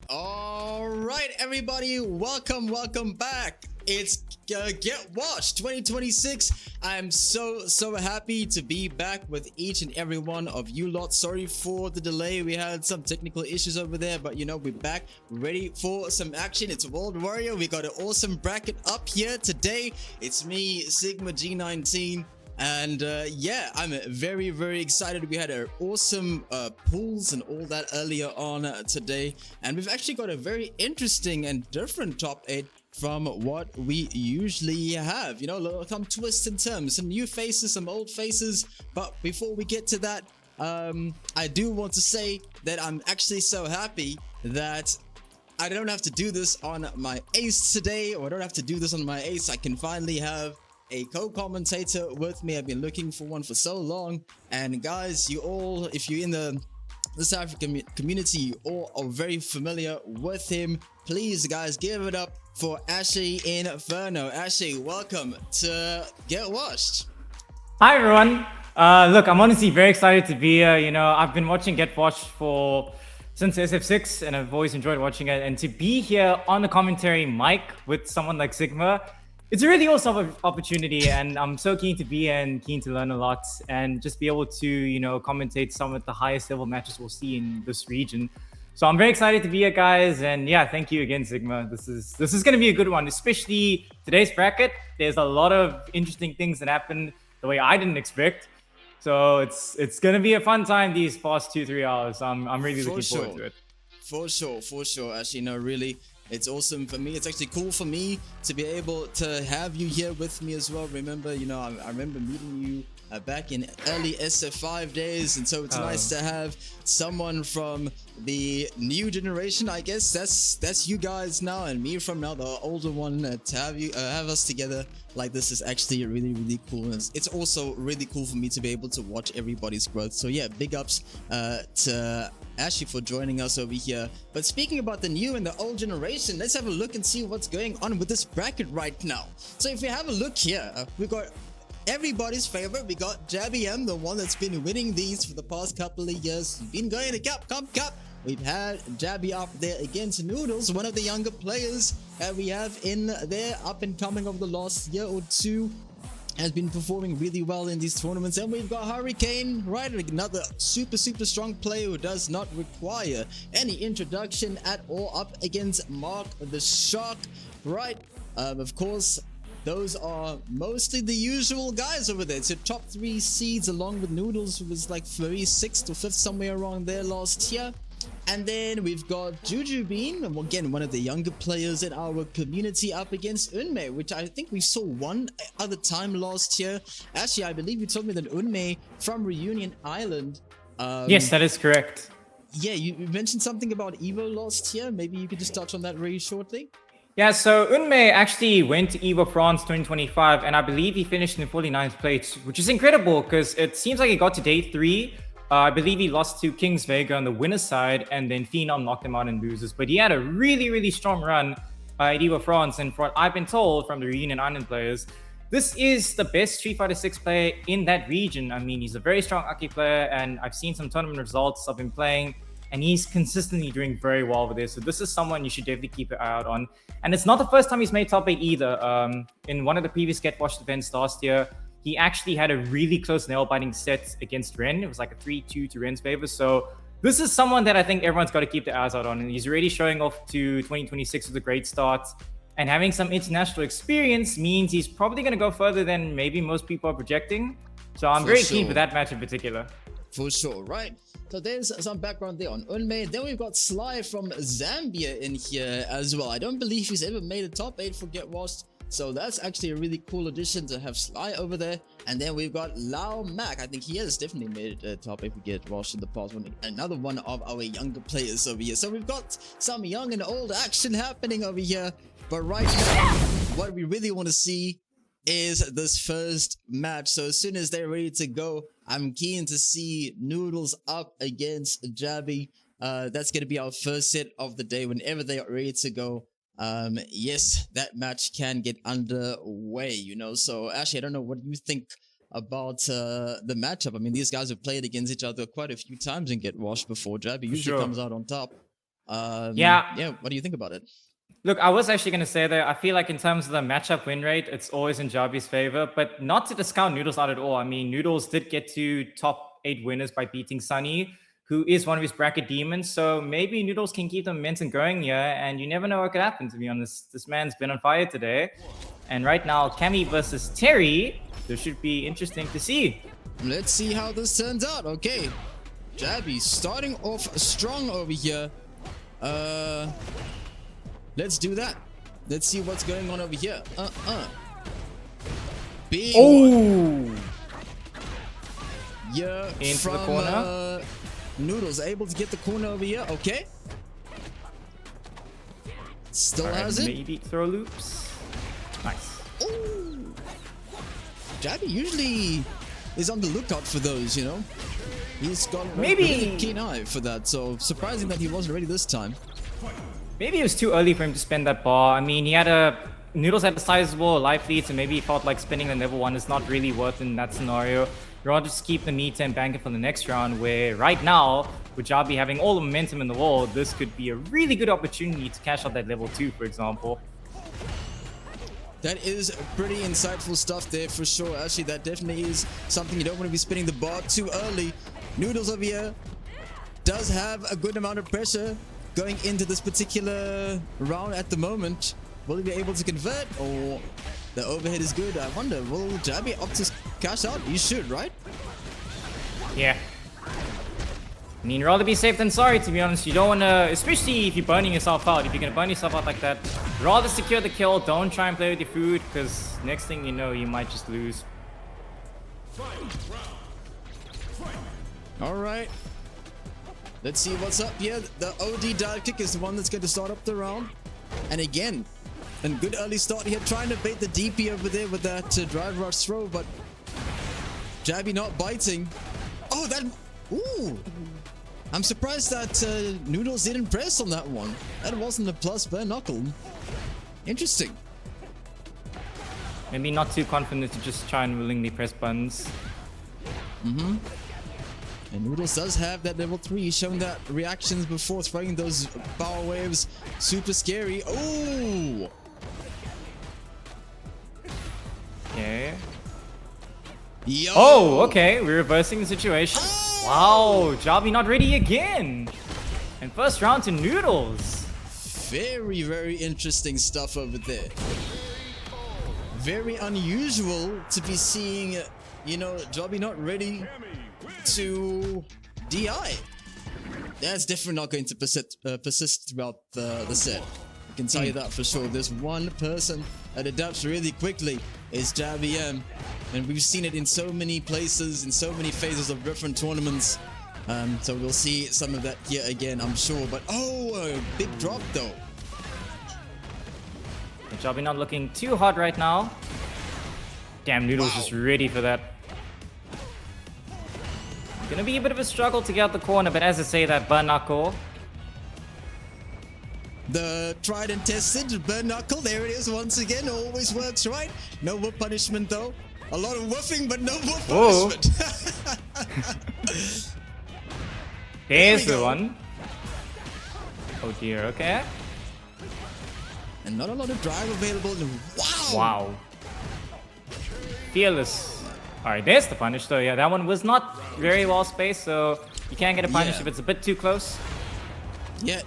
All right, everybody, welcome back. It's Get Washed 2026. I'm so happy to be back with each and every one of you lot. Sorry for the delay. We had some technical issues over there, but we're back, ready for some action. It's World Warrior. We got an awesome bracket up here today. It's me, Sigma G19. And yeah, I'm very excited. We had our awesome pools and all that earlier on today, and we've actually got a very interesting and different top 8 from what we usually have. Some twists and turns, some new faces, some old faces. But before we get to that, I do want to say that I'm actually so happy that I don't have to do this on my ace today, or I don't have to do this on my ace. I can finally have a co-commentator with me. I've been looking for one for so long. And guys, you all, if you're in the South African community, you all are very familiar with him. Please, guys, give it up for Ashley Inferno. Ashley, welcome to Get Washed. Hi, everyone. Look, I'm honestly very excited to be here. I've been watching Get Washed since SF6, and I've always enjoyed watching it. And to be here on the commentary mic with someone like Sigma, it's a really awesome opportunity, and I'm so keen to be here and keen to learn a lot and just be able to, commentate some of the highest level matches we'll see in this region. So I'm very excited to be here, guys, and yeah, thank you again, Sigma. This is going to be a good one, especially today's bracket. There's a lot of interesting things that happen the way I didn't expect. So it's going to be a fun time these past 2-3 hours. I'm really looking forward to it. For sure. Actually, no, really. It's awesome for me. It's actually cool for me to be able to have you here with me as well. Remember, I remember meeting you back in early SF5 days, and so it's nice to have someone from the new generation. I guess that's you guys now, and me from now, the older one. To have us together like this is actually really cool. And it's also really cool for me to be able to watch everybody's growth. So yeah, big ups to Ashley for joining us over here. But speaking about the new and the old generation, let's have a look and see what's going on with this bracket right now. So if we have a look here, we've got everybody's favorite. We got JabhiM, the one that's been winning these for the past couple of years. He's been going to Capcom Cup. We've had Jabhi up there against Noodles, one of the younger players that we have in there, up and coming over the last year or two. Has been performing really well in these tournaments. And we've got Hurricane, right? Another super strong player who does not require any introduction at all, up against MarkTheShark, right? Of course, those are mostly the usual guys over there. So top 3 seeds along with Noodles, who was like 6th or 5th, somewhere around there last year. And then we've got Jujubean, again, one of the younger players in our community, up against Unmei, which I think we saw one other time last year. Actually, I believe you told me that Unmei from Reunion Island. Yes, that is correct. Yeah, you mentioned something about Evo last year. Maybe you could just touch on that very shortly. Yeah, so Unmei actually went to Evo France 2025, and I believe he finished in 49th place, which is incredible because it seems like he got to day 3. I believe he lost to Kings Vega on the winner's side, and then Phenom knocked him out in losers. But he had a really strong run at Evo France, and from what I've been told from the Reunion Island players, this is the best Street Fighter 6 player in that region. I mean, he's a very strong Aki player, and I've seen some tournament results of him playing, and he's consistently doing very well with this. So this is someone you should definitely keep an eye out on. And it's not the first time he's made top 8 either. In one of the previous Get Washed events last year, he actually had a really close nail-biting set against Ren. It was like a 3-2 to Ren's favor. So this is someone that I think everyone's got to keep their eyes out on. And he's already showing off to 2026 with a great start. And having some international experience means he's probably going to go further than maybe most people are projecting. So I'm very keen for that match in particular. For sure, right? So there's some background there on Unmei. Then we've got Sly from Zambia in here as well. I don't believe he's ever made a top 8 for Get Washed. So that's actually a really cool addition to have Sly over there. And then we've got LyleMack. I think he has definitely made a top 8 for Get Washed in the past one. Another one of our younger players over here. So we've got some young and old action happening over here. But right now, what we really want to see is this first match. So as soon as they're ready to go, I'm keen to see Noodles up against Jabhi. That's going to be our first set of the day. Whenever they are ready to go, yes, that match can get underway, So actually, I don't know what you think about the matchup. I mean, these guys have played against each other quite a few times and Get Washed before. Jabhi usually comes out on top. Yeah. What do you think about it? Look, I was actually going to say that I feel like in terms of the matchup win rate, it's always in JabhiM's favor, but not to discount Noodles out at all. I mean, Noodles did get to top 8 winners by beating Sunny, who is one of his bracket demons. So maybe Noodles can keep the momentum going here, and you never know what could happen, to be honest. This man's been on fire today. And right now, Cammy versus Terry, this should be interesting to see. Let's see how this turns out. Okay, JabhiM starting off strong over here. Let's do that. Let's see what's going on over here. Big one. Yeah, into from the corner. Noodles able to get the corner over here. Okay. Still has it. Maybe throw loops. Nice. Ooh. JabhiM usually is on the lookout for those, you know. He's got a really keen eye for that. So surprising that he wasn't ready this time. Maybe it was too early for him to spend that bar. I mean, Noodles had a sizable life lead, so maybe he felt like spending the level 1 is not really worth in that scenario. You'd rather just keep the meter and bank it for the next round, where right now, with JabhiM having all the momentum in the world, this could be a really good opportunity to cash out that level 2, for example. That is pretty insightful stuff there for sure. Actually, that definitely is something you don't want to be spinning the bar too early. Noodles over here does have a good amount of pressure going into this particular round at the moment. Will he be able to convert, or the overhead is good? I wonder, will JabhiM opt to cash out? You should, right? Yeah. I mean, rather be safe than sorry, to be honest. You don't want to, especially if you're burning yourself out. If you're going to burn yourself out like that, rather secure the kill. Don't try and play with your food, because next thing you know, you might just lose. All right. Let's see what's up here. The OD dive kick is the one that's going to start up the round. And again, a good early start here, trying to bait the DP over there with that drive rush throw, but JabhiM not biting. Oh, that... Ooh! I'm surprised that Noodles didn't press on that one. That wasn't a plus bare knuckle. Interesting. Maybe not too confident to just try and willingly press buttons. And Noodles does have that level 3, showing that reactions before throwing those power waves. Super scary. Oh! Okay. Yo! Oh, okay. We're reversing the situation. Oh! Wow, JabhiM not ready again. And first round to Noodles. Very, very interesting stuff over there. Very unusual to be seeing, you know, JabhiM not ready to DI. That's definitely not going to persist throughout the set. I can tell you that for sure. There's one person that adapts really quickly, is JabhiM, and we've seen it in so many places, in so many phases of different tournaments. So we'll see some of that here again, I'm sure. But a big drop though. JabhiM not looking too hot right now. Damn, Noodles is ready for that. Gonna be a bit of a struggle to get out the corner, but as I say, that burn knuckle. The tried and tested burn knuckle, there it is once again, always works right. No whip punishment though. A lot of woofing, but no whip punishment. There's the one. Oh dear, okay. And not a lot of drive available. Wow! Wow. Fearless. Alright, there's the punish though. Yeah, that one was not very well spaced, so you can't get a punish if it's a bit too close. Yeah.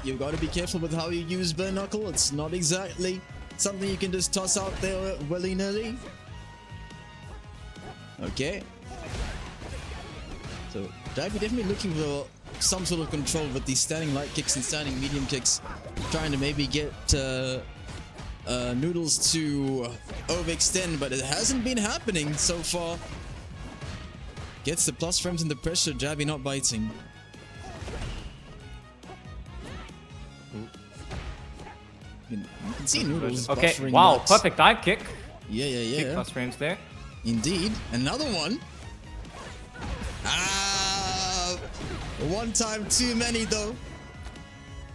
You gotta be careful with how you use burn knuckle. It's not exactly something you can just toss out there willy-nilly. Okay. So JabhiM definitely looking for some sort of control with these standing light kicks and standing medium kicks, trying to maybe get Noodles to overextend, but it hasn't been happening so far. Gets the plus frames and the pressure, JabhiM not biting. You can see Noodles buffering wow, that. perfect dive kick. Yeah. Big plus frames there. Indeed. Another one. One time too many though.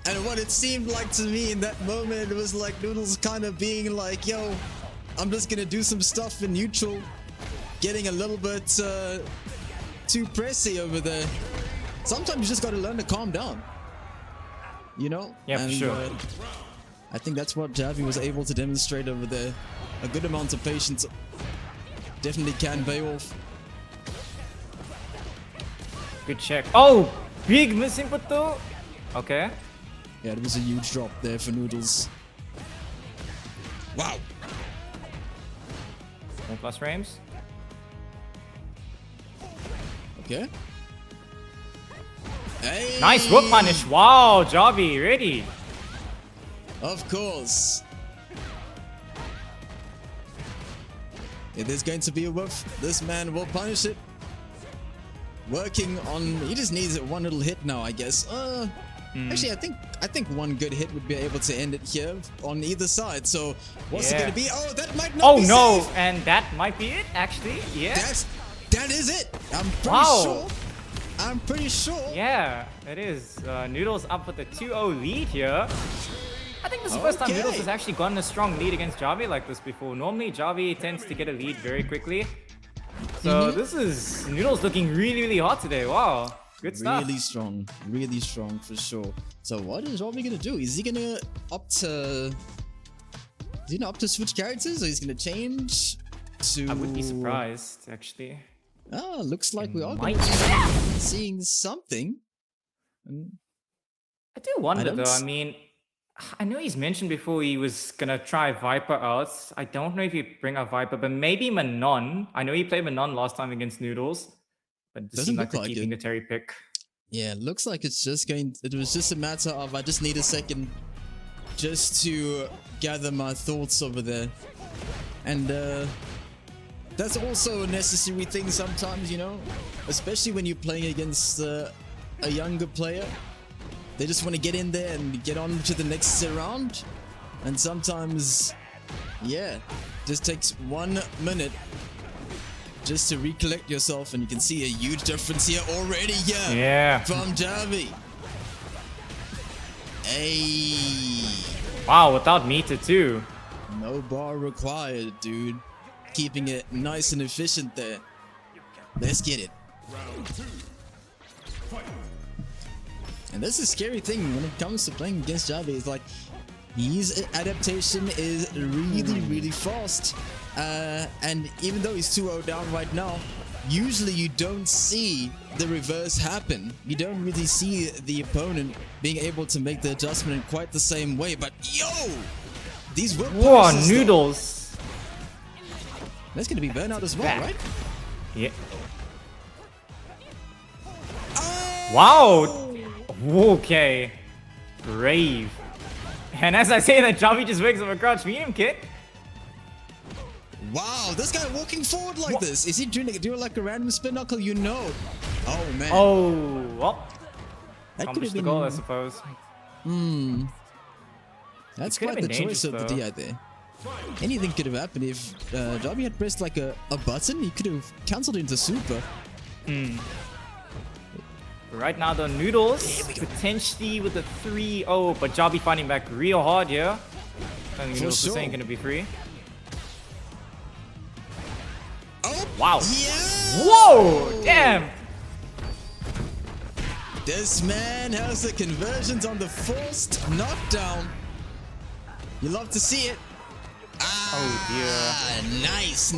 And what it seemed like to me in that moment, it was like Noodles kind of being like, yo, I'm just gonna do some stuff in neutral. Getting a little bit too pressy over there. Sometimes you just gotta learn to calm down. you know? Yeah, for and, sure. I think that's what JabhiM was able to demonstrate over there. A good amount of patience definitely can pay off. Good check. Oh, big miss input though. Okay. Yeah, it was a huge drop there for Noodles. Wow. 1+ frames. Okay. Hey! Nice whip punish. Wow, Jabhi, ready. Of course. If there's going to be a whiff, this man will punish it. Working on, he just needs one little hit now, I guess. Actually, I think one good hit would be able to end it here on either side. So what's it gonna be? Oh, that might not be no, safe. and that might be it actually. Yeah. That is it. I'm pretty sure. I'm pretty sure. Yeah, it is. Noodles up with a 2-0 lead here. I think this is the first time Noodles has actually gotten a strong lead against Jabhi like this before. Normally, Jabhi tends to get a lead very quickly. So this is Noodles looking really, really hot today. Wow, good stuff. Really strong for sure. So what is Jabhi gonna do? Is he gonna opt to switch characters, or he's gonna change to? I would be surprised actually. Oh, looks like we are seeing something. I do wonder though. I mean, I know he's mentioned before he was gonna try Viper out. I don't know if he bring up Viper, but maybe Manon. I know he played Manon last time against Noodles, but it seems like they're keeping the Terry pick. Yeah, looks like it's just going. It was just a matter of I just need a second just to gather my thoughts over there, and that's also a necessary thing sometimes, you know, especially when you're playing against a younger player. They just want to get in there and get on to the next round. And sometimes, yeah, just takes 1 minute just to recollect yourself. And you can see a huge difference here already, from Jabhi. Hey. Wow, without meter too. No bar required, dude. Keeping it nice and efficient there. Let's get it. Round 2. Fight. And that's a scary thing when it comes to playing against Jabhi. It's like his adaptation is really, really fast. And even though he's 2-0 down right now, usually you don't see the reverse happen. You don't really see the opponent being able to make the adjustment in quite the same way. But yo, these whip punishes, Noodles. That's gonna be burnout as well, right? Yeah. Wow. Okay. Brave. And as I say that, Jabhi just wakes up a crouch medium kick. Wow, this guy walking forward like this. Is he doing like a random spin knuckle? You know. Oh, man. Oh, well. That could have been the goal, I suppose. That's quite the choice of the DI there. Anything could have happened if Jabhi had pressed like a button. He could have cancelled into super. Right now, the Noodles potentially with a 3-0, but Jabhi fighting back real hard here. I think Noodles is ain't gonna be free. Oh, wow! Yeah. Whoa! Damn! This man has the conversions on the forced knockdown. You love to see it. Oh dear! Nice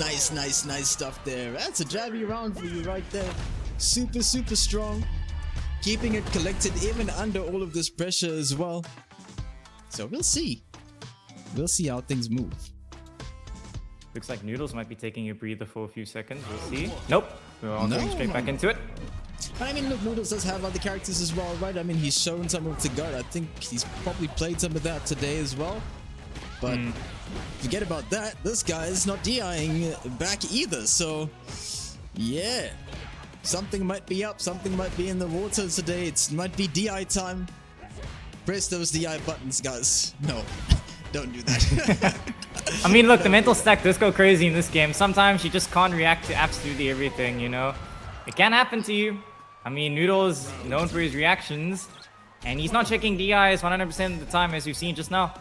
stuff there. That's a Jabhi round for you right there. Super strong. Keeping it collected even under all of this pressure as well. So we'll see. We'll see how things move. Looks like Noodles might be taking a breather for a few seconds. We'll see. Nope. We're all going straight back into it. I mean, look, Noodles does have other characters as well, right? I mean, he's shown some of the guard. I think he's probably played some of that today as well. But forget about that. This guy is not DIing back either. So, yeah. Something might be up, something might be in the water today. It might be DI time. Press those DI buttons, guys. No, don't do that. I mean, look, the mental stack does go crazy in this game. Sometimes you just can't react to absolutely everything, you know? It can happen to you. I mean, Noodles known for his reactions, and he's not checking DIs 100% of the time, as you've seen just now.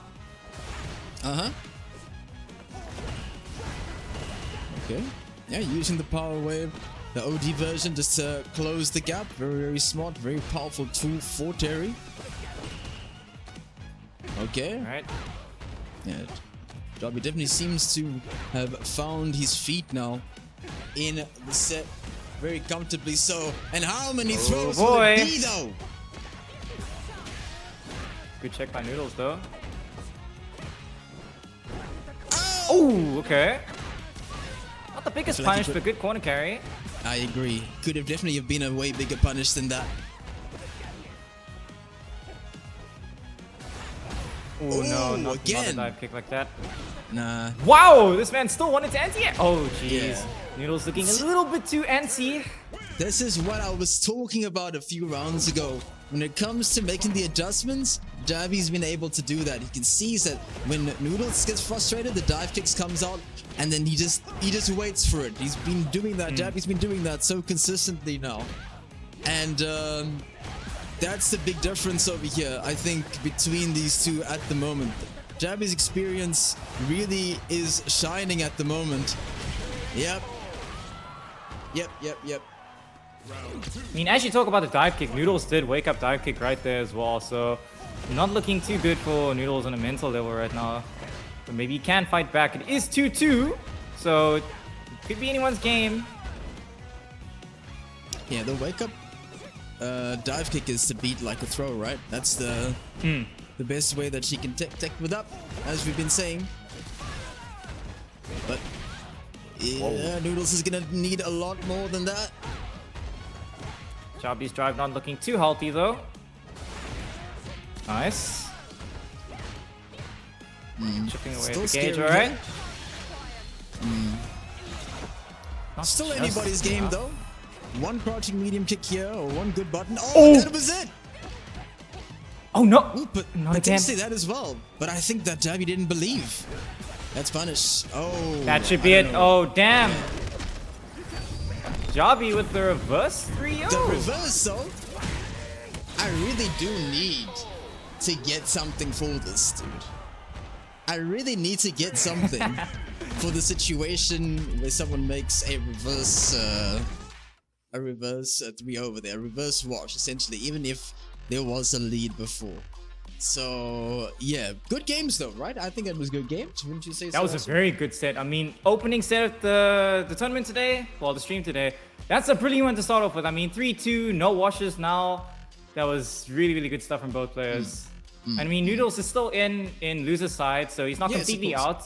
Okay. Yeah, using the power wave. The OD version just to close the gap. Very smart, very powerful tool for Terry. Okay. All right. Yeah. Jabhi definitely seems to have found his feet now in the set very comfortably so. And how many throws will it be though? Good check by Noodles though. Oh, okay. Not the biggest punish, but good corner carry. I agree. Could have definitely been a way bigger punish than that. Oh no, not again. a dive kick like that. Nah. Wow, this man still wanted to anti. Oh jeez. Yeah. Noodles looking a little bit too antsy. This is what I was talking about a few rounds ago. When it comes to making the adjustments, JabhiM's been able to do that. He can see that when Noodles gets frustrated, the dive kicks comes out, and then he just waits for it. He's been doing that. JabhiM's been doing that so consistently now, and that's the big difference over here, I think, between these two at the moment. JabhiM's experience really is shining at the moment. Yep. I mean, as you talk about the dive kick, Noodles did wake up dive kick right there as well, so not looking too good for Noodles on a mental level right now. But maybe he can fight back. It is 2-2, so it could be anyone's game. Yeah, the wake up dive kick is to beat like a throw, right? That's the best way that she can tech with up, as we've been saying. But yeah, Noodles is gonna need a lot more than that. JabhiM's drive not looking too healthy though. Nice. Chipping away at the gauge, alright. Still anybody's game though. One crouching medium kick here, or one good button. Oh, that was it! Oh no! Ooh, but not I again. did say that as well. But I think that JabhiM didn't believe. That's punish. Oh, that should be it. Oh, damn. JabhiM with the reverse 3-0. The reverse, though. I really do need to get something for this, dude. I really need to get something for the situation where someone makes a reverse 3 over there, a reverse wash, essentially, even if there was a lead before. So yeah, good games though, right? I think it was good games, wouldn't you say so? That was a very good set. I mean, opening set of the tournament today, well, the stream today, that's a brilliant one to start off with. I mean, 3-2, no washes now. That was really, really good stuff from both players. I mean, Noodles is still in loser's side, so he's not completely out.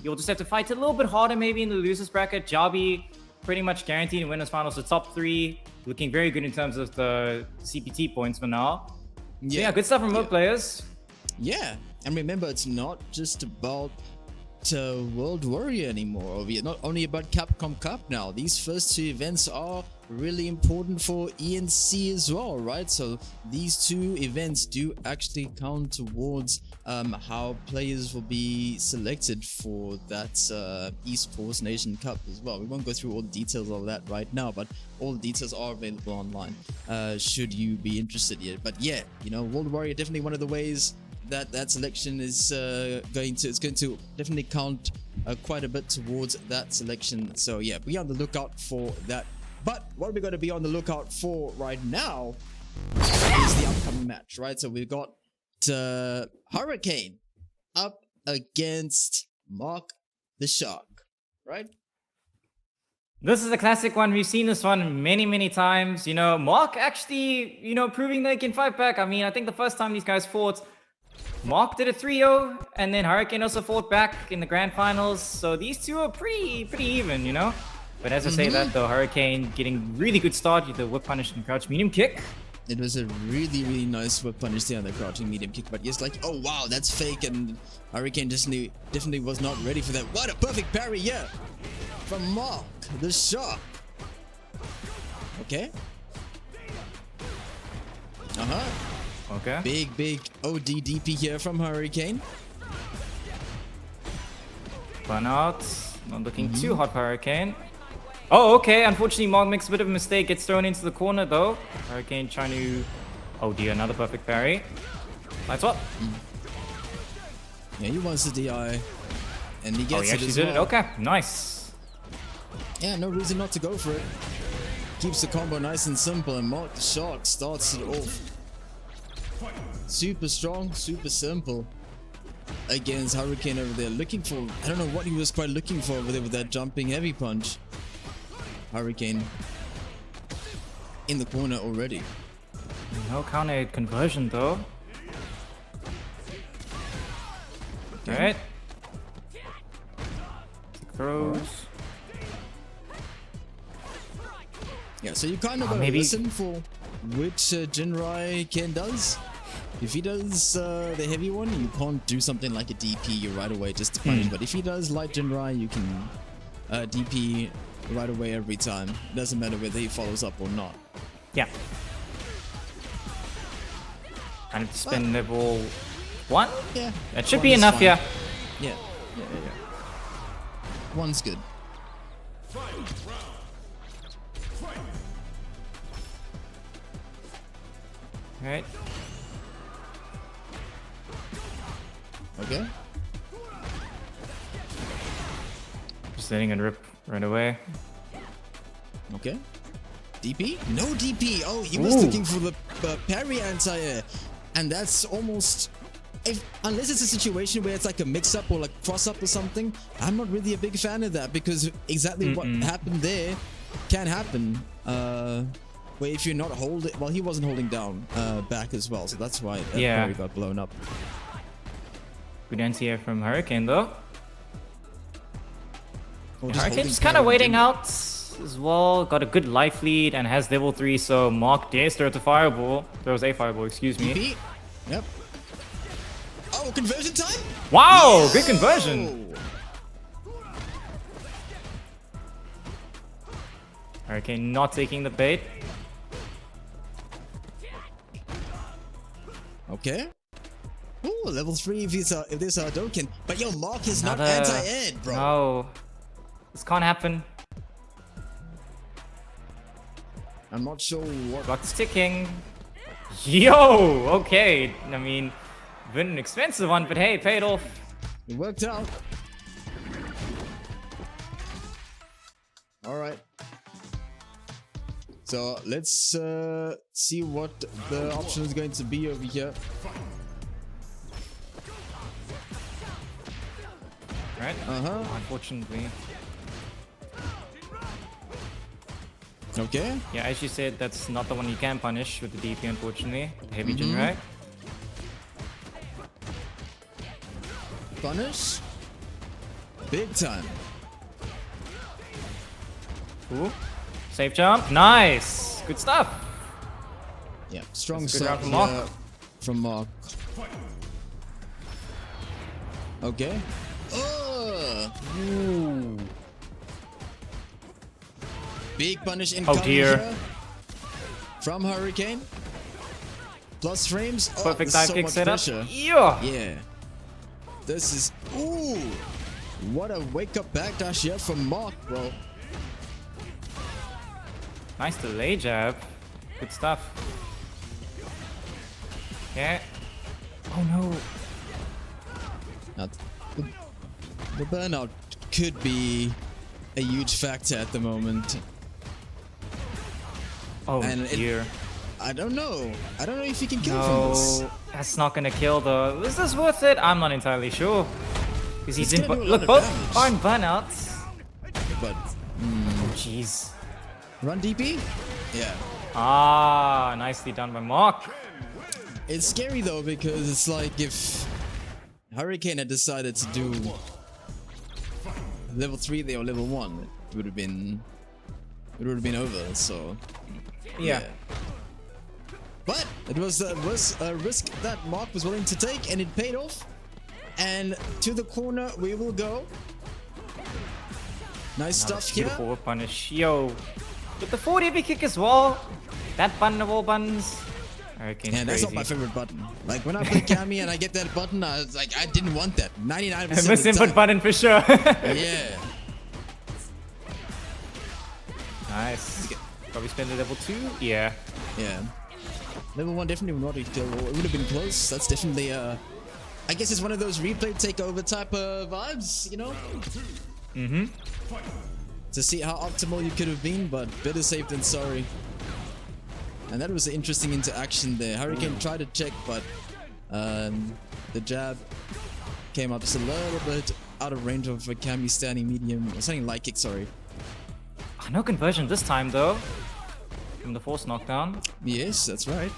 You'll just have to fight a little bit harder maybe in the loser's bracket. JabhiM pretty much guaranteed in winners finals, the top 3, looking very good in terms of the CPT points for now. Yeah, good stuff from both players. Yeah, and remember, it's not just about World Warrior anymore. Not only about Capcom Cup now. These first 2 events are really important for ENC as well, right? So these 2 events do actually count towards how players will be selected for that Esports Nation Cup as well. We won't go through all the details of that right now, but all the details are available online should you be interested yet. But yeah, you know, World Warrior definitely one of the ways that selection is going to definitely count quite a bit towards that selection. So yeah, be on the lookout for that. But what we're going to be on the lookout for right now is the upcoming match, right? So we've got Hurricane up against MarkTheShark, right? This is a classic one. We've seen this one many, many times. You know, Mark actually, you know, proving they can fight back. I mean, I think the first time these guys fought, Mark did a 3-0, and then Hurricane also fought back in the grand finals. So these two are pretty even, you know? But as I say that, though, Hurricane getting really good start with the whip punish and crouch medium kick. It was a really, really nice whip punish there on the crouching medium kick, but it's like, oh wow, that's fake, and Hurricane definitely was not ready for that. What a perfect parry, yeah, from MarkTheShark. Okay. Okay. Big OD DP here from Hurricane. Burnout. Not looking too hot for Hurricane. Oh, okay. Unfortunately, Mark makes a bit of a mistake. Gets thrown into the corner, though. Hurricane trying to... Oh, dear. Another perfect parry. Nice swap. Yeah, he wants the DI. And he gets he actually did it. Okay. Nice. Yeah, no reason not to go for it. Keeps the combo nice and simple. And MarkTheShark starts it off Super strong, super simple against Hurricane over there. Looking for, I don't know what he was quite looking for over there with that jumping heavy punch. Hurricane in the corner already. No counter conversion though. Okay. Alright. Throws. Yeah, so you kind of gotta maybe listen for which Jinrai Ken does. If he does the heavy one, you can't do something like a DP right away just to punish. But if he does light Jinrai, you can DP right away every time. Doesn't matter whether he follows up or not. Yeah. And it's been level 1? Yeah. That should One be is enough, fine. yeah. Yeah. One's good. Alright. Okay. Just letting it rip right away. Okay. DP? No DP. Oh, he was looking for the parry anti-air. And that's almost... unless it's a situation where it's like a mix-up or like cross-up or something, I'm not really a big fan of that because exactly what happened there can happen. Where if you're not holding... Well, he wasn't holding down back as well, so that's why that parry got blown up. Good anti-air from Hurricane though. Or Hurricane's kind of waiting out as well. Got a good life lead and has level 3, so Mark dares throw the fireball. Throws a fireball, excuse me. DP? Yep. Oh, conversion time? Wow, good conversion. Hurricane not taking the bait. Okay. Ooh, level 3 if there's a Doken. But yo, Mark is not Another- anti-ed, bro. No. This can't happen. I'm not sure what... Clock's ticking. Yo, okay. I mean, been an expensive one, but hey, paid off. It worked out. All right. So let's see what the option is going to be over here. Right? Unfortunately. Okay. Yeah, as you said, that's not the one you can punish with the DP, unfortunately. The heavy Jin, right? Punish. Big time. Ooh. Safe jump. Nice. Good stuff. Yeah, strong That's a good start round from Mark. from Mark. Okay. Ooh. Big punish Oh incoming dear. here from Hurricane. Plus frames. Oh, Perfect there's dive so kick much setup. pressure. Yeah. Yeah. This is... Ooh. What a wake-up backdash here from Mark, bro. Nice delay jab. Good stuff. Yeah. Oh no. Now, the burnout could be a huge factor at the moment. Oh And dear. I don't know. I don't know if he can kill from this. No, that's not gonna kill though. Is this worth it? I'm not entirely sure. Because he's It's in. gonna do a Look, lot both of damage. are in burnouts. But Oh jeez. run DP? Yeah. Ah, nicely done by Mark. It's scary though because it's like if Hurricane had decided to do level 3 there or level 1, it would have been over. So Yeah. But it was a risk that Mark was willing to take, and it paid off. And to the corner we will go. Nice stuff here. Beautiful punish. Yo. With the 40 heavy kick as well. That button of all buttons. Hurricane's Yeah, that's crazy. not my favorite button. Like when I play Cammy and I get that button, I was like, I didn't want that. 99% Miss of the input time. button for sure. Yeah. Nice. Probably spend a level 2? Yeah. Yeah. Level 1 definitely would not be kill. It would have been close. That's definitely I guess it's one of those replay takeover type of vibes, you know? Mm-hmm. To see how optimal you could have been, but better safe than sorry. And that was an interesting interaction there. Hurricane tried to check, but the jab came up just a little bit out of range of Cammy's standing medium, or standing light kick, sorry. No conversion this time though, from the force knockdown. Yes, that's right.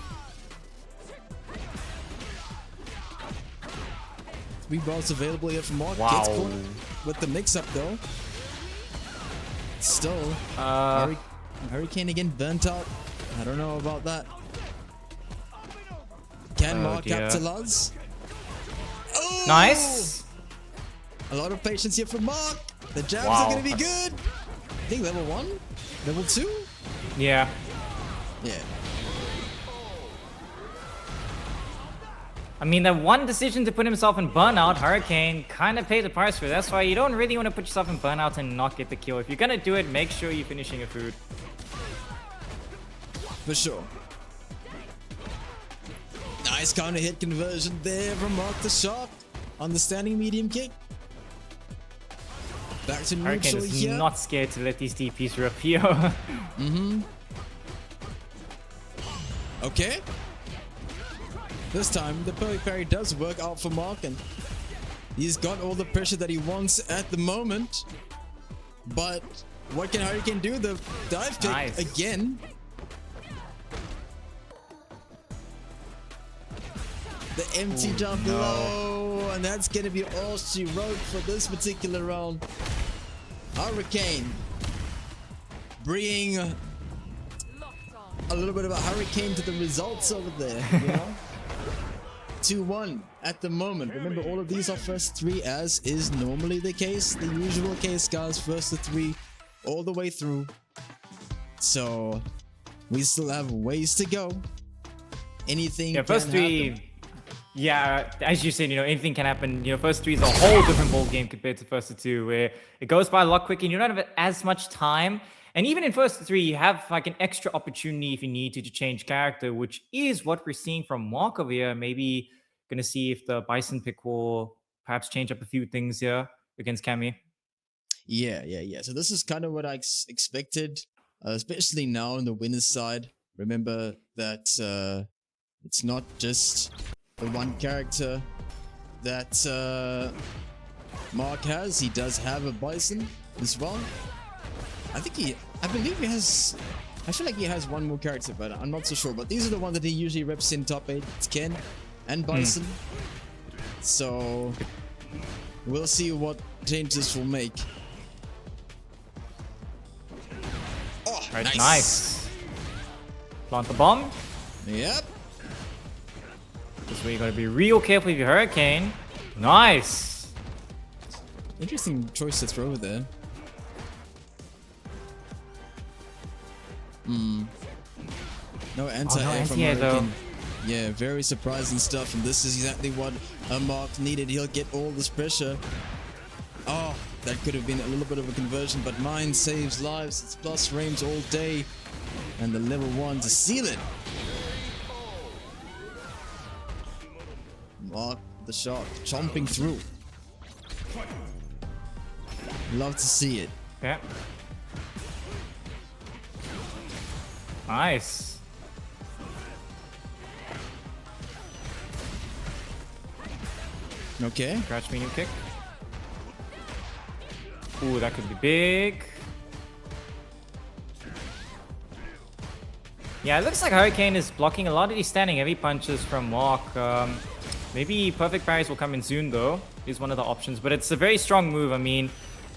3 bars available here for Mark. Wow. Gets caught with the mix-up though. Still, Hurricane again burnt out. I don't know about that. Can Mark capitalize? Oh! Nice. A lot of patience here from Mark. The jabs are going to be good. I think level 1? Level 2? Yeah. Yeah. I mean, that one decision to put himself in burnout, Hurricane kind of paid the price for it. That's why you don't really want to put yourself in burnout and not get the kill. If you're going to do it, make sure you're finishing your food. For sure. Nice counter hit conversion there from MarkTheShark on the standing medium kick. Back to neutral Hurricane is here. not scared to let these DPs rip here. Okay. This time the perfect parry does work out for Mark, and he's got all the pressure that he wants at the moment. But what can Hurricane do? The dive kick again. The empty jump low, and that's gonna be all she wrote for this particular round. Hurricane bringing a little bit of a hurricane to the results over there, you know. 2-1 at the moment. Remember, all of these are first 3, as is normally the case, the usual case, guys. First to 3 all the way through. So we still have ways to go. Anything can first 3 happen. Yeah, as you said, you know, anything can happen. You know, first 3 is a whole different ball game compared to first 2, where it goes by a lot quicker and you don't have as much time. And even in first 3, you have like an extra opportunity if you need to change character, which is what we're seeing from Mark over here. Maybe gonna see if the Bison pick will perhaps change up a few things here against Cammy. Yeah. So this is kind of what I expected, especially now on the winner's side. Remember that it's not just the one character that Mark has. He does have a Bison as well. I believe he has, I feel like he has one more character, but I'm not so sure. But these are the ones that he usually reps in top 8. It's Ken and Bison. So we'll see what changes will make. Oh, Right, nice. Plant the bomb. Yep. This is where you gotta be real careful with your Hurricane. Nice. Interesting choice to throw there. No anti-air from Hurricane. Yeah, very surprising stuff, and this is exactly what Mark needed. He'll get all this pressure. Oh, that could have been a little bit of a conversion, but mine saves lives. It's plus frames all day, and the level 1 to seal it. MarkTheShark chomping through. Love to see it. Yeah. Nice. Okay. Crouch medium kick. Ooh, that could be big. Yeah, it looks like Hurricane is blocking a lot of these standing heavy punches from Mark. Maybe perfect parries will come in soon though. Is one of the options, but it's a very strong move. I mean,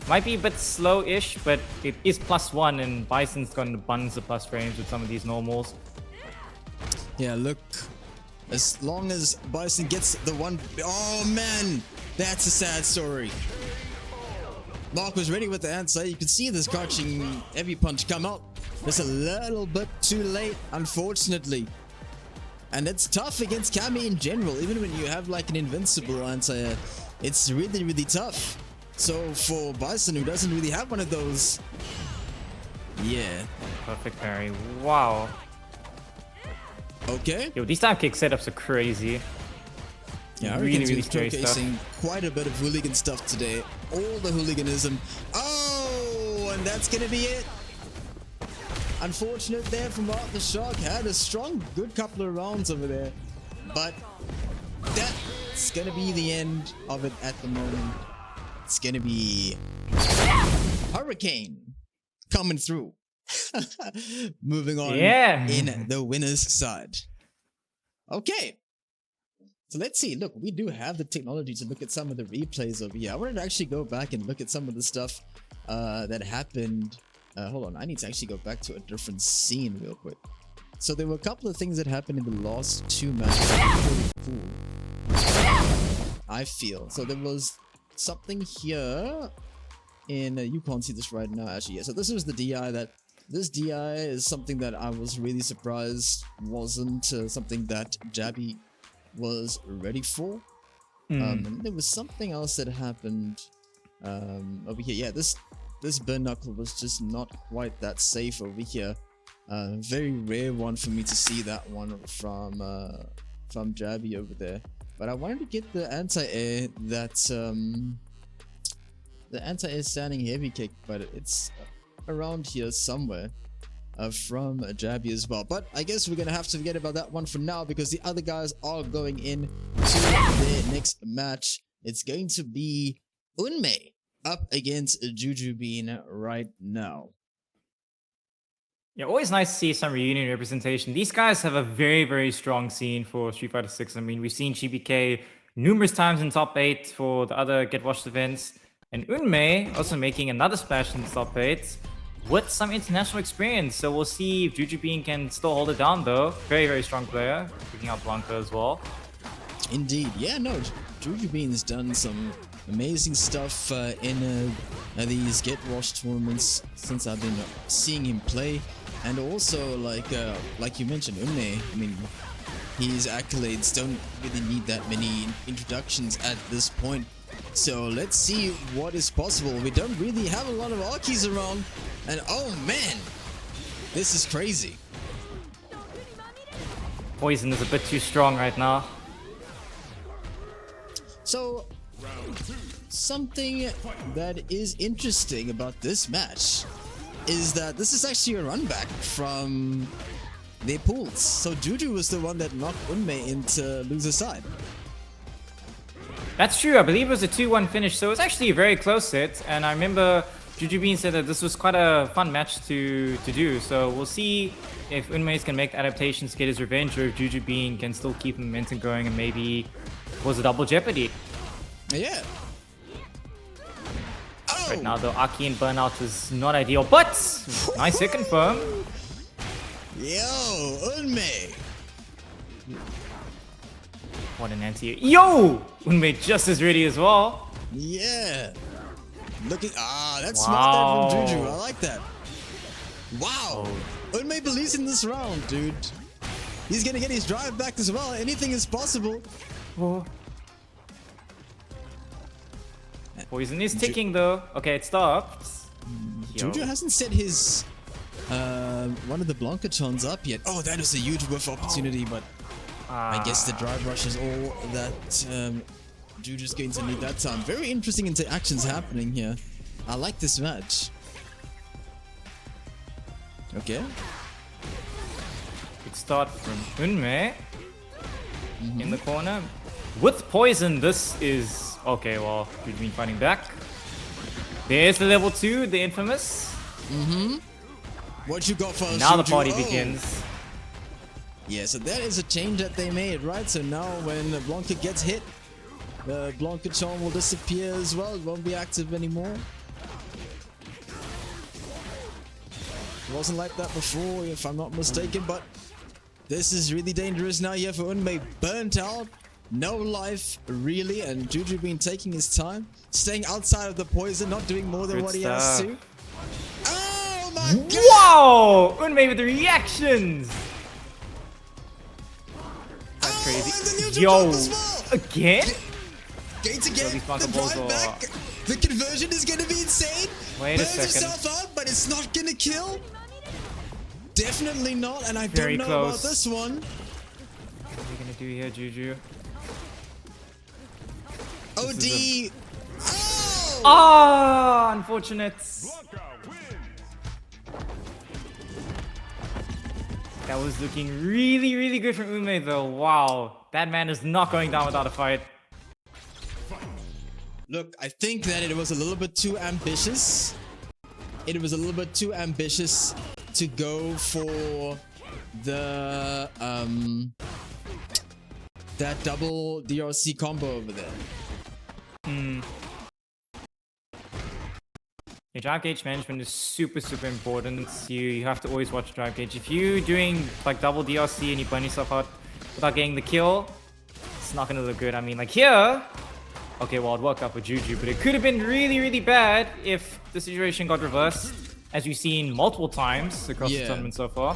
might be a bit slow-ish, but it is +1, and Bison's got an abundance of plus frames with some of these normals. Yeah, look. As long as Bison gets the one... Oh, man! That's a sad story. Mark was ready with the answer. You could see this crouching heavy punch come out. Just a little bit too late, unfortunately. And it's tough against Cammy in general. Even when you have like an invincible answer, it's really, really tough. So for Bison, who doesn't really have one of those... Yeah. Perfect parry. Wow. Okay. Yo, these time kick setups are crazy. Yeah, really showcasing quite a bit of hooligan stuff today. All the hooliganism. Oh, and that's gonna be it. Unfortunate there from MarkTheShark. Had a strong, good couple of rounds over there. But that's gonna be the end of it at the moment. It's gonna be Hurricane coming through. Moving on in the winner's side. Okay. So let's see. Look, we do have the technology to look at some of the replays over here. I wanted to actually go back and look at some of the stuff that happened. Hold on. I need to actually go back to a different scene real quick. So there were a couple of things that happened in the last 2 matches. Pretty cool, I feel. So there was something here in you can't see this right now actually. Yeah, so this was the DI. This DI is something that I was really surprised wasn't something that JabhiM was ready for. And there was something else that happened over here. Yeah, this burn knuckle was just not quite that safe over here. Very rare one for me to see that one from JabhiM over there. But I wanted to get the anti-air the anti-air standing heavy kick, but it's around here somewhere from JabhiM as well. But I guess we're gonna have to forget about that one for now because the other guys are going in to their next match. It's going to be Unmei up against Jujubean right now. Yeah, always nice to see some reunion representation. These guys have a very, very strong scene for Street Fighter 6. I mean, we've seen GBK numerous times in top 8 for the other Get Watched events. And Unmei also making another splash in the top 8 with some international experience. So we'll see if Jujubean can still hold it down though. Very, very strong player. Picking up Blanca as well. Indeed. Yeah, no, Jujubean's done some amazing stuff in these Get Washed tournaments since I've been seeing him play. And also, like you mentioned, Unmei, I mean, his accolades don't really need that many introductions at this point. So let's see what is possible. We don't really have a lot of Arkies around. And oh man, this is crazy. Poison is a bit too strong right now. So, something that is interesting about this match is that this is actually a run back from their pools. So Juju was the one that knocked Unmei into loser side. That's true. I believe it was a 2-1 finish, so it was actually a very close set. And I remember Jujubean said that this was quite a fun match to do. So we'll see if Unmei can make adaptations to get his revenge, or if Jujubean can still keep momentum going and maybe cause a double jeopardy. Yeah. Oh. Right now, though, Aki and burnout is not ideal, but nice hit confirm. Yo, Unmei. What an anti. Yo! Unmei just as ready as well. Yeah. Looking. That's smart there from Juju. I like that. Wow. Oh. Unmei believes in this round, dude. He's gonna get his drive back as well. Anything is possible. Oh. Poison is ticking though. Okay, it stopped. Juju hasn't set his one of the Blancachons up yet. Oh, that is a huge whiff opportunity, but I guess the drive rush is all that Juju's going to need that time. Very interesting interactions happening here. I like this match. Okay. Good start from Unmei in the corner. With poison, this is okay. Well, Jujubean fighting back. There's the level 2, the infamous. What you got for us, now Juju? The party begins. Yeah, so that is a change that they made, right? So now when Blanca gets hit, the Blancachon will disappear as well. It won't be active anymore. It wasn't like that before, if I'm not mistaken, but this is really dangerous now here for Unmei. Burnt out, no life really, and Jujubean taking his time, staying outside of the poison, not doing more than Good what he stuff. has to. Oh my god! Wow! Unmei with the reactions! That's crazy. Yo! Again? Going to get the drive back. The conversion is going to be insane. Wait a Burns second. himself out, but it's not going to kill. Definitely not, and I Very don't know close. about this one. What are you gonna do here, Juju? OD. Oh! Ah, unfortunate. That was looking really, really good from Unmei though. Wow. That man is not going down without a fight. Look, I think that it was a little bit too ambitious. It was a little bit too ambitious to go for the that double DRC combo over there. Your drive gauge management is super, super important. You have to always watch drive gauge. If you're doing like double DRC and you burn yourself out without getting the kill, it's not gonna look good. I mean, like here, okay, well, it worked out for Juju, but it could have been really, really bad if the situation got reversed, as we've seen multiple times across the tournament so far.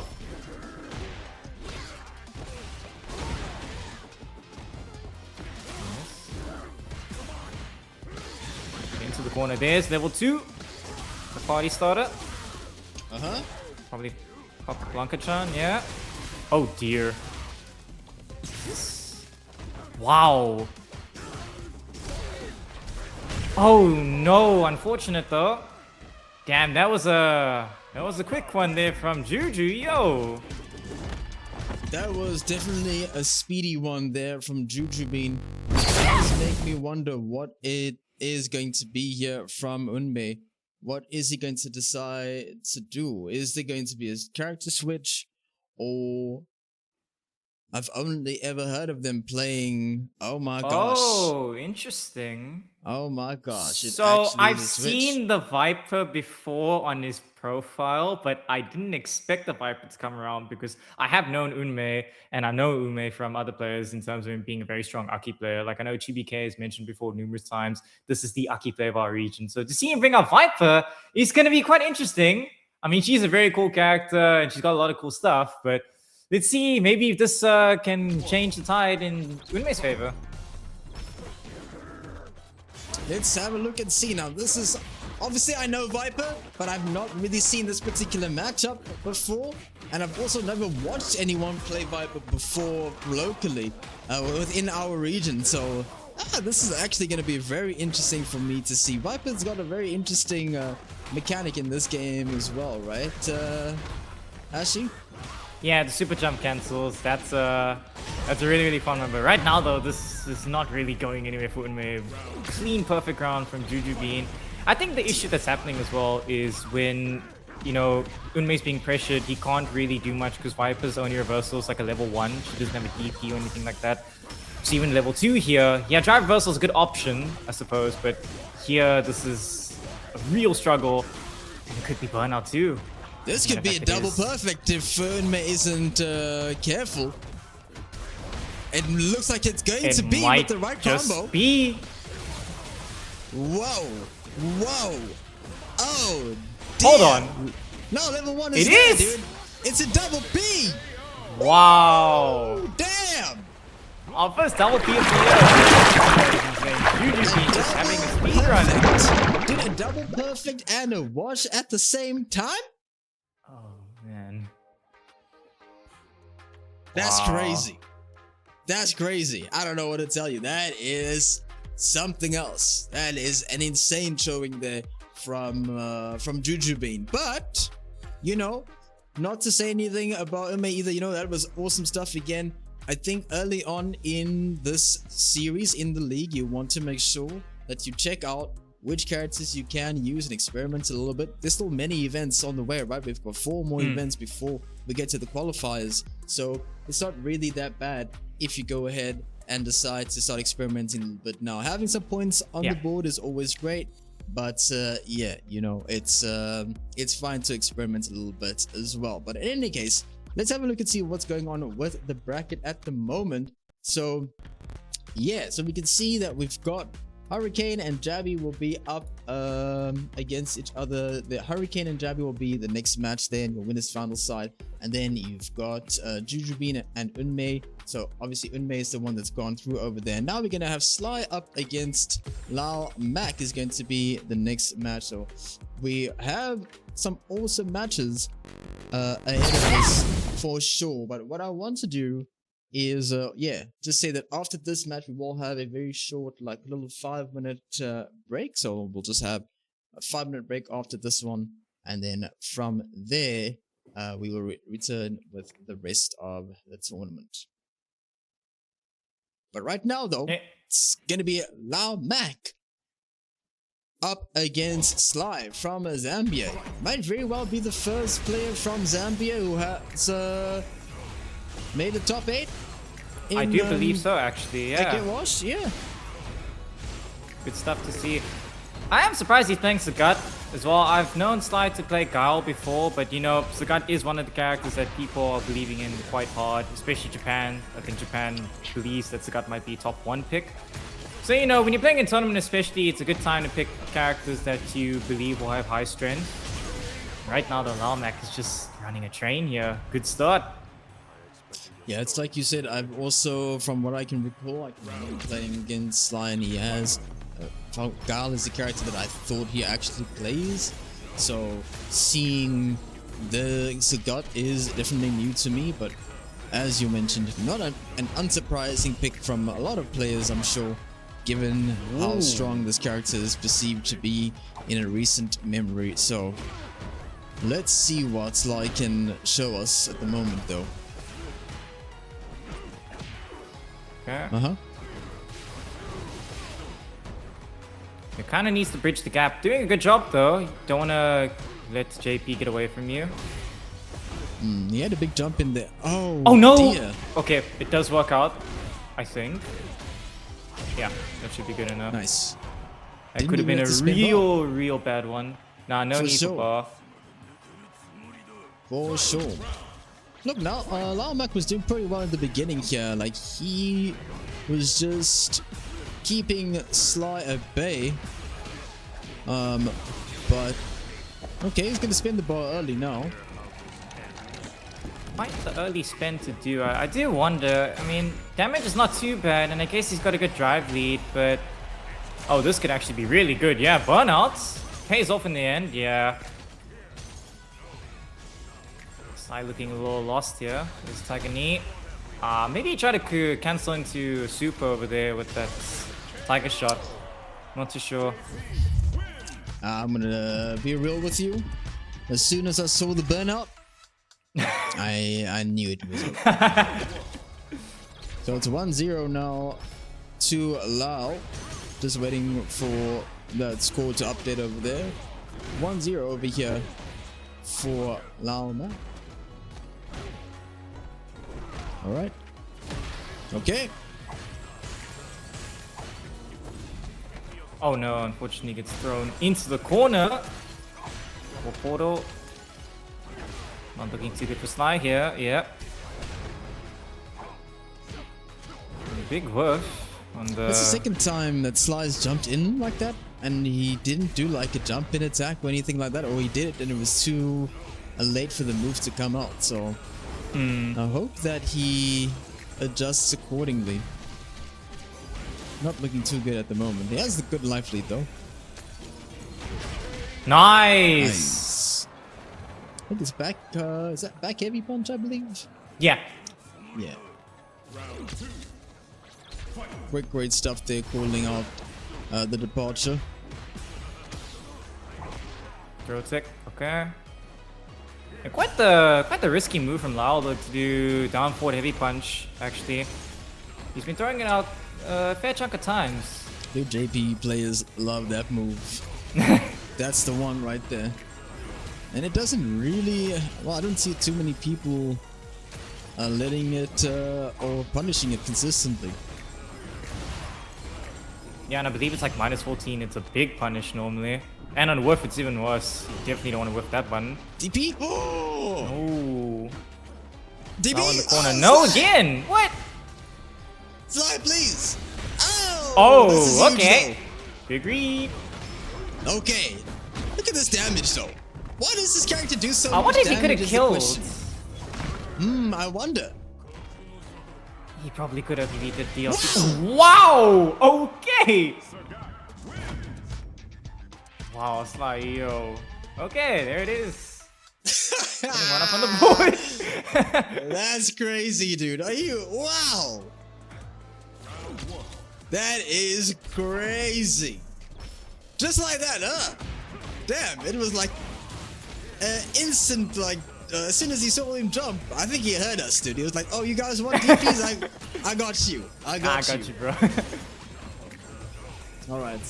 Into the corner. There's level 2. The party starter. Probably pop Blanca-chan, yeah. Oh dear. Wow. Oh no, unfortunate though. Damn, that was a quick one there from Juju, yo. That was definitely a speedy one there from Jujubean. It does make me wonder what it is going to be here from Unmei. What is he going to decide to do? Is there going to be a character switch? Or I've only ever heard of them playing. Oh my gosh. Oh, interesting. Oh my gosh. So I've seen the Viper before on his profile, but I didn't expect the Viper to come around because I have known Unmei and I know Unmei from other players in terms of him being a very strong Aki player. Like I know TBK has mentioned before numerous times, this is the Aki player of our region. So to see him bring up Viper is going to be quite interesting. I mean, she's a very cool character and she's got a lot of cool stuff, but let's see, maybe if this can change the tide in Unmei's favor. Let's have a look and see. Now, this is... Obviously, I know Viper, but I've not really seen this particular matchup before. And I've also never watched anyone play Viper before locally within our region. So, this is actually going to be very interesting for me to see. Viper's got a very interesting mechanic in this game as well, right, Ashi? Yeah, the super jump cancels. That's a really, really fun one. But right now, though, this is not really going anywhere for Unmei. Clean, perfect round from Jujubean. I think the issue that's happening as well is when, you know, Unmei's being pressured, he can't really do much because Viper's only reversal is like a level 1. She doesn't have a DP or anything like that. So even level 2 here, yeah, drive reversal is a good option, I suppose. But here, this is a real struggle. And it could be burnout too. This could be a double perfect if Unmei isn't careful. It looks like it's going to be with the right combo. Be. Whoa. Whoa. Oh, dear. Hold on. No, level 1 is it there, is. dude. It's a double P. Wow. Ooh, damn. Our first double P of the year. Jujubean just having a speed run. Did a double perfect and a wash at the same time? Oh, man. That's crazy. That's crazy. I don't know what to tell you. That is something else. That is an insane showing there from Jujubean. But, you know, not to say anything about Unmei either. You know, that was awesome stuff again. I think early on in this series, in the league, you want to make sure that you check out which characters you can use and experiment a little bit. There's still many events on the way, right? We've got 4 more events before we get to the qualifiers. So it's not really that bad if you go ahead and decide to start experimenting a little bit now. Having some points on the board is always great. But yeah, you know, it's fine to experiment a little bit as well. But in any case, let's have a look and see what's going on with the bracket at the moment. So yeah, so we can see that we've got Hurricane and JabhiM will be up against each other. The Hurricane and JabhiM will be the next match there in your winners final side. And then you've got Jujubean and Unmei. So obviously Unmei is the one that's gone through over there. Now we're going to have Sly up against LyleMack is going to be the next match. So we have some awesome matches ahead of us for sure. But what I want to do is yeah, just say that after this match we will have a very short, like little 5-minute break. So we'll just have a 5-minute break after this one, and then from there we will return with the rest of the tournament. But right now, though, it's gonna be LyleMack up against Sly from Zambia. Might very well be the first player from Zambia who has made the top 8. I do believe so, actually. Yeah. Wash, yeah. Good stuff to see. I am surprised he's playing Sagat as well. I've known Sly to play Guile before, but you know, Sagat is one of the characters that people are believing in quite hard, especially Japan. I think Japan believes that Sagat might be top 1 pick. So, you know, when you're playing in tournament especially, it's a good time to pick characters that you believe will have high strength. Right now, the LyleMack is just running a train here. Good start. Yeah, it's like you said, I've also, from what I can recall, I can remember playing against Sly, and he has... Guile is the character that I thought he actually plays. So, seeing the Sagat is definitely new to me, but as you mentioned, not an unsurprising pick from a lot of players, I'm sure, given how strong this character is perceived to be in a recent memory. So, let's see what Sly can show us at the moment, though. Okay. It kind of needs to bridge the gap. Doing a good job, though. Don't want to let JP get away from you. He had a big jump in there. Oh no! Dear. Okay, it does work out, I think. Yeah, that should be good enough. Nice. That could have been a real bad one. Nah, no need for bar. For sure. Look, now LyleMack was doing pretty well in the beginning here. Like, he was just keeping Sly at bay. But okay, he's gonna spin the ball early now. Quite the early spin to do. I do wonder. I mean, damage is not too bad, and I guess he's got a good drive lead, but oh, this could actually be really good. Yeah, burnouts pays off in the end. Yeah. Sly looking a little lost here. There's Tiger. Maybe he tried to cancel into super over there with that Tiger shot. Not too sure. I'm gonna be real with you. As soon as I saw the burnout, I knew it was over. So it's 1-0 now to Lyle. Just waiting for that score to update over there. 1-0 over here for LyleMack. Alright. Okay. Oh no, unfortunately gets thrown into the corner. Or portal. Not looking too good for Sly here. Yeah. Big whiff on the... That's the second time that Sly's jumped in like that, and he didn't do like a jump in attack or anything like that, or he did it and it was too late for the move to come out. So I hope that he adjusts accordingly. Not looking too good at the moment. He has the good life lead though. Nice. I think it's back. Is that back heavy punch? I believe. Yeah. Yeah. Great stuff there, calling out the departure. Throw tick. Okay. Yeah, quite the risky move from Lyle though to do down forward heavy punch. Actually, he's been throwing it out a fair chunk of times. Dude, JP players love that move. That's the one right there. And it doesn't really... Well, I don't see too many people letting it or punishing it consistently. Yeah, and I believe it's like -14. It's a big punish normally. And on whiff, it's even worse. You definitely don't want to whiff that button. DP? Oh! DP? Now in the corner. No, again! What? Fly, please! Oh, okay. Big read. Okay. Look at this damage, though. Why does this character do so much damage? I wonder if he could have killed. I wonder. He probably could have if he did DLC. Wow! Okay! Wow, Sly, yo. Okay, there it is. One up on the board. That's crazy, dude. Are you? Wow! That is crazy. Just like that, huh? Damn, it was like instant, like as soon as he saw him jump, I think he heard us, dude. He was like, "Oh, you guys want DPs? I got you. I got you, bro." All right.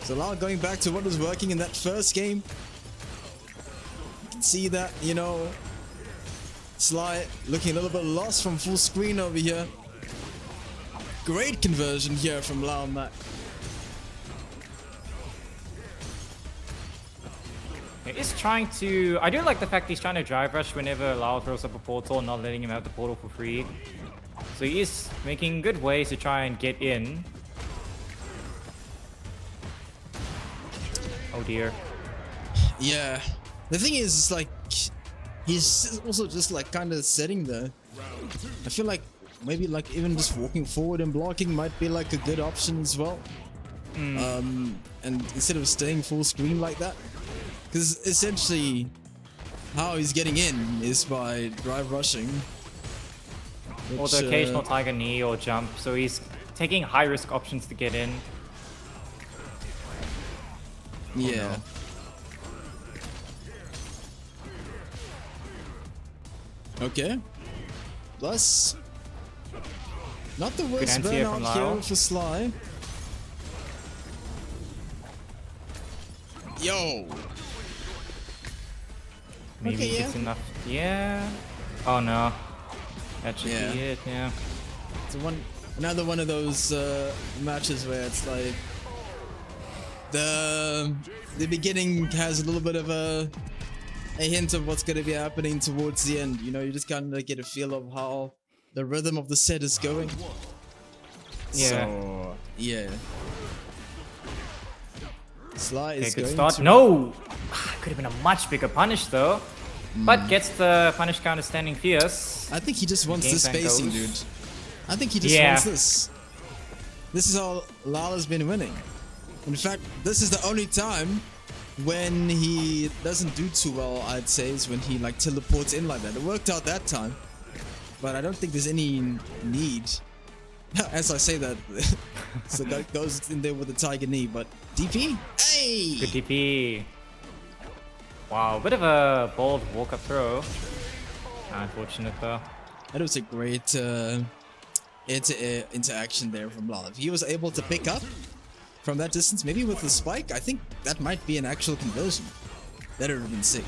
So now going back to what was working in that first game, you can see that, you know, Sly looking a little bit lost from full screen over here. Great conversion here from LyleMack. He's trying to... I do like the fact he's trying to drive rush whenever Lyle throws up a portal, not letting him have the portal for free. So he is making good ways to try and get in. Oh dear. Yeah. The thing is, it's like, he's also just like kind of sitting there. I feel like maybe like even just walking forward and blocking might be like a good option as well. And instead of staying full screen like that. Because essentially, how he's getting in is by drive rushing. Or the occasional tiger knee or jump. So he's taking high risk options to get in. Yeah. Okay. Plus, not the worst burnout here for Sly. Yo. Maybe okay, he gets enough. Yeah. Oh no. That should be it. Yeah. It's another one of those matches where it's like the beginning has a little bit of a hint of what's going to be happening towards the end. You know, you just kind of get a feel of how the rhythm of the set is going. Yeah. So, yeah. Sly is good going start. to... No! Could have been a much bigger punish though. But gets the punish counter standing fierce. I think he just wants this spacing, dude. I think he just wants this. This is how Lyle has been winning. In fact, this is the only time when he doesn't do too well, I'd say, is when he like teleports in like that. It worked out that time, but I don't think there's any need. As I say that, so that goes in there with the tiger knee, but DP? Hey! Good DP. Wow, bit of a bold walk-up throw. Unfortunate though. That was a great interaction there from Lyle. If he was able to pick up from that distance, maybe with the spike, I think that might be an actual conversion. That would have been sick.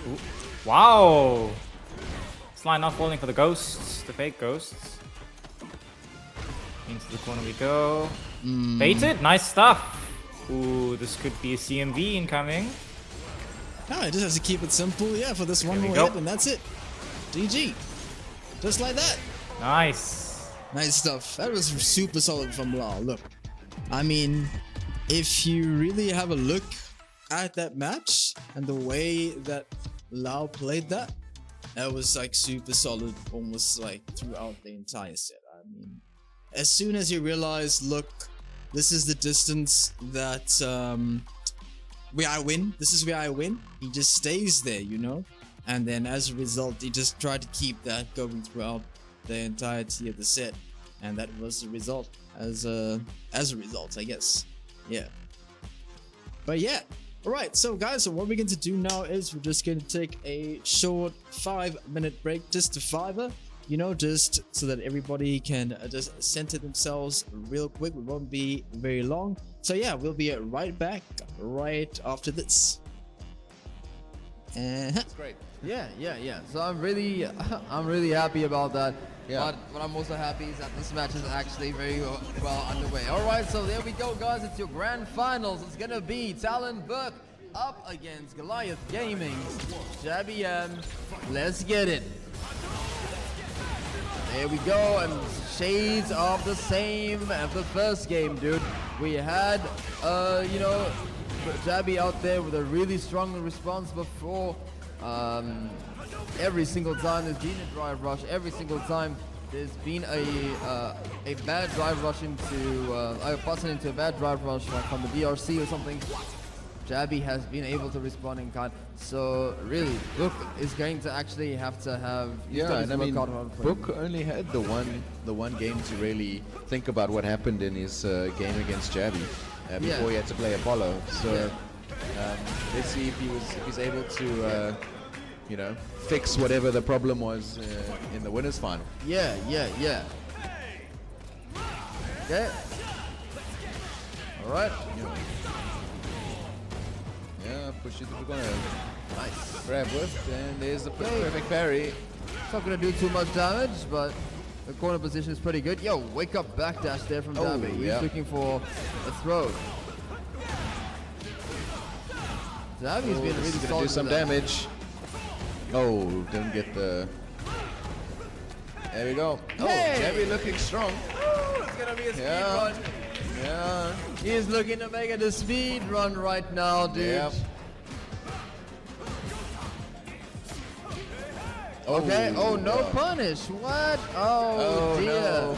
Ooh. Wow! Sly not falling for the ghosts, the fake ghosts. Into the corner we go. Baited, nice stuff. Ooh, this could be a CMV incoming. No, it just has to keep it simple, yeah, for this one more hit, and that's it. GG. Just like that. Nice. Nice stuff. That was super solid from Lyle. Look, I mean, if you really have a look at that match and the way that Lyle played that, that was like super solid, almost like throughout the entire set. I mean, as soon as you realize, look, this is the distance that where I win. This is where I win. He just stays there, you know, and then as a result, he just tried to keep that going throughout the entirety of the set, and that was the result. As a result, I guess. Yeah. But yeah. Alright, so guys, so what we're going to do now is we're just going to take a short 5-minute break, just to fiver, you know, just so that everybody can just center themselves real quick. We won't be very long. So yeah, we'll be right back right after this. That's great. Yeah. So I'm really happy about that. Yeah. But what I'm also happy is that this match is actually very well underway. All right, so there we go, guys. It's your grand finals. It's gonna be Talon Burke up against Goliath Gaming's JabhiM. Let's get it. There we go, and shades of the same as the first game, dude. We had, you know, Jabhi out there with a really strong response before. Every single time there's been a drive rush, every single time there's been a bad drive rush into, a button into a bad drive rush like from the DRC or something, Jabhi has been able to respond in kind. So really, Book is going to actually have to have. Yeah, and I mean, Book only had the one game to really think about what happened in his game against Jabhi before he had to play Apollo. So Let's see if he's able to, you know, fix whatever the problem was in the winners final. Yeah. Okay. All right. Yeah, push it to the corner. Nice. Grab whiff, and there's the perfect parry. It's not gonna do too much damage, but the corner position is pretty good. Yo, wake up backdash there from Jabhi. He's looking for a throw. Jabhi's been really gonna solid. do some damage. Oh, didn't get the. There we go. Oh, Jabhi looking strong. Oh, it's gonna be a speed run. Yeah. He's looking to make it a speed run right now, dude. Yep. Okay. Oh, no punish. What? Oh, dear. No.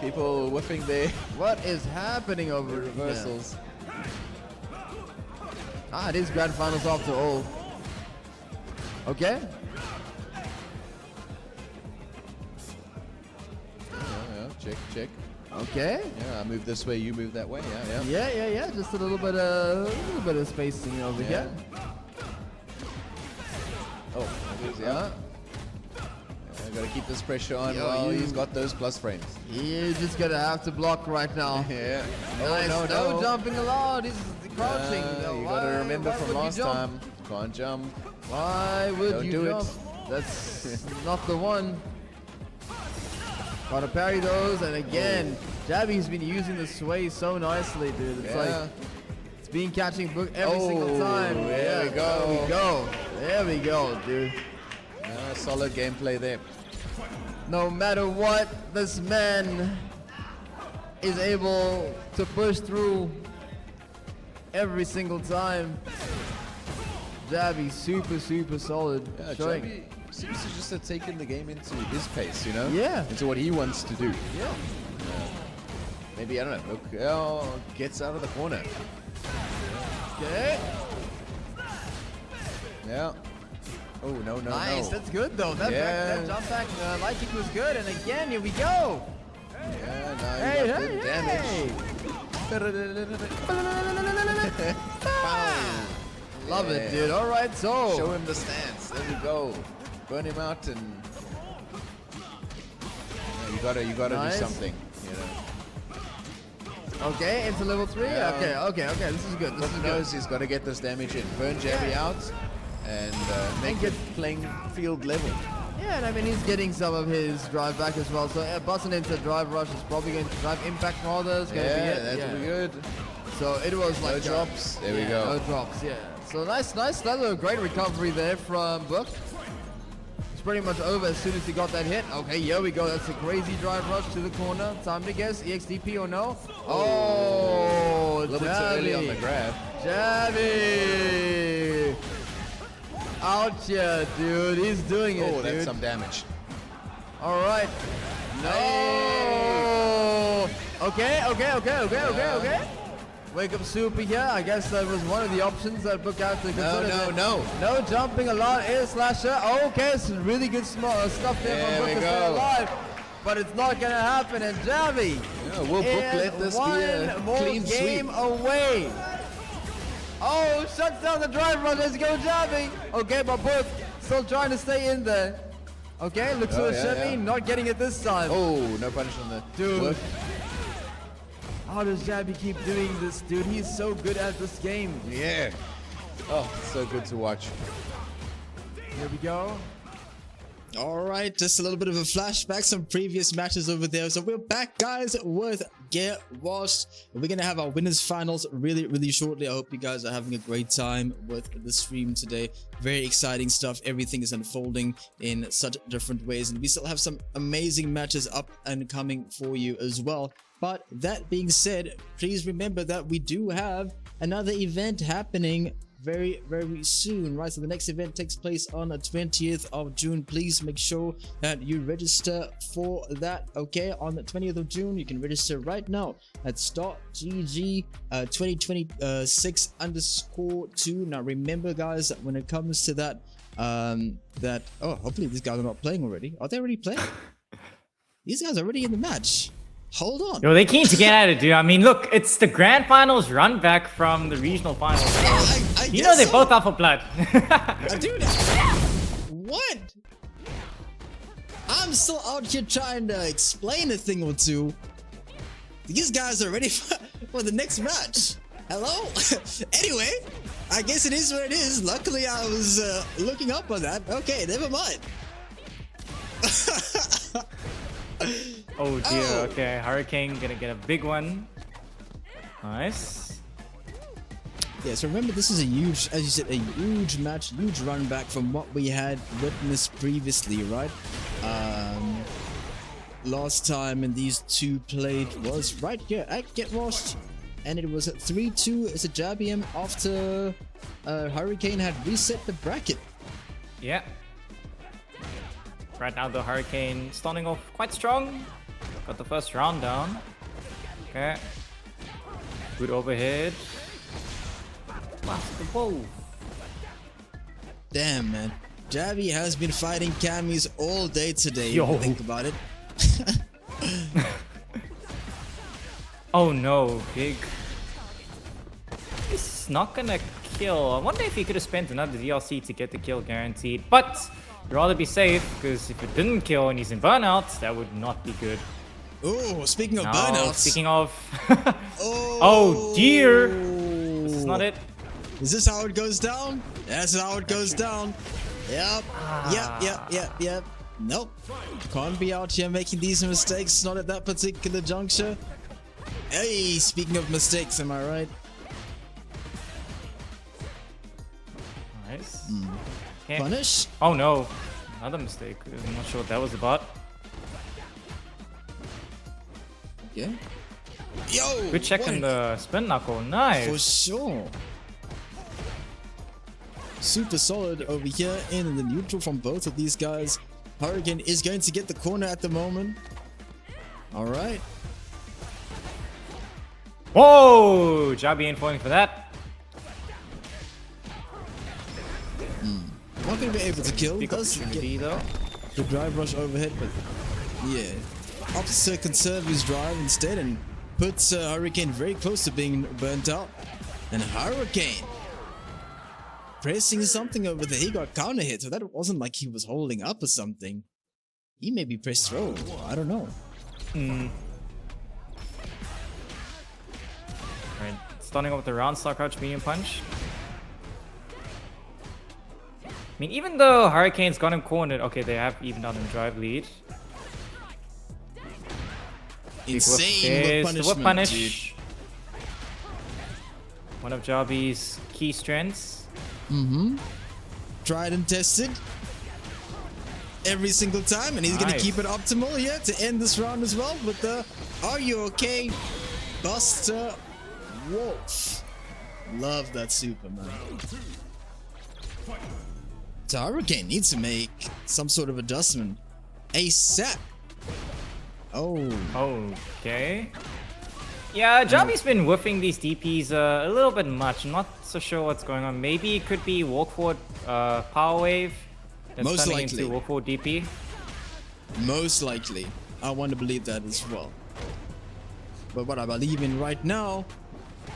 People whiffing there. What is happening over Reversals. It is grand finals after all. Okay. Yeah. Check. Okay. Yeah, I move this way, you move that way. Yeah. Yeah. Just a little bit of spacing over here. Oh, yeah. I gotta keep this pressure on while he's got those plus frames. You're just gonna have to block right now. Yeah. Nice. No jumping allowed. He's crouching. You gotta remember from last time. Can't jump. Why would you do jump? That's not the one. Gotta parry those, and again, Jabhi's been using the sway so nicely, dude. It's like it's been catching book every single time. There we go. There we go, dude. Solid gameplay there. No matter what, this man is able to push through every single time. Jabhi, super solid. Yeah, Showing. Jabhi seems to just have taken the game into his pace, you know? Yeah. Into what he wants to do. Yeah. Maybe, I don't know, look, gets out of the corner. Okay. Yeah. Oh, no. Nice, that's good though. That jump back light kick was good, and again, here we go. Yeah, now you got the damage. Love it, dude. All right, so show him the stance. There we go. Burn him out, and you gotta do something. You know. Okay, into level 3. Okay. This is good. This is good. He's got to get this damage in. Burn Jabhi out, and make it playing field level. Yeah, and I mean he's getting some of his drive back as well. So busting into drive rush is probably going to drive impact rather. It's going to be it. That'll be good. So it was like no drops. There we go. No drops. Yeah. So nice. That's a great recovery there from Book. It's pretty much over as soon as he got that hit. Okay, here we go. That's a crazy drive rush to the corner. Time to guess. EXDP or no? Oh, a little bit too early on the grab. Jabhi! Out here, dude. He's doing it, Oh, that's dude. some damage. All right. No. Okay. Wake up super here. I guess that was one of the options that Book had to consider. No. No jumping allowed. Air slasher. Okay, some really good stuff there from Book to stay alive. But it's not going to happen. And Jabhi will Book let this be a clean game sweep? away. Oh, shuts down the drive run. Let's go, Jabhi. Okay, but Book still trying to stay in there. Okay, looks for the shimmy. Not getting it this time. Oh, no punish on the dude. How does Jabhi keep doing this, dude? He's so good at this game. Yeah. Oh, so good to watch. Here we go. All right, just a little bit of a flashback, some previous matches over there. So we're back, guys, with Get Washed. We're going to have our winners finals really shortly. I hope you guys are having a great time with the stream today. Very exciting stuff. Everything is unfolding in such different ways. And we still have some amazing matches up and coming for you as well. But that being said, please remember that we do have another event happening very soon, right? So the next event takes place on the 20th of June. Please make sure that you register for that. Okay, on the 20th of June, you can register right now at StartGG 2026_2. Now remember, guys, that when it comes to that hopefully these guys are not playing already. Are they already playing? These guys are already in the match. Hold on. Yo, they keen to get at it, dude. I mean, look, it's the grand finals run back from the regional finals. You know they're both out for blood. Dude, what? I'm still out here trying to explain a thing or two. These guys are ready for the next match. Hello? Anyway, I guess it is what it is. Luckily, I was looking up on that. Okay, never mind. Oh dear, okay. Hurricane gonna get a big one. Nice. Yeah, so remember, this is a huge, as you said, a huge match, huge run back from what we had witnessed previously, right? Last time in these two played was right here at Get Washed, and it was at 3-2 as a JabhiM after Hurricane had reset the bracket. Yeah. Right now the Hurricane starting off quite strong. Got the first round down. Okay. Good overhead. Whoa. Damn, man. Jabhi has been fighting Camis all day today. Yo. If you think about it. Oh no, big. He's not gonna kill. I wonder if he could have spent another DLC to get the kill guaranteed. But I'd rather be safe, because if it didn't kill and he's in burnout, that would not be good. Oh, speaking of Now, burnouts. speaking of... Oh. Oh dear! This is not it. Is this how it goes down? That's how it goes down. Yep. Yep. Nope. Can't be out here making these mistakes. Not at that particular juncture. Hey, speaking of mistakes, am I right? Nice. Okay. Punish? Oh no. Another mistake. I'm not sure what that was about. Yeah. Yo! Good check on the spin knuckle. Nice. For sure. Super solid over here in the neutral from both of these guys. Hurricane is going to get the corner at the moment. Alright. Whoa! JabhiM falling for that. Not going to be able to kill. Big Does opportunity get though. the drive rush overhead, but yeah. Opts to conserve his drive instead and puts Hurricane very close to being burnt out. And Hurricane pressing something over there. He got counter hit, so that wasn't like he was holding up or something. He maybe pressed throw. I don't know. Right. Starting off with the round star crouch medium punch. I mean, even though Hurricane's got him cornered, okay, they have evened out in drive lead. Insane whip Whip punish. dude. One of JabhiM's key strengths. Tried and tested every single time, and he's gonna Nice. keep it optimal here to end this round as well with the "Are you okay, Buster Wolf?" Love that super, man. So Hurricane needs to make some sort of adjustment ASAP. Oh, Okay. Yeah, JabhiM's been whiffing these DPs a little bit much. I'm not so sure what's going on. Maybe it could be walk forward power wave that's Most turning likely. into walk forward DP. most likely. I want to believe that as well. But what I believe in right now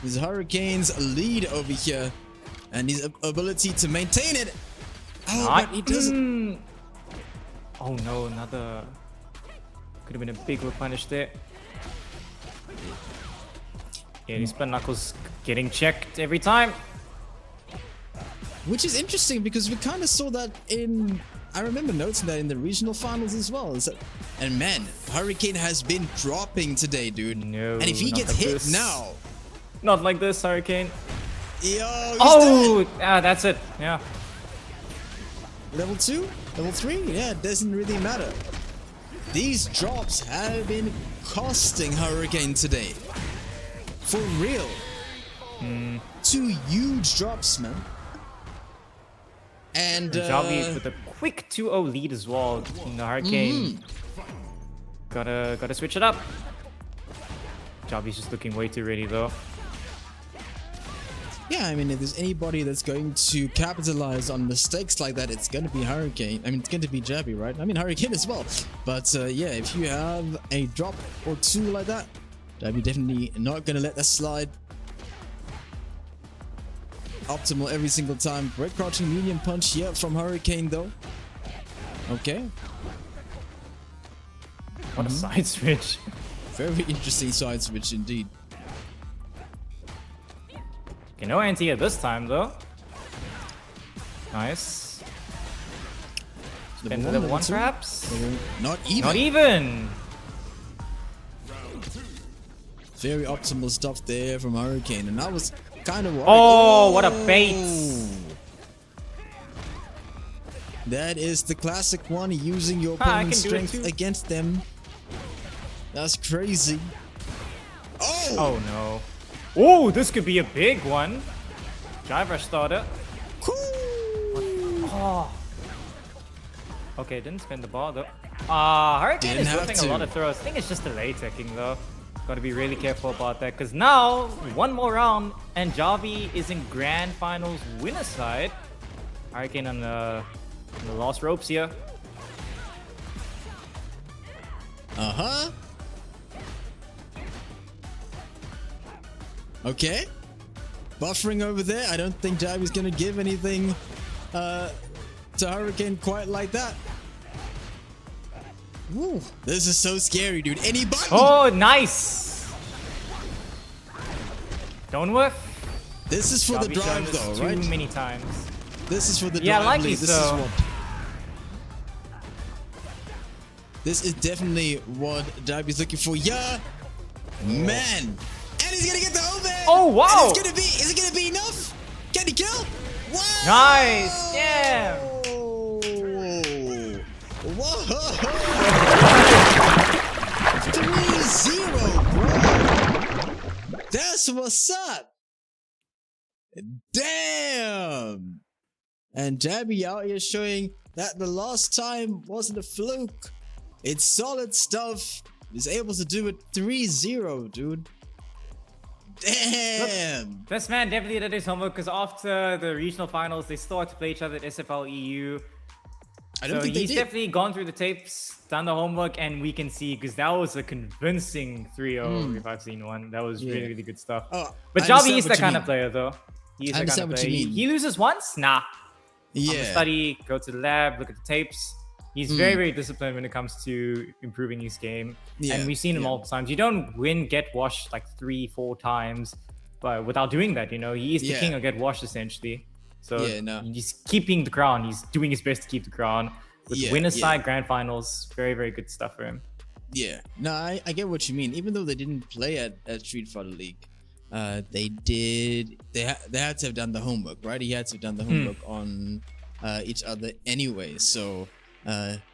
is Hurricane's lead over here and his ability to maintain it. Oh, but he doesn't. Oh no, another. Could have been a big whip punish there. Yeah, these spin knuckles getting checked every time. Which is interesting because we kind of saw that in. I remember noticing that in the regional finals as well. And man, Hurricane has been dropping today, dude. No, and if he not gets like hit this. now, Not like this, Hurricane. yo, he's Oh, dead. that's it. Yeah. Level 2, level 3, yeah, it doesn't really matter. These drops have been costing Hurricane today. For real. 2 huge drops, man. And JabhiM with a quick 2-0 lead as well. In the Hurricane. Gotta switch it up. JabhiM's just looking way too ready though. Yeah, I mean, if there's anybody that's going to capitalize on mistakes like that, it's going to be Hurricane. I mean, it's going to be Jabby, right? I mean, Hurricane as well. But yeah, if you have a drop or two like that, Jabby definitely not going to let that slide. Optimal every single time. Great crouching medium punch here from Hurricane, though. Okay. What a side switch. Very interesting side switch indeed. Okay, no anti-air this time though. Nice. Spin the level 1 perhaps? Not even. Not even! Very optimal stuff there from Hurricane, and that was kind of... Oh, what a bait! That is the classic one, using your I opponent's can do it strength too. against them. That's crazy. Oh! Oh no. Oh, this could be a big one. Driver starter. Cool. Oh. Okay, didn't spin the ball though. Hurricane Didn't is have whipping to. a lot of throws. I think it's just delay teching though. Gotta be really careful about that, because now one more round and Javi is in grand finals winner side. Hurricane on the last ropes here. Uh-huh. Okay. Buffering over there. I don't think Jabby's gonna give anything to Hurricane quite like that. Woo. This is so scary, dude. Any button. Oh, nice! Don't whiff. This is for the Javi shown drive, this though, too right? many times. This is for the Yeah, drive. likely lead. This so. is what. This is definitely what Jabby's looking for. Yeah, man. And he's gonna get the over. Oh, wow. And it's gonna be. Is it gonna be enough? Can he kill? Wow. Nice! Damn! Whoa! 3-0, bro. That's what's up. Damn. And Jabby out here showing that the last time wasn't a fluke. It's solid stuff. He's able to do it 3-0, dude. Damn. This man definitely did his homework, because after the regional finals, they still had to play each other at SFL EU. I don't think they he's did. definitely gone through the tapes, done the homework, and we can see, because that was a convincing 3-0 if I've seen one. That was really, really good stuff. Oh, But I Javi understand is what that you kind mean. of player, though. He is I that kind understand of what player. you mean. He loses once? Nah. Yeah. I'm a study, go to the lab, look at the tapes. He's very, very disciplined when it comes to improving his game. Yeah, And we've seen him yeah. multiple times. You don't win Get Washed like 3-4 times, but without doing that, you know, he is the Yeah. king of Get Washed essentially. So Yeah, no. he's keeping the crown. He's doing his best to keep the crown. With Yeah, winner yeah. side, grand finals, very, very good stuff for him. Yeah, no, I get what you mean. Even though they didn't play at Street Fighter League, they did. They had to have done the homework, right? He had to have done the homework on each other anyway. So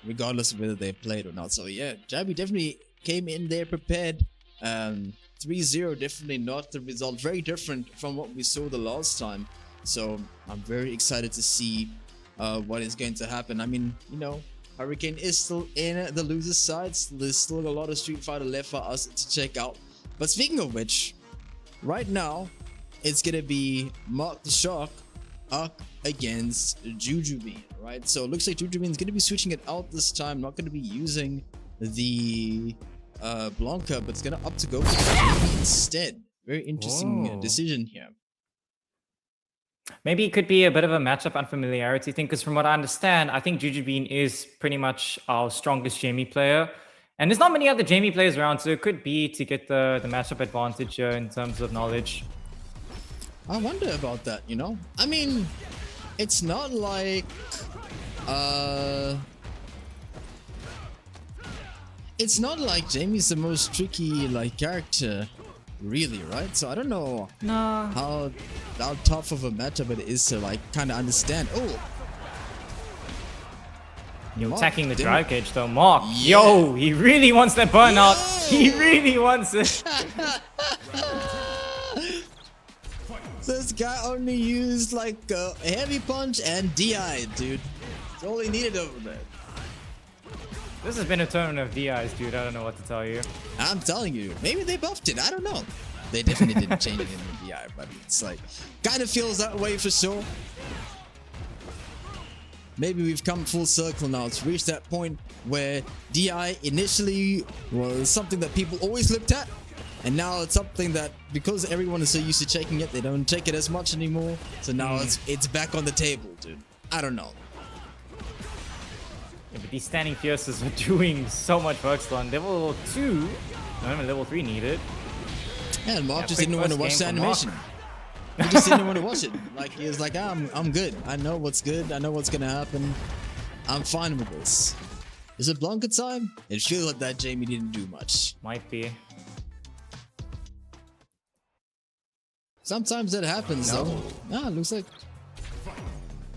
regardless of whether they played or not, so yeah, Jabby definitely came in there prepared. 3-0, definitely not the result. Very different from what we saw the last time. So I'm very excited to see what is going to happen. I mean, you know, Hurricane is still in the loser's side. There's still a lot of Street Fighter left for us to check out. But speaking of which, right now, it's going to be MarkTheShark up against Jujubean, right? So it looks like Jujubean is going to be switching it out this time. Not going to be using the Blanca, but it's going to opt to go for Jujubean instead. Very interesting Whoa. decision here. Maybe it could be a bit of a matchup unfamiliarity thing, because from what I understand, I think Jujubean is pretty much our strongest Jamie player. And there's not many other Jamie players around, so it could be to get the matchup advantage in terms of knowledge. I wonder about that, you know? I mean, it's not like it's not like Jamie's the most tricky like character, really, right? So I don't know No. how tough of a matchup it is to like kind of understand. Oh, You're Mark attacking the didn't- drive cage though. Mark, Yeah. yo, he really wants that burnout. Yo. He really wants it. this guy only used like a heavy punch and DI, dude. That's all he needed over there. This has been a tournament of DIs, dude. I don't know what to tell you. I'm telling you, maybe they buffed it. I don't know. They definitely didn't change it in the DI, but it's like kind of feels that way for sure. Maybe we've come full circle now. It's reached that point where DI initially was something that people always looked at, and now it's something that, because everyone is so used to checking it, they don't check it as much anymore. So now it's back on the table, dude. I don't know. Yeah, but these standing pierces are doing so much work still on level 2. Not even level 3 needed. Yeah, and Mark Yeah, just quick didn't want to first watch the game from animation. He just didn't want to watch it. Like, he was like, I'm good. I know what's good. I know what's gonna happen. I'm fine with this. Is it Blanca time? It feels like that Jamie didn't do much. Might be. Sometimes that happens though. Ah, looks like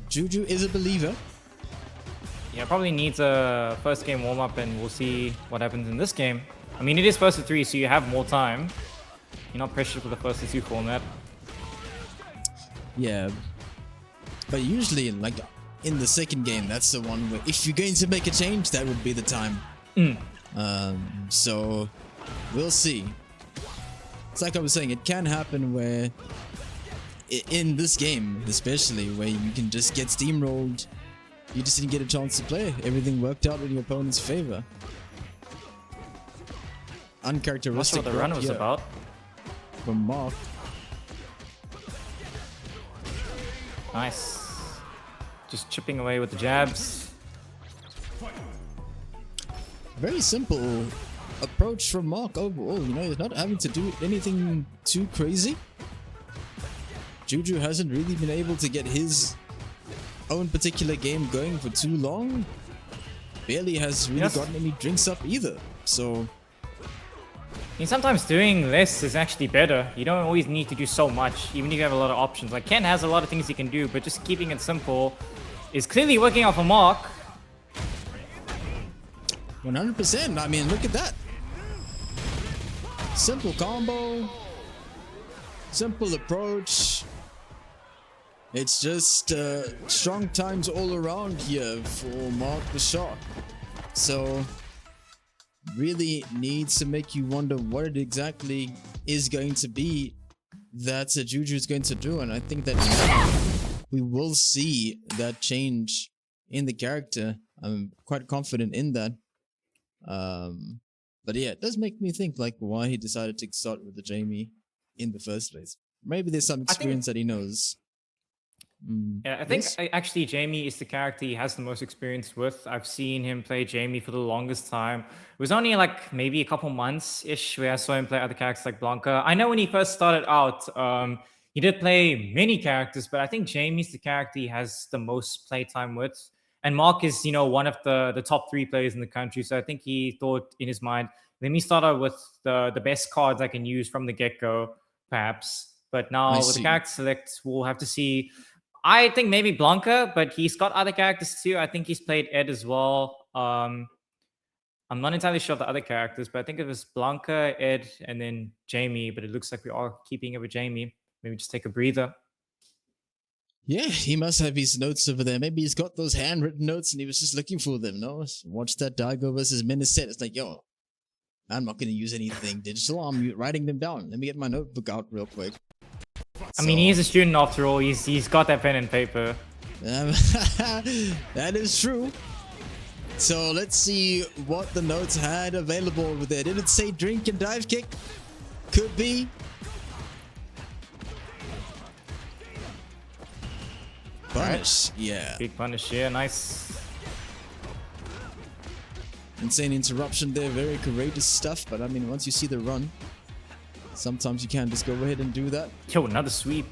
Juju is a believer. Yeah, probably needs a first game warm up, and we'll see what happens in this game. I mean, it is first to 3, so you have more time. You're not pressured for the first to 2 format. Yeah, but usually, like in the second game, that's the one where if you're going to make a change, that would be the time. So we'll see. It's like I was saying, it can happen where in this game, especially where you can just get steamrolled. You just didn't get a chance to play. Everything worked out in your opponent's favor. Uncharacteristic. That's what the run was about. From Mark. Nice. Just chipping away with the jabs. Very simple approach from Mark overall. You know, he's not having to do anything too crazy. Juju hasn't really been able to get his own particular game going for too long. Barely has really gotten any drinks up either. So I mean, sometimes doing less is actually better. You don't always need to do so much, even if you have a lot of options. Like, Ken has a lot of things he can do, but just keeping it simple is clearly working out for Mark. 100%. I mean, look at that. Simple combo. Simple approach. It's just strong times all around here for MarkTheShark. So really needs to make you wonder what it exactly is going to be that Juju is going to do, and I think that now we will see that change in the character. I'm quite confident in that. But yeah, it does make me think like why he decided to start with the Jamie in the first place. Maybe there's some experience that he knows. Yeah, I think actually Jamie is the character he has the most experience with. I've seen him play Jamie for the longest time. It was only like maybe a couple months-ish where I saw him play other characters like Blanca. I know when he first started out, he did play many characters, but I think Jamie's the character he has the most playtime with. And Mark is, you know, one of the top 3 players in the country. So I think he thought in his mind, let me start out with the best cards I can use from the get-go, perhaps. But now with the character select, we'll have to see. I think maybe Blanca, but he's got other characters too. I think he's played Ed as well. I'm not entirely sure of the other characters, but I think it was Blanca, Ed, and then Jamie. But it looks like we are keeping it with Jamie. Maybe just take a breather. Yeah, he must have his notes over there. Maybe he's got those handwritten notes and he was just looking for them, no? Watch that Daigo versus Minnesota. It's like, yo, I'm not going to use anything digital. I'm writing them down. Let me get my notebook out real quick. I mean, he is a student after all. He's got that pen and paper. That is true. So let's see what the notes had available over there. Did it say drink and dive kick? Could be. Punish, yeah. Big punish here, nice. Insane interruption there, very courageous stuff. But I mean, once you see the run, sometimes you can just go ahead and do that. Yo, another sweep.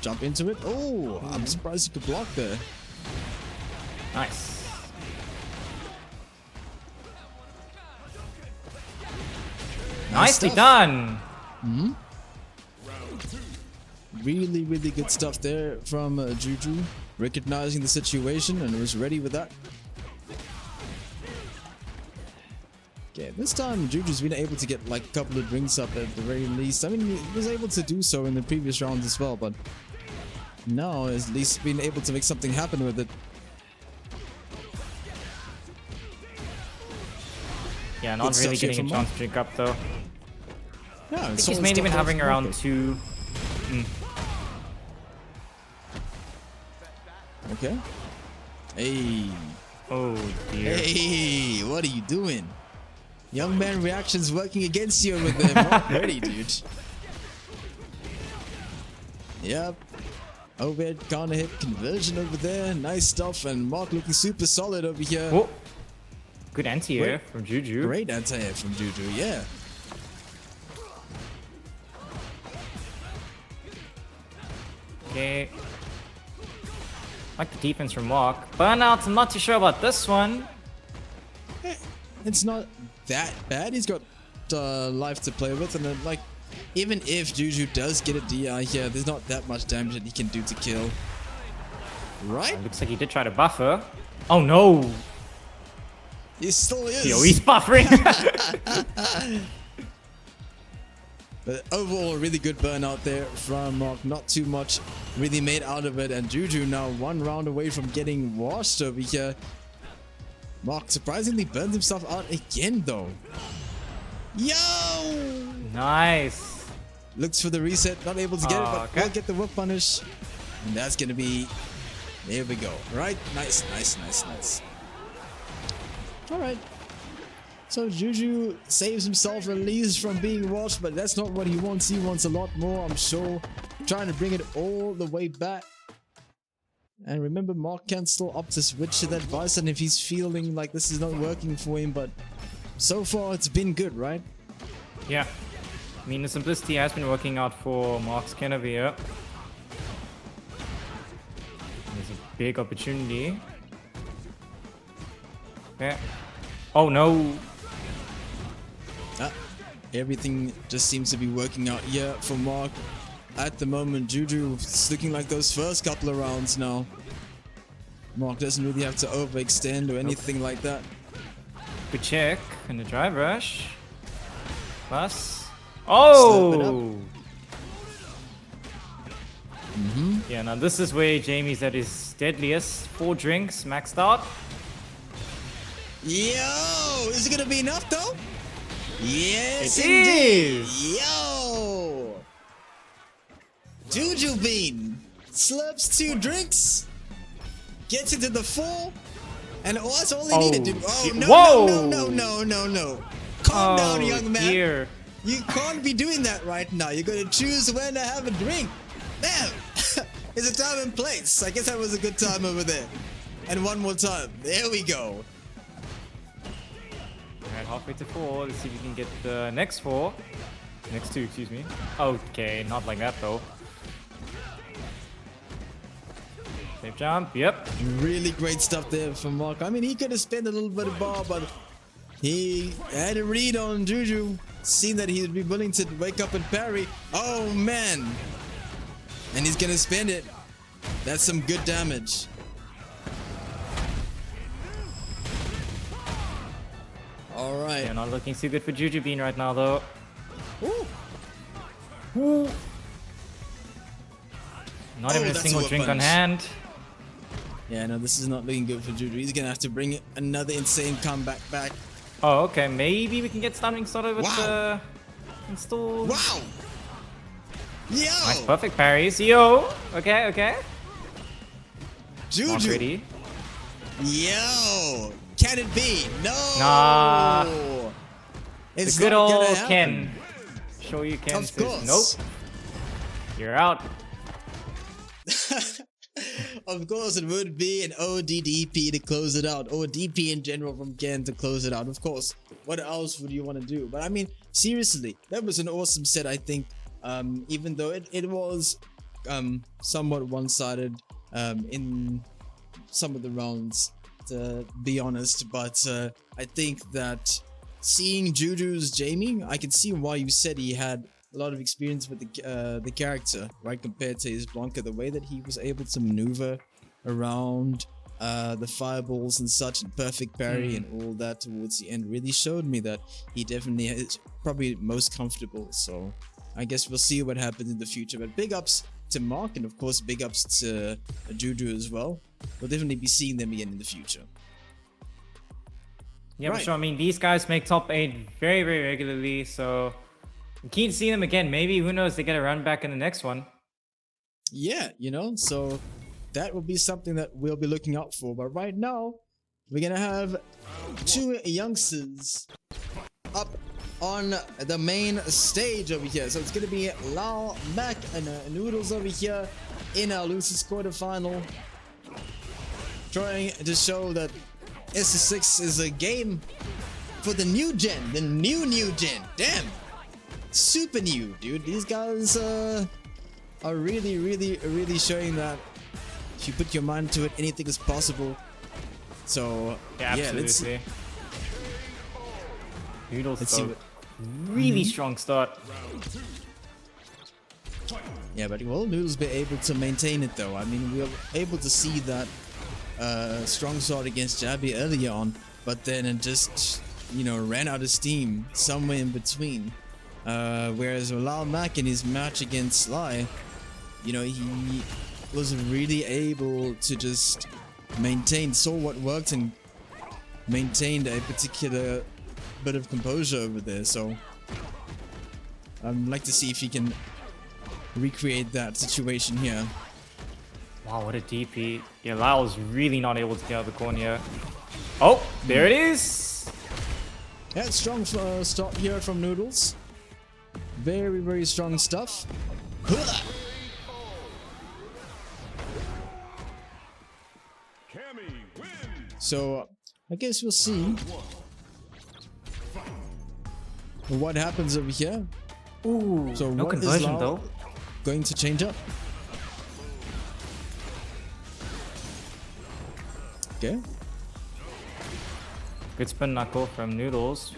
Jump into it. Oh, I'm surprised you could block there. Nice. Nicely done. Really, really good stuff there from Juju, recognizing the situation and was ready with that. Okay, this time Juju's been able to get like a couple of drinks up at the very least. I mean, he was able to do so in the previous rounds as well, but now at least been able to make something happen with it. Yeah, not Good really stuff here getting a from chance to drink up though. Yeah, I think he's mainly been having around 2. Okay. Hey. Oh dear. Hey, what are you doing? Young man reactions working against you with them. Not ready, dude. Yep. Overhead counter hit conversion over there. Nice stuff. And Mark looking super solid over here. Oh. Good anti-air from Juju. Great anti-air from Juju, yeah. Okay. Like the defense from Mark. Burnout, I'm not too sure about this one. It's not that bad. He's got life to play with. And then, like, even if Juju does get a DI here, there's not that much damage that he can do to kill. Right? Looks like he did try to buffer. Oh no! He still is. Yo, he's buffering! But overall, a really good burnout there from Mark. Not too much really made out of it. And Juju now 1 round away from getting washed over here. Mark surprisingly burns himself out again, though. Yo! Nice! Looks for the reset. Not able to get it, but okay. will get the whip punish. And that's going to be... There we go. Right? Nice, nice, nice, nice. Alright. So Juju saves himself at least from being washed, but that's not what he wants. He wants a lot more, I'm sure. Trying to bring it all the way back. And remember, Mark can still opt to switch to that Bison if he's feeling like this is not working for him, but so far it's been good, right? Yeah. I mean, the simplicity has been working out for Mark's Kenavir. There's a big opportunity. Okay. Oh no! Everything just seems to be working out here for Mark. At the moment, Juju is looking like those first couple of rounds now. Mark doesn't really have to overextend or anything like that. Good check and the drive rush. Plus. Oh! Yeah, now this is where Jamie's at his deadliest. 4 drinks, maxed out. Yo! Is it gonna be enough though? Yes, It indeed! is. Yo! Jujubean slurps 2 drinks, gets into the 4, and that's all he needed to do. Oh, no, Whoa. no. Calm down, young man. Dear. You can't be doing that right now. You're gonna choose when to have a drink. Damn! It's a time and place. I guess that was a good time over there. And one more time. There we go. Alright, halfway to 4. Let's see if we can get the next 4. Next 2, excuse me. Okay, not like that though. Safe jump, yep. Really great stuff there from Mark. I mean, he could have spent a little bit of bar, but he had a read on Juju. Seen that he'd be willing to wake up and parry. Oh, man. And he's gonna spend it. That's some good damage. Alright. Yeah, not looking too good for Jujubean right now though. Ooh. Ooh. Not even a that's single a drink on punch. hand. Yeah, no, this is not looking good for Juju. He's gonna have to bring another insane comeback back. Oh, okay. Maybe we can get stunning started with Wow. install. Wow! Yo! Nice, perfect parries. Yo. Okay, okay. Not Juju! ready. Yo! Can it be? No! Nah. It's The good not old gonna happen. Ken. Show you Ken Of says course. nope. You're out. Of course, it would be an ODDP to close it out, or DP in general from Ken to close it out. Of course, what else would you want to do? But I mean, seriously, that was an awesome set, I think. Even though it was somewhat one-sided in some of the rounds, to be honest. But I think that seeing Juju's Jamie, I can see why you said he had a lot of experience with the character, right, compared to his Blanca. The way that he was able to maneuver around the fireballs and such, and perfect parry and all that towards the end really showed me that he definitely is probably most comfortable. So I guess we'll see what happens in the future. But big ups to Mark, and of course big ups to Juju as well. We'll definitely be seeing them again in the future. Yeah, Right. for sure. I mean, these guys make top 8 very, very regularly, so I'm keen to see them again. Maybe, who knows, they get a run back in the next one. Yeah, you know, so that will be something that we'll be looking out for. But right now, we're gonna have two youngsters up on the main stage over here. So it's gonna be LyleMack and Noodles over here in our Lucis quarterfinal, trying to show that SS6 is a game for the new gen, the new gen. Damn, super new, dude. These guys are really showing that if you put your mind to it, anything is possible. So Yeah, yeah, absolutely. Noodles let's see though, what- really strong start. Yeah, but will Noodles be able to maintain it though? I mean, we were able to see that strong start against Jabhi earlier on, but then it just, you know, ran out of steam somewhere in between. Whereas LyleMack in his match against Sly, you know, he was really able to just saw what worked and maintained a particular bit of composure over there. So I'd like to see if he can recreate that situation here. Wow, what a DP. Yeah, Lyle's really not able to get out of the corner here. Oh, there it is. Yeah, strong start here from Noodles. Very strong stuff. So I guess we'll see what happens over here. Ooh, So no what is conversion Lyle though. going to change up? Okay. Good spin knuckle from Noodles.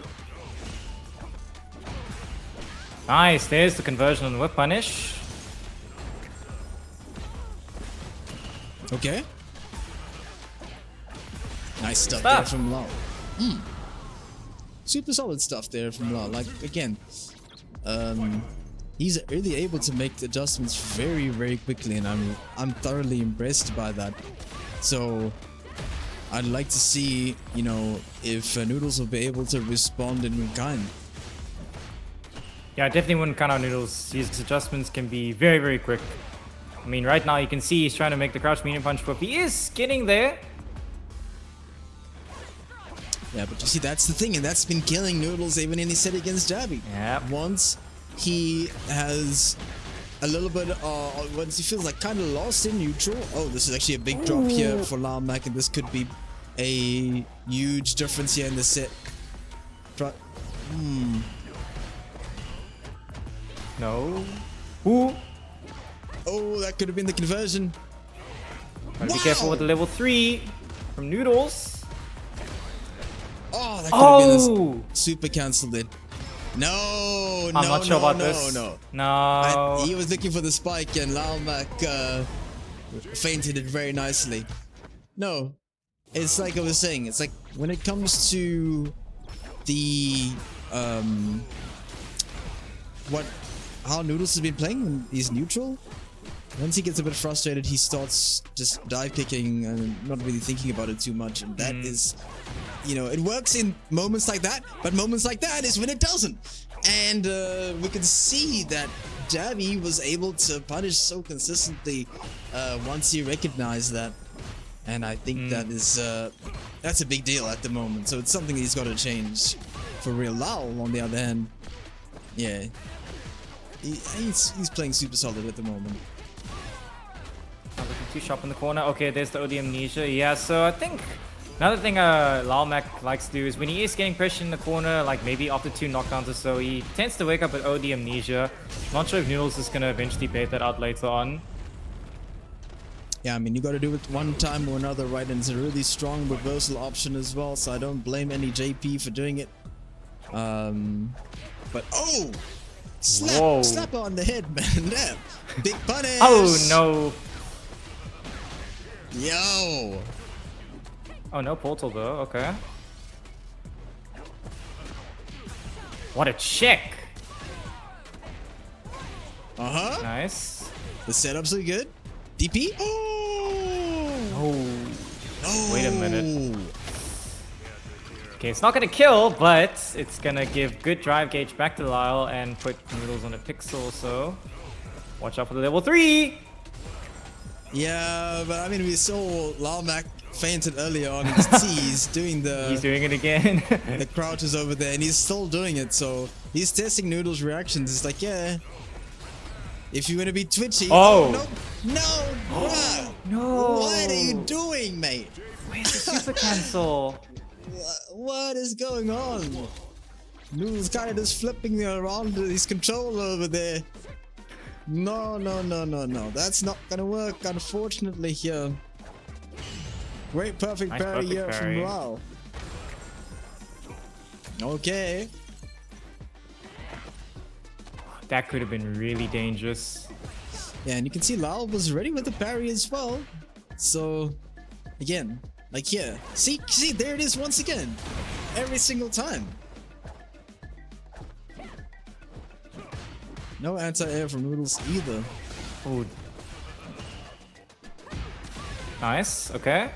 Nice, there's the conversion on the whip punish. Okay. Nice stuff Stuff. there from Lyle. Super solid stuff there from Lyle. Like, again, he's really able to make the adjustments very quickly, and I'm thoroughly impressed by that. So I'd like to see, you know, if Noodles will be able to respond in kind. Yeah, I definitely wouldn't count out Noodles. His adjustments can be very quick. I mean, right now you can see he's trying to make the crouch medium punch whip. He is getting there. Yeah, but you see, that's the thing, and that's been killing Noodles even in his set against Jabhi. Yeah. Once he has a little bit, once he feels like kind of lost in neutral. Oh, this is actually a big drop here for LyleMack, and this could be a huge difference here in the set. No. Ooh. Oh, that could have been the conversion. Gotta be careful with the level 3 from Noodles. Oh, that could have been Oh! a super cancelled it. No, I'm not sure about this. No. No. He was looking for the spike, and LyleMack fainted it very nicely. No, it's like I was saying. It's like when it comes to the how Noodles has been playing when he's neutral. Once he gets a bit frustrated, he starts just dive kicking and not really thinking about it too much, and that is, you know, it works in moments like that, but moments like that is when it doesn't. And we can see that Jabhi was able to punish so consistently once he recognized that, and I think that is that's a big deal at the moment. So it's something he's got to change for real. Lyle, on the other hand, yeah, he's playing super solid at the moment. Not looking too sharp in the corner. Okay, there's the OD amnesia. Yeah, so I think another thing LyleMack likes to do is when he is getting pressure in the corner, like maybe after 2 knockdowns or so, he tends to wake up with OD amnesia. Not sure if Noodles is gonna eventually bait that out later on. Yeah, I mean, you got to do it one time or another, right? And it's a really strong reversal option as well, so I don't blame any JP for doing it. But oh, slap on the head, man. Damn. Big punish. Oh no. Yo. Oh, no portal though. Okay. What a check. Uh-huh. Nice. The setups are good. DP. Oh. Oh. Oh. Wait a minute. Okay, it's not gonna kill, but it's gonna give good drive gauge back to Lyle and put Noodles on a pixel, so watch out for the level 3! Yeah, but I mean, we saw LyleMack fainted earlier on his T's doing the... He's doing it again. the crouches over there, and he's still doing it, so he's testing Noodles' reactions. It's like, yeah, if you're gonna be twitchy... Oh! No! Bruh. No! What are you doing, mate? Where's the super cancel? What is going on? Noodles kind of just flipping around his controller over there. No. That's not gonna work, unfortunately, here. Great perfect Nice parry perfect here parry. from Lyle. Okay. That could have been really dangerous. Yeah, and you can see Lyle was ready with the parry as well. So, again, like here. See, there it is once again. Every single time. No anti-air from Noodles either. Oh. Nice, okay.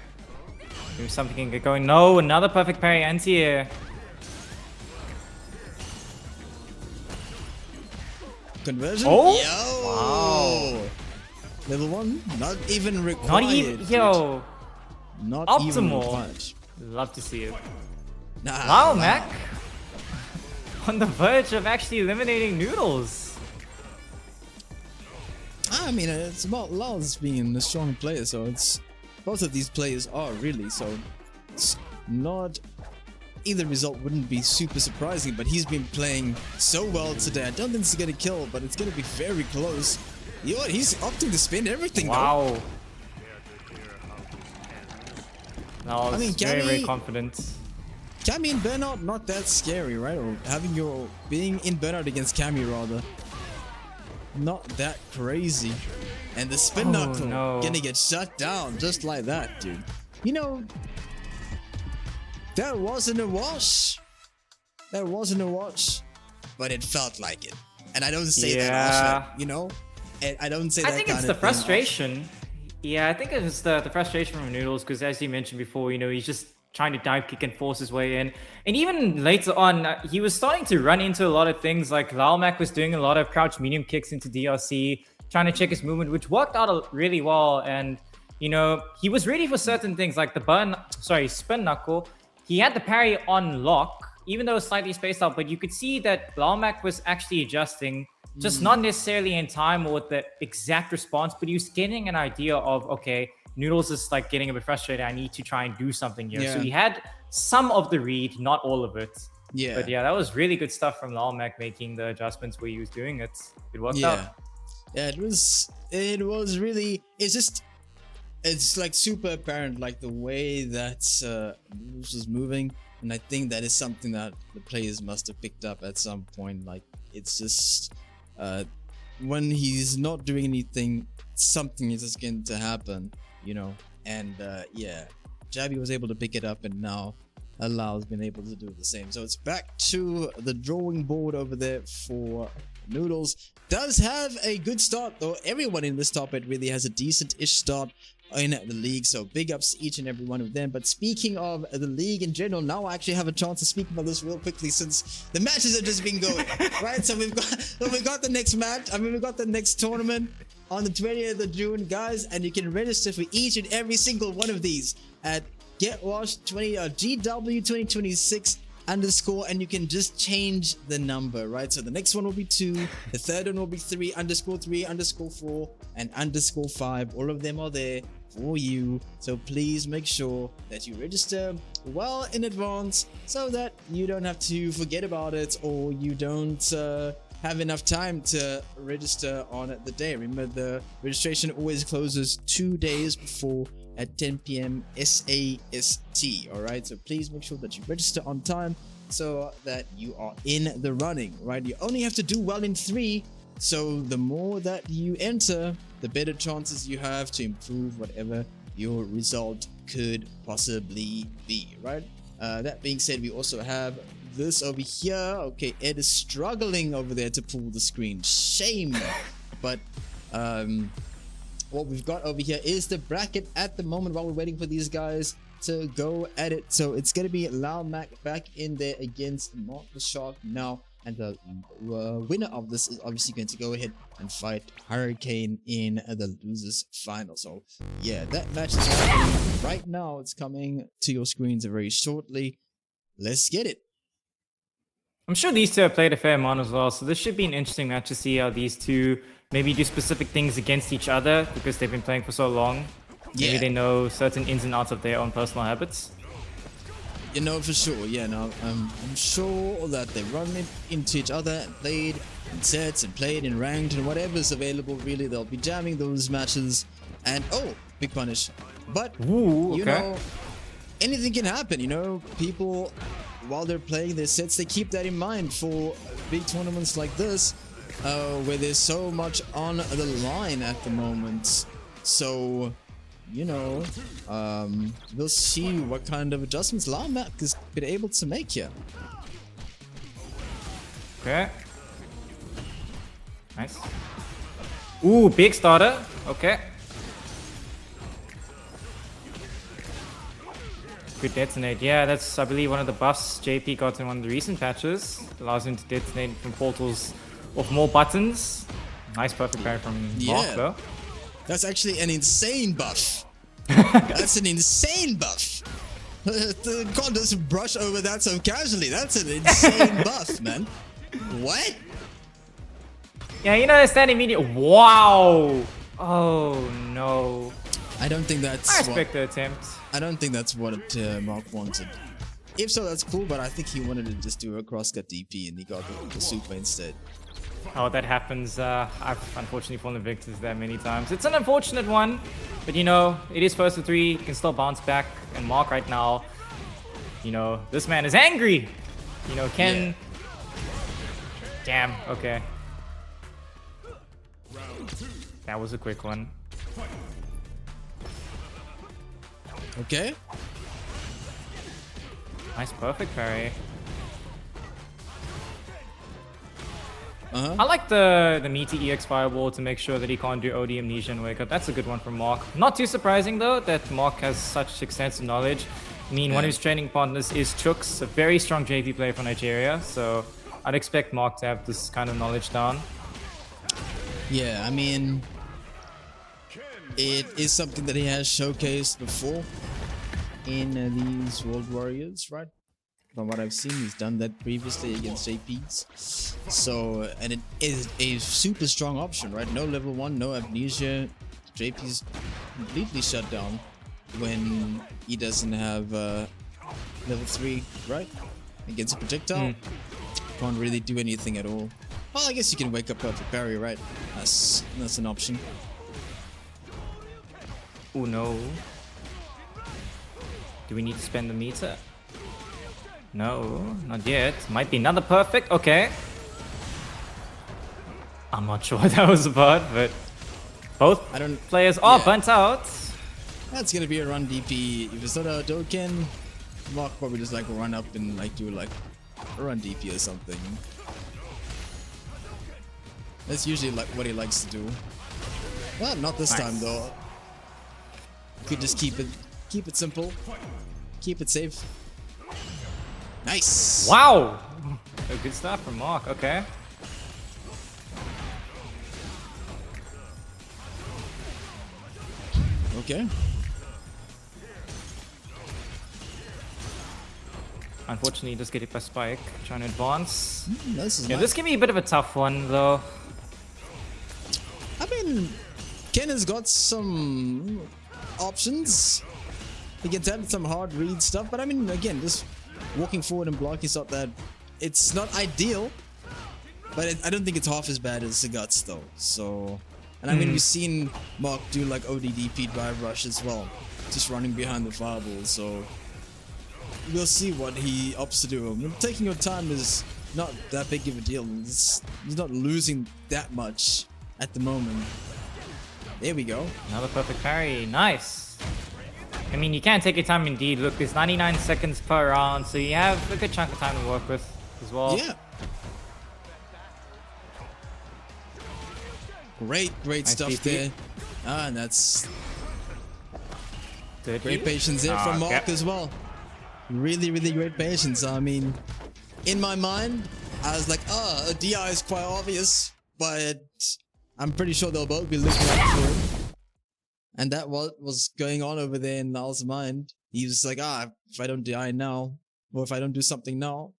Maybe something can get going. No, another perfect parry anti-air. Conversion? Oh! Yo! Wow. Level 1? Not even required. Not even, yo. Not even Optimal. required. Love to see it. Nah, LyleMack on the verge of actually eliminating Noodles. I mean, it's about Lyle's being a strong player, so it's... Both of these players are really, so... It's not... Either result wouldn't be super surprising, but he's been playing so well today. I don't think it's gonna kill, but it's gonna be very close. You know what? He's opting to spin everything, Wow. though. I was very, very Cammy- confident. Cammy and Burnout, not that scary, right? Or having your... Being in Burnout against Cammy, rather. Not that crazy. And the spin knuckle gonna get shut down just like that, dude. You know... That wasn't a wash. That wasn't a wash. But it felt like it. And I don't say that often, you know? And I don't say that I think kind it's of the thing frustration. Yeah, I think it's the frustration from Noodles, because as you mentioned before, you know, he's just trying to dive kick and force his way in. And even later on, he was starting to run into a lot of things, like LyleMack was doing a lot of crouch medium kicks into DRC, trying to check his movement, which worked out really well. And, you know, he was ready for certain things, like the spin knuckle. He had the parry on lock, even though it was slightly spaced out, but you could see that LyleMack was actually adjusting, just not necessarily in time or with the exact response, but he was getting an idea of, okay, Noodles is like getting a bit frustrated. I need to try and do something here. Yeah. So he had some of the read, not all of it. Yeah. But yeah, that was really good stuff from LyleMack, making the adjustments where he was doing it. It worked out. Yeah, it was really, it's like super apparent, like the way that Noodles was moving, and I think that is something that the players must have picked up at some point. Like, it's just when he's not doing anything, something is just going to happen, you know. And yeah, Jabhi was able to pick it up, and now Lyle's been able to do the same. So it's back to the drawing board over there for Noodles. Does have a good start, though. Everyone in this top 8 really has a decent-ish start in the league, so big ups to each and every one of them. But speaking of the league in general, now I actually have a chance to speak about this real quickly, since the matches have just been going, right? So we've got the next match. I mean, we've got the next tournament on the 20th of June, guys, and you can register for each and every single one of these at GW2026 _, and you can just change the number, right? So the next one will be 2, the third one will be 3 _4 and _5. All of them are there for you, so please make sure that you register well in advance so that you don't have to forget about it, or you don't have enough time to register on the day. Remember, the registration always closes 2 days before at 10 p.m. SAST. All right, so please make sure that you register on time so that you are in the running, right? You only have to do well in 3, so the more that you enter, the better chances you have to improve whatever your result could possibly be, right? That being said, we also have this over here. Okay, Ed is struggling over there to pull the screen. Shame. But what we've got over here is the bracket at the moment while we're waiting for these guys to go at it. So it's going to be LyleMack back in there against MarkTheShark now. And the winner of this is obviously going to go ahead and fight Hurricane in the losers final. So yeah, that match is happening right now. It's coming to your screens very shortly. Let's get it. I'm sure these two have played a fair amount as well, so this should be an interesting match to see how these two maybe do specific things against each other because they've been playing for so long. Maybe they know certain ins and outs of their own personal habits. You know, for sure, yeah, no, I'm sure that they've run into each other and played in sets and played in ranked and whatever's available, really, they'll be jamming those matches. And, oh, big punish. But, you know, anything can happen, you know, people, while they're playing their sets, they keep that in mind for big tournaments like this, where there's so much on the line at the moment. So, you know, we'll see what kind of adjustments LyleMack has been able to make here. Okay. Nice. Ooh, big starter. Okay. Good detonate. Yeah, that's, I believe, one of the buffs JP got in one of the recent patches. Allows him to detonate from portals with more buttons. Nice perfect parry from Mark, though. That's actually an insane buff. That's an insane buff. You can't just brush over that so casually. That's an insane buff, man. What? Yeah, you know, standing immediate. Wow. Oh no. I don't think that's. I respect the attempt. I don't think that's what Mark wanted. If so, that's cool. But I think he wanted to just do a crosscut DP, and he got the super instead. Oh, that happens. I've unfortunately fallen victim to that many times. It's an unfortunate one, but you know, it is first to 3. You can still bounce back. And Mark right now, you know, this man is angry. You know, Ken. Yeah. Damn. Okay. That was a quick one. Okay. Nice perfect parry. Uh-huh. I like the meaty EX Fireball to make sure that he can't do OD Amnesia and Wake Up. That's a good one from Mark. Not too surprising though that Mark has such extensive knowledge. I mean, one of his training partners is Chooks, a very strong JP player from Nigeria. So I'd expect Mark to have this kind of knowledge down. Yeah, I mean, it is something that he has showcased before in these World Warriors, right? From what I've seen, he's done that previously against JPs. So, and it is a super strong option, right? No level 1, no amnesia. JP's completely shut down when he doesn't have level 3, right? Against a projectile. Can't really do anything at all. Well, I guess you can wake up perfect parry, right? That's an option. Oh no. Do we need to spend the meter? No, not yet. Might be another perfect. Okay. I'm not sure what that was about, but both players are burnt out. That's gonna be a run DP. If it's not a Doken, Mark probably just like run up and like do like a run DP or something. That's usually like what he likes to do. Well, not this time though. Could just keep it simple, keep it safe. Nice. Wow. A good start from Mark. Okay. Okay. Unfortunately, he does get hit by Spike. Trying to advance. This can be a bit of a tough one, though. I mean, Ken has got some options. He can tell some hard read stuff, but I mean, again, just walking forward and blocking is not that. It's not ideal, but I don't think it's half as bad as the Guts, though. So, and I mean, we've seen Mark do like ODDP drive rush as well, just running behind the fireball. So we'll see what he opts to do. I mean, taking your time is not that big of a deal. He's not losing that much at the moment. There we go. Another perfect parry. Nice. I mean, you can take your time indeed. Look, there's 99 seconds per round, so you have a good chunk of time to work with as well. Yeah. Great nice stuff DP. there. And that's Did Great he? patience there from Mark Okay. as well. Really, really great patience. I mean, in my mind, I was like, a DI is quite obvious, but I'm pretty sure they'll both be looking out for it. And that what was going on over there in Lyle's mind. He was like, if I don't DI now, or if I don't do something now,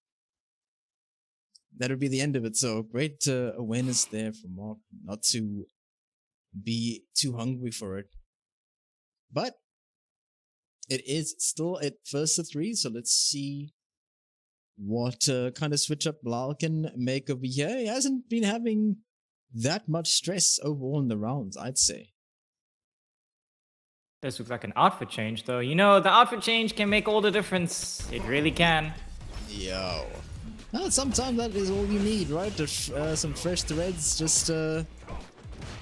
that'll be the end of it. So great awareness there from Mark, not to be too hungry for it. But it is still at first to 3, so let's see what kind of switch up Lyle can make over here. He hasn't been having that much stress overall in the rounds, I'd say. This looks like an outfit change, though. You know, the outfit change can make all the difference. It really can. Yo. Well, sometimes that is all you need, right? Some fresh threads, just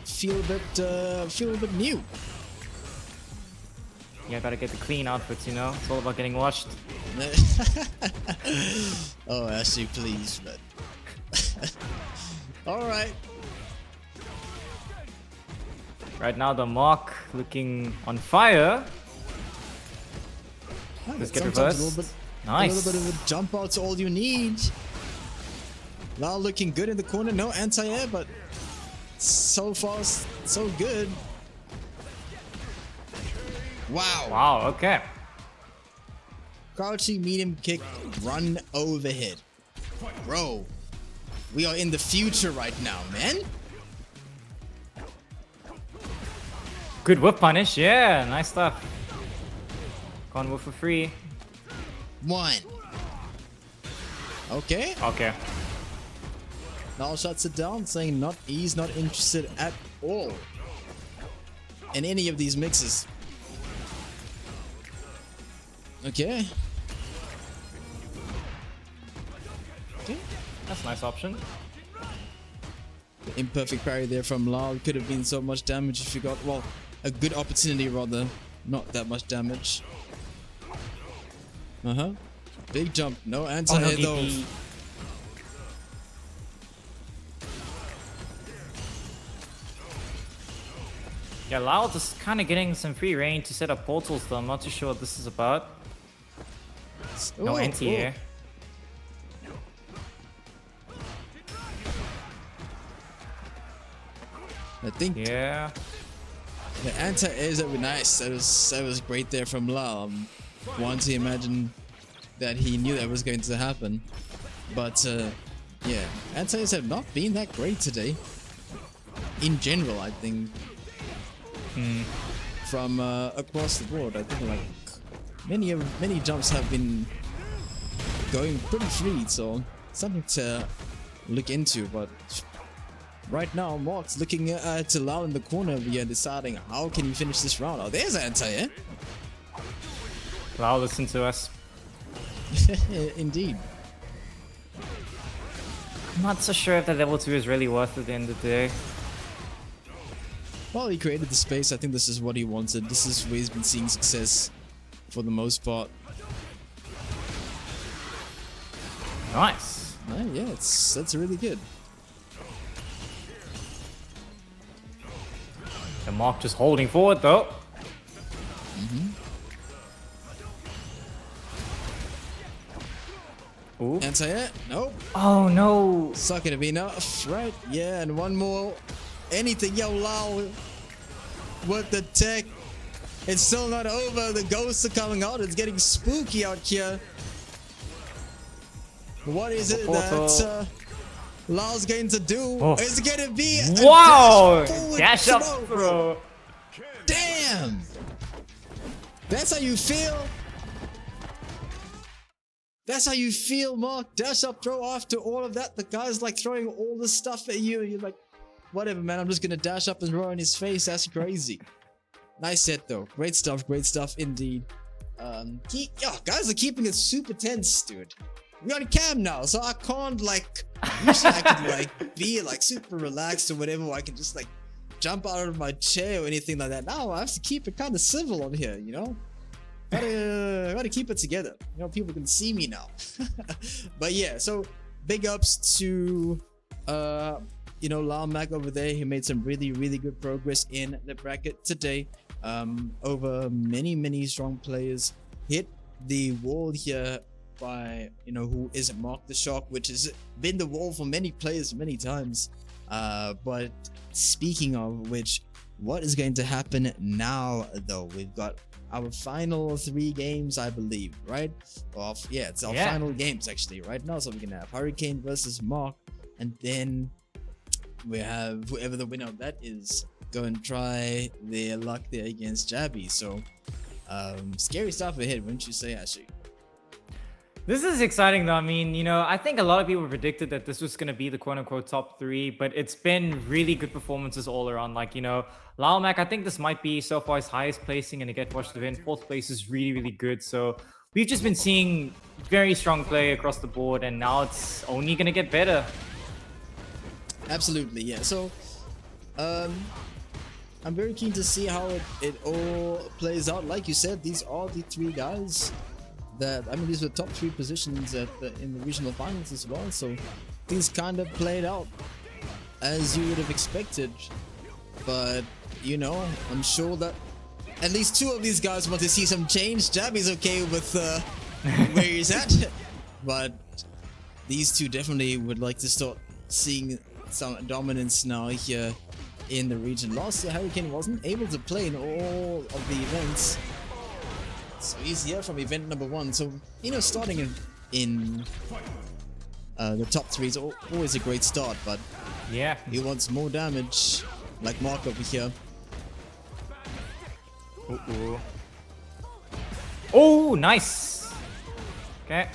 feel a bit new. Yeah, gotta get the clean outfits, you know? It's all about getting washed. Oh, Ashley, please, man. Alright. Right now, the Mark looking on fire. Let's get reversed. Nice. A little bit of a jump out's all you need. Lyle looking good in the corner. No anti-air, but so far, so good. Wow. Wow, okay. Crouching medium kick, run overhead. Bro, we are in the future right now, man. Good whip punish. Yeah, nice stuff. Gone whip for free. 1. Okay. Okay. Now shuts it down, saying he's not interested at all in any of these mixes. Okay. Okay. That's a nice option. Imperfect parry there from Lyle. Could have been so much damage if you got, well, a good opportunity rather. Not that much damage. Big jump. No anti-air though. DP. Yeah, Lyle just kind of getting some free reign to set up portals though. I'm not too sure what this is about. No anti-air. I think Yeah. the anti-airs were nice. That was great there from Lyle. Want to imagine that he knew that was going to happen, but yeah, anti-airs have not been that great today. In general, I think from across the board, I think like many jumps have been going pretty free, so something to look into. But right now, Mark's looking at Lyle in the corner via deciding how can he finish this round. Oh, there's anti-air. Lyle, listen to us. Indeed. I'm not so sure if that level 2 is really worth it at the end of the day. Well, he created the space. I think this is what he wanted. This is where he's been seeing success for the most part. Nice. Yeah, that's really good. The Mark just holding forward though. Ooh. Anti-air? Nope. Oh no. Suck it, enough, right? Yeah, and one more. Anything, yo, Lyle with the tech. It's still not over. The ghosts are coming out. It's getting spooky out here. What is it that Lyle's going to do? Oh. Is it going to be a Wow! dash Dash up throw, throw. Damn! That's how you feel? That's how you feel, Mark? Dash up throw after all of that? The guy's like throwing all this stuff at you and you're like, whatever, man. I'm just gonna dash up and roll in his face. That's crazy. Nice set, though. Great stuff indeed. Guys are keeping it super tense, dude. We're on cam now, so I can't like. Usually I could like be like super relaxed or whatever. Or I can just like jump out of my chair or anything like that. Now I have to keep it kind of civil on here, you know. Gotta keep it together. You know, people can see me now. But yeah, so big ups to LyleMack over there. He made some really good progress in the bracket today. over many strong players. Hit the wall here by, you know, who is MarkTheShark, which has been the wall for many players many times. But speaking of which, what is going to happen now though? We've got our final 3 games, I believe, right? Yeah, it's our final games actually right now. So we can have Hurricane versus Mark, and then we have whoever the winner of that is go and try their luck there against Jabby. So scary stuff ahead, wouldn't you say, Ashley? This is exciting though. I mean, you know, I think a lot of people predicted that this was going to be the quote-unquote top 3, but it's been really good performances all around. Like, you know, LyleMack, I think this might be so far his highest placing in a Get Watched event. 4th place is really good. So we've just been seeing very strong play across the board, and now it's only going to get better. Absolutely, yeah. So I'm very keen to see how it all plays out. Like you said, these are the 3 guys that, I mean, these were top 3 positions in the regional finals as well. So things kind of played out as you would have expected. But, you know, I'm sure that at least 2 of these guys want to see some change. Jabby's okay with where he's at. But these 2 definitely would like to start seeing some dominance now here in the region. Last year, Hurricane wasn't able to play in all of the events. So he's here from event number 1. So, you know, starting in the top 3 is always a great start, but yeah, he wants more damage, like Mark over here. Oh, nice. Okay.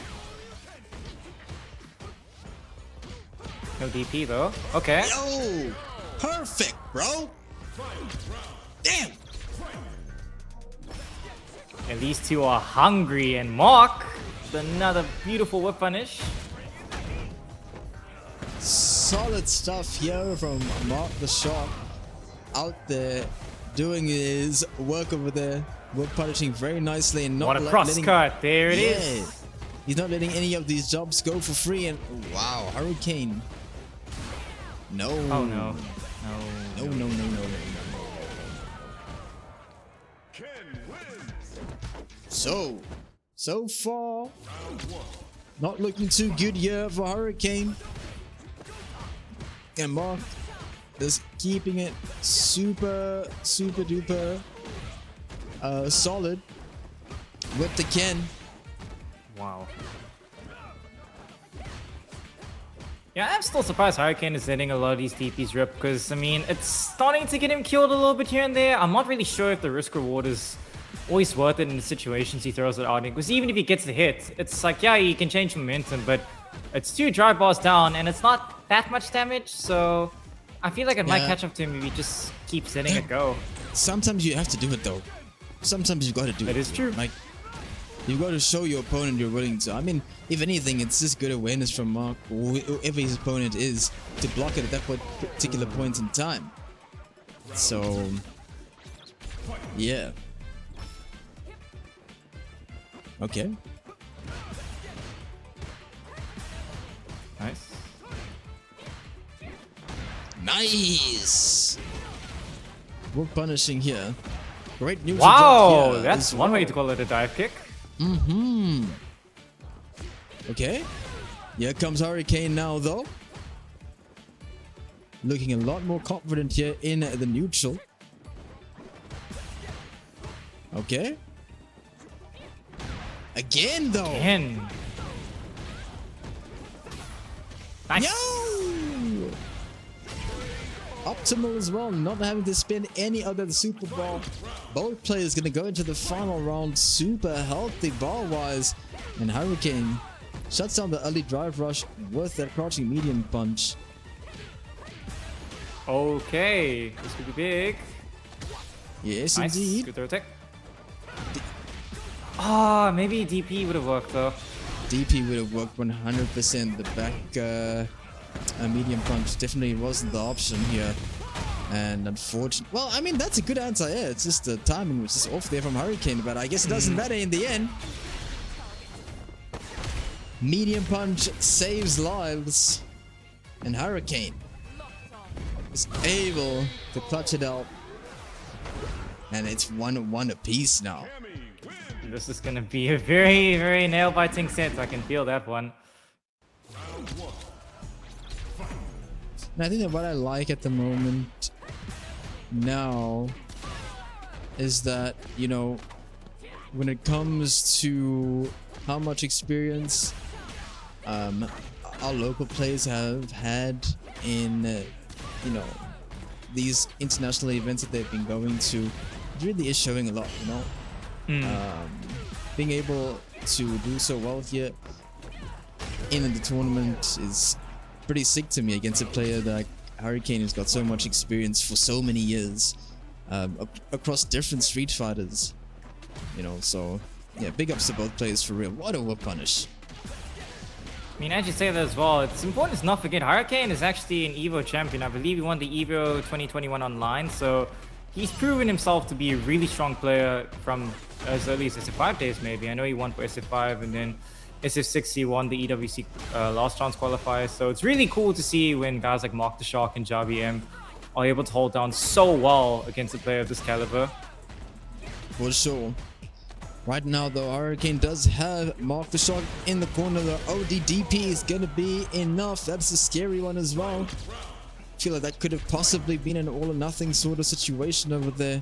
No DP though. Okay. Yo, perfect, bro. Damn. And these 2 are hungry, and Mark with another beautiful whip punish. Solid stuff here from MarkTheShark, out there doing his work over there. Whip punishing very nicely and not what a cross cut. There it is. He's not letting any of these jobs go for free. And wow, Hurricane. No. Oh no. No. So far, not looking too good here for Hurricane. And Mark is keeping it super duper solid. Whipped again. Wow. Yeah, I'm still surprised Hurricane is letting a lot of these DPs rip, because, I mean, it's starting to get him killed a little bit here and there. I'm not really sure if the risk reward is always worth it in the situations he throws it out in, because even if he gets the hit, it's like, yeah, he can change momentum, but it's 2 drive bars down and it's not that much damage, so I feel like it might catch up to him if he just keeps letting it go. Sometimes you have to do it though. Sometimes you gotta do it. That is true. Like, you gotta show your opponent you're willing to. I mean, if anything, it's just good awareness from Mark, or whoever his opponent is, to block it at that particular point in time. So, yeah. Okay. Nice. Nice! We're punishing here. Great news. Wow, that's one way to call it a dive kick. Okay. Here comes Hurricane now, though. Looking a lot more confident here in the neutral. Okay. Again, though. Again. Nice. Yo! Optimal as well, not having to spend any other Super Ball. Both players gonna go into the final round super healthy ball-wise. And Hurricane shuts down the early drive rush with that crouching medium punch. Okay, this could be big. Yes, Nice. indeed. Good throw tech. Ah, maybe DP would have worked though. DP would have worked 100%. The back medium punch definitely wasn't the option here. And unfortunately, well, I mean, that's a good answer. Yeah, it's just the timing was just off there from Hurricane, but I guess it doesn't matter in the end. Medium punch saves lives, and Hurricane is able to clutch it out and it's 1-1 apiece now. This is gonna be a very, very nail-biting set. I can feel that one. And I think that what I like at the moment now is that, you know, when it comes to how much experience our local players have had in, you know, these international events that they've been going to, it really is showing a lot, you know. Being able to do so well here in the tournament is pretty sick to me against a player like Hurricane, who's got so much experience for so many years across different Street Fighters, you know. So yeah, big ups to both players for real. What a whip punish. I mean, as you say that as well, it's important to not forget Hurricane is actually an EVO champion. I believe he won the EVO 2021 online, so he's proven himself to be a really strong player from as early as SF5 days, maybe. I know he won for SF5, and then SF6 he won the EWC last chance qualifier. So it's really cool to see when guys like MarkTheShark and JabhiM are able to hold down so well against a player of this caliber. For sure. Right now, though, Hurricane does have MarkTheShark in the corner. The ODDP is gonna be enough. That's a scary one as well. I feel like that could have possibly been an all or nothing sort of situation over there.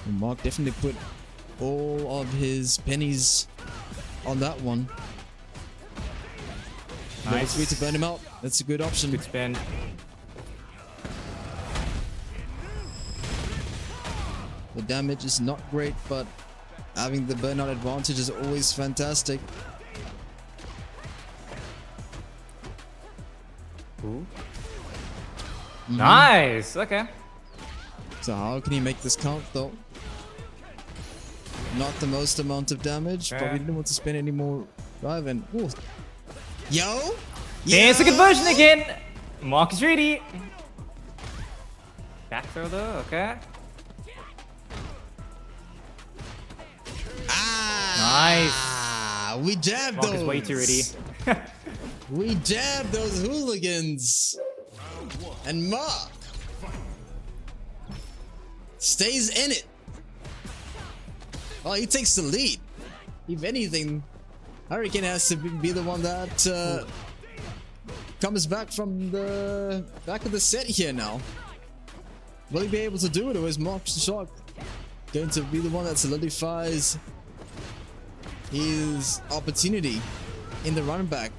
And Mark definitely put all of his pennies on that one. Nice. Way to burn him out. That's a good option. Good spin. The damage is not great, but having the burnout advantage is always fantastic. Ooh. Nice. Okay. So how can he make this count, though? Not the most amount of damage. Probably didn't want to spend any more drive. And ooh. Yo! There's a conversion again. Mark is ready. Back throw though. Okay. Nice. We jabbed Mark those. is way too ready. We jabbed those hooligans. And Mark stays in it. Oh, he takes the lead. If anything, Hurricane has to be the one that comes back from the back of the set here now. Will he be able to do it, or is MarkTheShark going to be the one that solidifies his opportunity in the run back?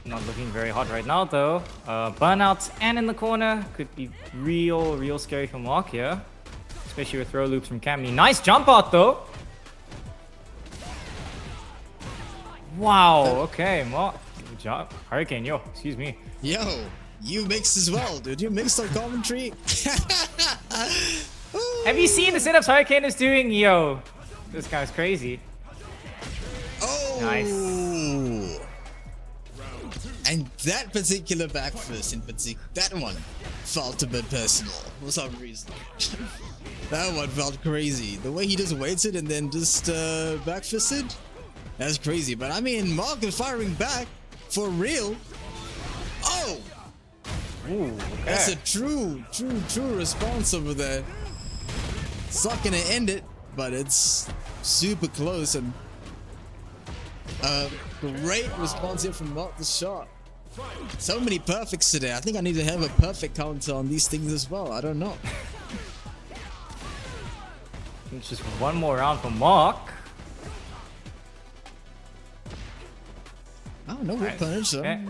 Not looking very hot right now though. Burnout and in the corner could be real scary for Mark here. Especially with throw loops from Cammy. Nice jump out though. Wow, okay, Mark. Good job. Hurricane, yo, excuse me. Yo, you mixed as well, dude. You mixed on commentary. Have you seen the setups Hurricane is doing? Yo, this guy's crazy. Oh! Nice. And that particular back fist in particular, that one felt a bit personal for some reason. That one felt crazy. The way he just waited and then just back fisted, that's crazy. But I mean, Mark is firing back for real. Oh! Ooh, okay. That's a true response over there. It's not gonna end it, but it's super close, and great response here from MarkTheShark. So many perfects today. I think I need to have a perfect counter on these things as well. I don't know. It's just one more round for Mark. Oh, no whip punish. Okay.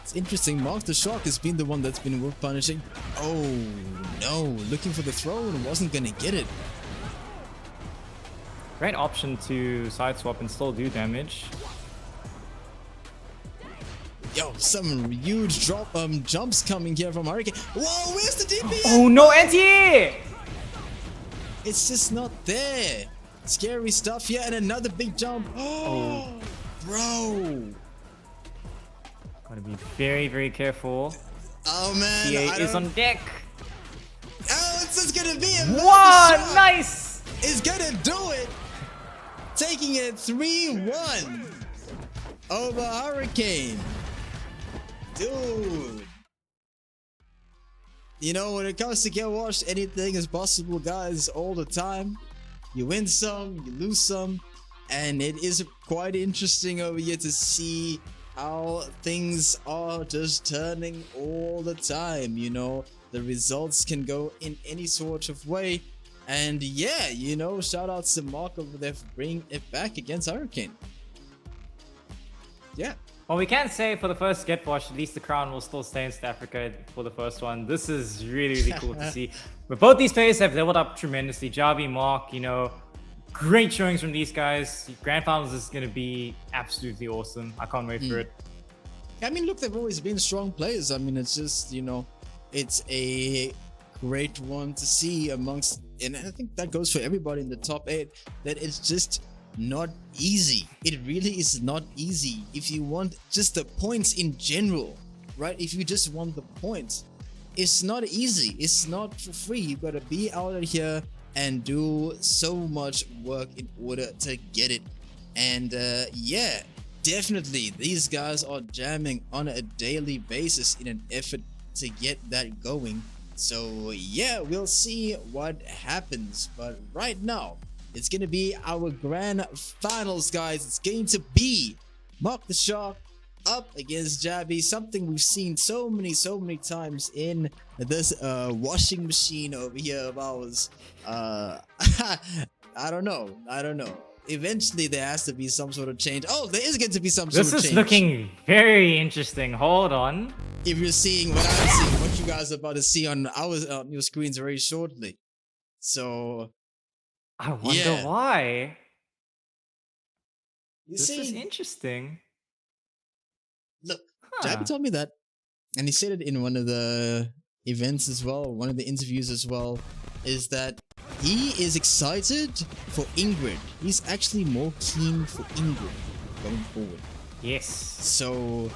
It's interesting. MarkTheShark has been the one that's been whip punishing. Oh no, looking for the throw and wasn't gonna get it. Great option to side swap and still do damage. Yo, some huge jumps coming here from Hurricane. Whoa, where's the DP? Oh no, anti-air! It's just not there. Scary stuff here, and another big jump. Oh, bro. Gotta be very careful. Oh man, TA is on deck. Oh, it's just gonna be a Wow, nice! Is gonna do it. Taking it 3-1 over Hurricane. Dude. you know, when it comes to Get Washed, anything is possible, guys, all the time. You win some, you lose some, and it is quite interesting over here to see how things are just turning all the time. You know, the results can go in any sort of way. And yeah, you know, shout out to Mark over there for bringing it back against Hurricane. Yeah. Well, we can say for the first Get Washed, at least the crown will still stay in South Africa for the first one. This is really, really cool to see. But both these players have leveled up tremendously. JabhiM, Mark, you know, great showings from these guys. Grand Finals is going to be absolutely awesome. I can't wait for it. I mean, look, they've always been strong players. I mean, it's just, you know, it's a great one to see amongst, and I think that goes for everybody in the top 8, that it's just not easy. It really is not easy. If you want just the points in general, right? If you just want the points, it's not easy. It's not for free. You gotta be out here and do so much work in order to get it. And yeah, definitely these guys are jamming on a daily basis in an effort to get that going. So yeah, we'll see what happens. But right now, it's going to be our grand finals, guys. It's going to be MarkTheShark up against JabhiM, something we've seen so many times in this washing machine over here of ours. I don't know. Eventually, there has to be some sort of change. Oh, there is going to be some sort of change. This is looking very interesting. Hold on. If you're seeing what I'm seeing, what you guys are about to see on your screens very shortly. So I wonder why. This is interesting. Look, JabhiM told me that, and he said it in one of the events as well, one of the interviews as well, is that he is excited for Ingrid. He's actually more keen for Ingrid going forward. Yes. So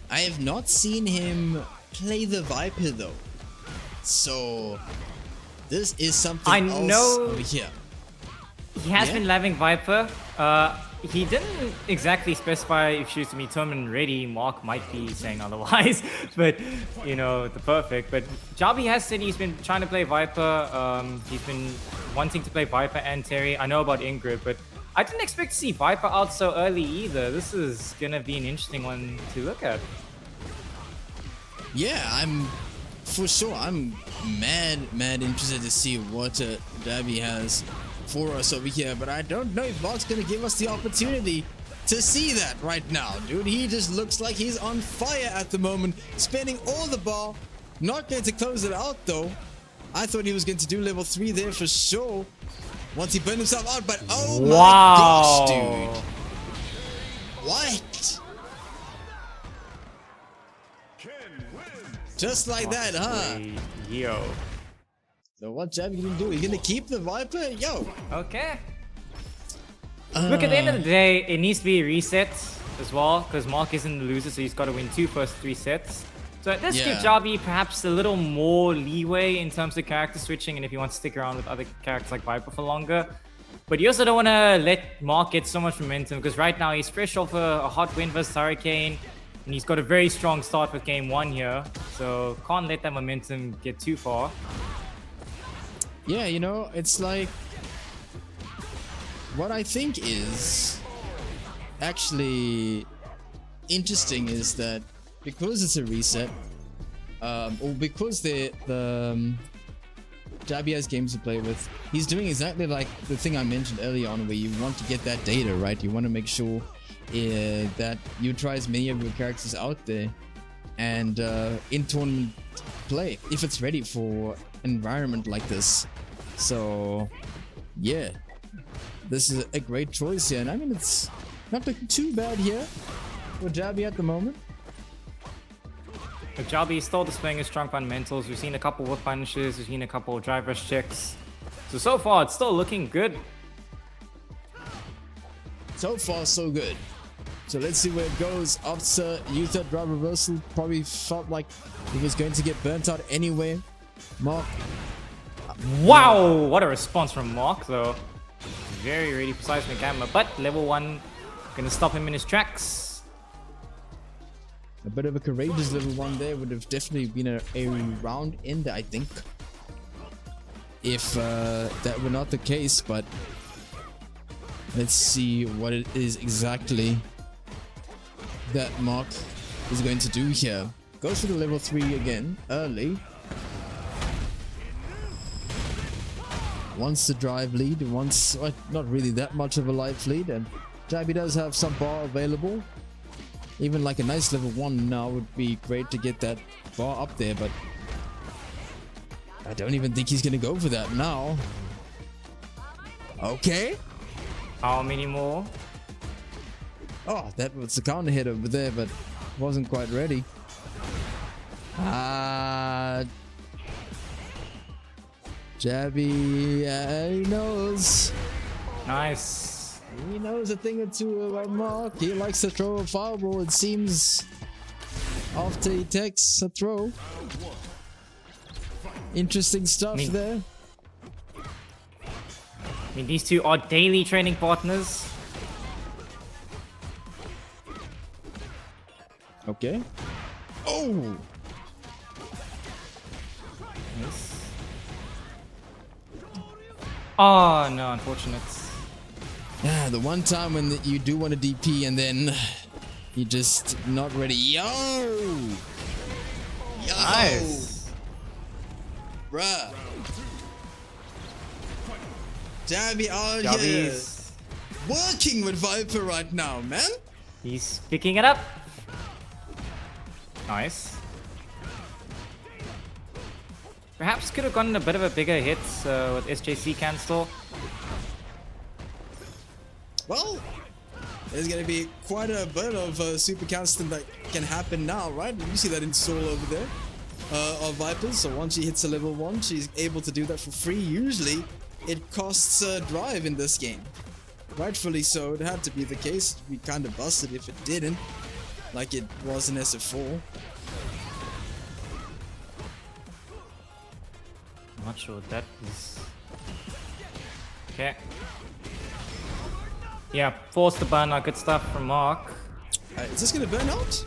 I have not seen him play the Viper though. So this is something else over here. He has been loving Viper. He didn't exactly specify if she was to be tournament ready. Mark might be saying otherwise, but you know, the perfect. But JabhiM has said he's been trying to play Viper. He's been wanting to play Viper and Terry. I know about Ingrid, but I didn't expect to see Viper out so early either. This is gonna be an interesting one to look at. Yeah, I'm mad interested to see what JabhiM has for us over here, but I don't know if Mark's gonna give us the opportunity to see that right now, dude. He just looks like he's on fire at the moment, spending all the ball, not going to close it out though. I thought he was going to do level 3 there for sure once he burned himself out, but oh my gosh, dude. What? Just like that, huh? Yo. So what JabhiM gonna do? He's gonna keep the Viper? Yo. Okay. Look, at the end of the day, it needs to be a reset as well, because Mark isn't the loser, so he's got to win 2 first 3 sets. So let's give JabhiM perhaps a little more leeway in terms of character switching, and if you want to stick around with other characters like Viper for longer. But you also don't want to let Mark get so much momentum, because right now he's fresh off a hot win versus Hurricane, and he's got a very strong start with game 1 here. So can't let that momentum get too far. Yeah, you know, it's like, what I think is actually interesting is that because it's a reset, or because JabhiM has games to play with, he's doing exactly like the thing I mentioned earlier on, where you want to get that data, right? You want to make sure that you try as many of your characters out there and in tournament play if it's ready for an environment like this. So yeah, this is a great choice here, and I mean, it's not looking too bad here for JabhiM at the moment. But JabhiM is still displaying his strong fundamentals. We've seen a couple of punishes, we've seen a couple of drive rush checks. So far it's still looking good. So far so good. So let's see where it goes. After Utah drive reversal, probably felt like he was going to get burnt out anyway. Mark. Wow, what a response from Mark though. Very, really precise with the camera, but level 1 gonna stop him in his tracks. A bit of a courageous level 1 there would have definitely been a round ender, I think. If that were not the case, but let's see what it is exactly that Mark is going to do here. Goes for the level 3 again, early. Wants to drive lead, wants not really that much of a life lead, and Jabhi does have some bar available. Even like a nice level 1 now would be great to get that bar up there, but I don't even think he's gonna go for that now. Okay. How many more? Oh, that was the counter hit over there, but wasn't quite ready. Jabhi, he knows. Nice. He knows a thing or two about Mark. He likes to throw a fireball, it seems, after he takes a throw. Interesting stuff there. I mean, these two are daily training partners. Okay. Oh! Nice. Oh, no, unfortunate. Yeah, the one time when you do want a DP and then you're just not ready. Yo! Nice. Bruh. Jabhi out here Jabhi's working with Viper right now, man. He's picking it up. Nice. Perhaps could have gotten a bit of a bigger hit with SJC cancel. Well, there's gonna be quite a bit of super constant that can happen now, right? You see that install over there of Vipers. So once she hits a level 1, she's able to do that for free. Usually, it costs drive in this game. Rightfully so, it had to be the case. We kind of busted if it didn't, like it was in SF4. Not sure what that is. Okay. Yeah, force the burn out. Good stuff from Mark. Is this gonna burn out?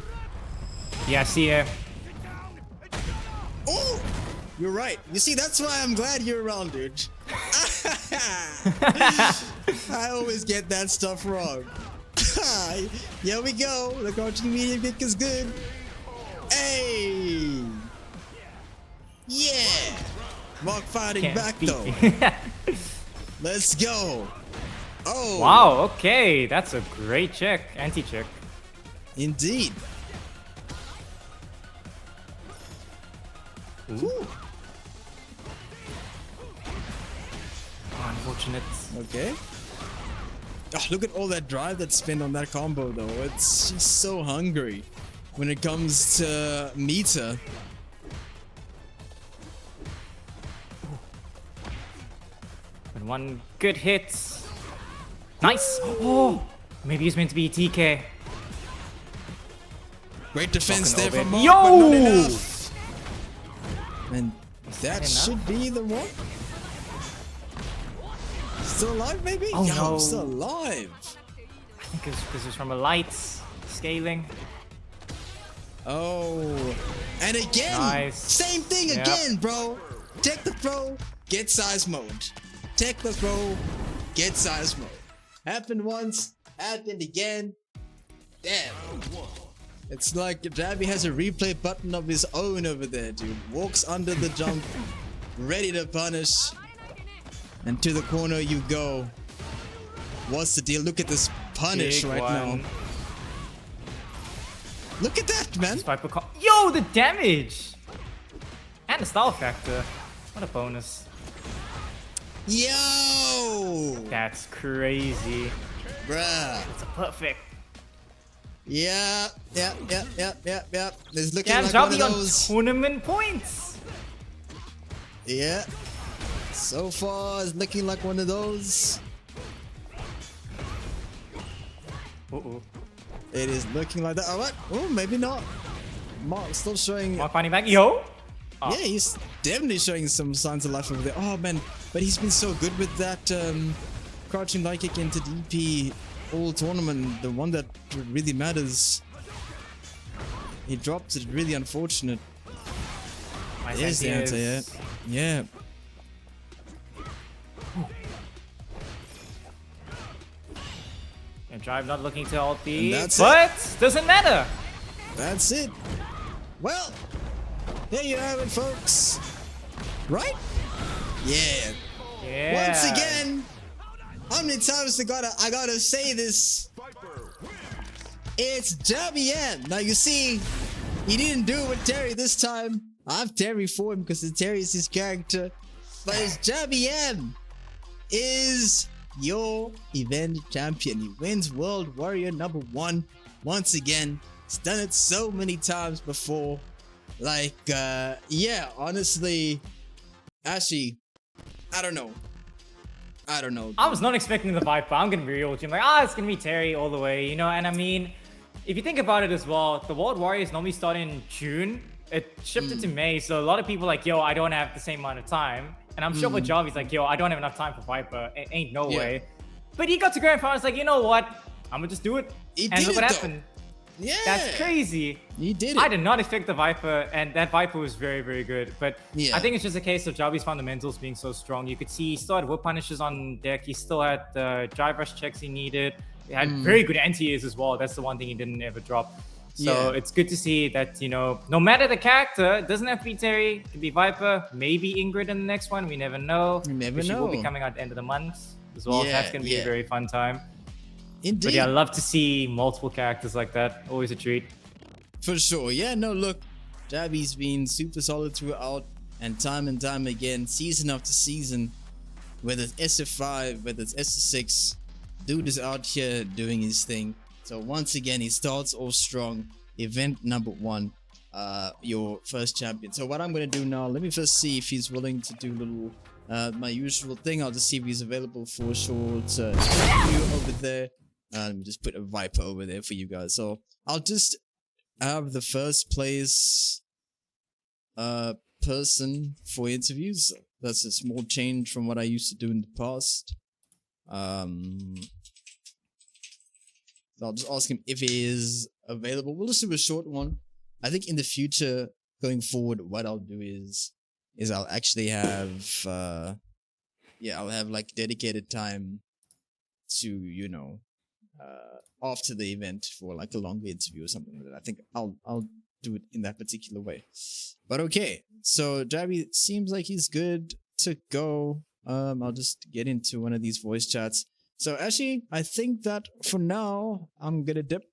Yeah, see ya. Oh! You're right. You see, that's why I'm glad you're around, dude. I always get that stuff wrong. Here we go. The coaching medium kick is good. Hey! Yeah! Mark fighting Can't back beat though. me. Let's go. Oh! Wow, okay. That's a great check. Anti-check. Indeed. Ooh. Oh, unfortunate. Okay. Oh, look at all that drive that's spent on that combo though. She's so hungry when it comes to meter. And one good hit. Nice. Oh, maybe he's meant to be TK. Great defense there Fucking from over. Mark, but not Yo! enough. And that enough? should be the one. Still alive, maybe? Oh, Yo, no. still alive. I think it's because it's from a light scaling. Oh, and again, Nice. same thing Yep. again, bro. Take the throw, get size mode. Take the throw, get size mode. Happened once, happened again. Damn. It's like Jabhi has a replay button of his own over there, dude. Walks under the jump, ready to punish. And to the corner you go. What's the deal? Look at this punish Big right one. now. Look at that, man. Viper Yo, the damage! And the style factor. What a bonus. Yo! That's crazy. Bruh. It's a perfect. Yeah. It's looking Damn, like one of Jabhi on those. tournament points. Yeah. So far, it's looking like one of those. Uh-oh. It is looking like that. Oh, what? Oh, maybe not. Mark still showing. Mark finding back. Yo! Oh. Yeah, he's definitely showing some signs of life over there. Oh, man. But he's been so good with that crouching light kick into DP all tournament. The one that really matters. He dropped it. Really unfortunate. There's the answer, yeah. And Drive not looking to ult B, And that's but doesn't matter. That's it. Well, there you have it, folks. Right? Yeah. Yeah. Once again, how many times I gotta say this? It's JabhiM. Now you see, he didn't do it with Terry this time. I have Terry for him because Terry is his character. But it's JabhiM is your event champion. He wins World Warrior #1 once again. He's done it so many times before. Like, yeah, honestly, actually, I don't know. I was not expecting the Viper. I'm gonna be real with you. I'm like, it's gonna be Terry all the way, you know. And I mean, if you think about it as well, the World Warriors normally start in June. It shifted to May, so a lot of people are like, yo, I don't have the same amount of time. And I'm sure for Jarvis, like, yo, I don't have enough time for Viper. It ain't no way. But he got to grand finals, like, you know what? I'm gonna just do it. And look what happened. Yeah. That's crazy. He did it. I did not expect the Viper, and that Viper was very, very good. But yeah. I think it's just a case of Jarvis fundamentals being so strong. You could see he still had whip punishes on deck. He still had the drive rush checks he needed. He had very good anti-airs as well. That's the one thing he didn't ever drop. So it's good to see that, you know, no matter the character, it doesn't have to be Terry. It could be Viper, maybe Ingrid in the next one. We never know. You never She know. will be coming out at the end of the month as well. So that's going to be a very fun time. Indeed. But yeah, I love to see multiple characters like that. Always a treat. For sure. Yeah, no, look, Jabby's been super solid throughout, and time again, season after season, whether it's SF5, whether it's SF6, dude is out here doing his thing. So once again, he starts off strong. Event #1, your first champion. So what I'm going to do now, let me first see if he's willing to do little, my usual thing. I'll just see if he's available for a short interview over there. Let me just put a Viper over there for you guys. So I'll just have the first place person for interviews. That's a small change from what I used to do in the past. So I'll just ask him if he is available. We'll just do a short one. I think in the future, going forward, what I'll do is I'll actually have I'll have like dedicated time to, you know, after the event for like a longer interview or something like that. I think I'll do it in that particular way. But okay, so Jabby seems like he's good to go. I'll just get into one of these voice chats. So actually, I think that for now, I'm gonna dip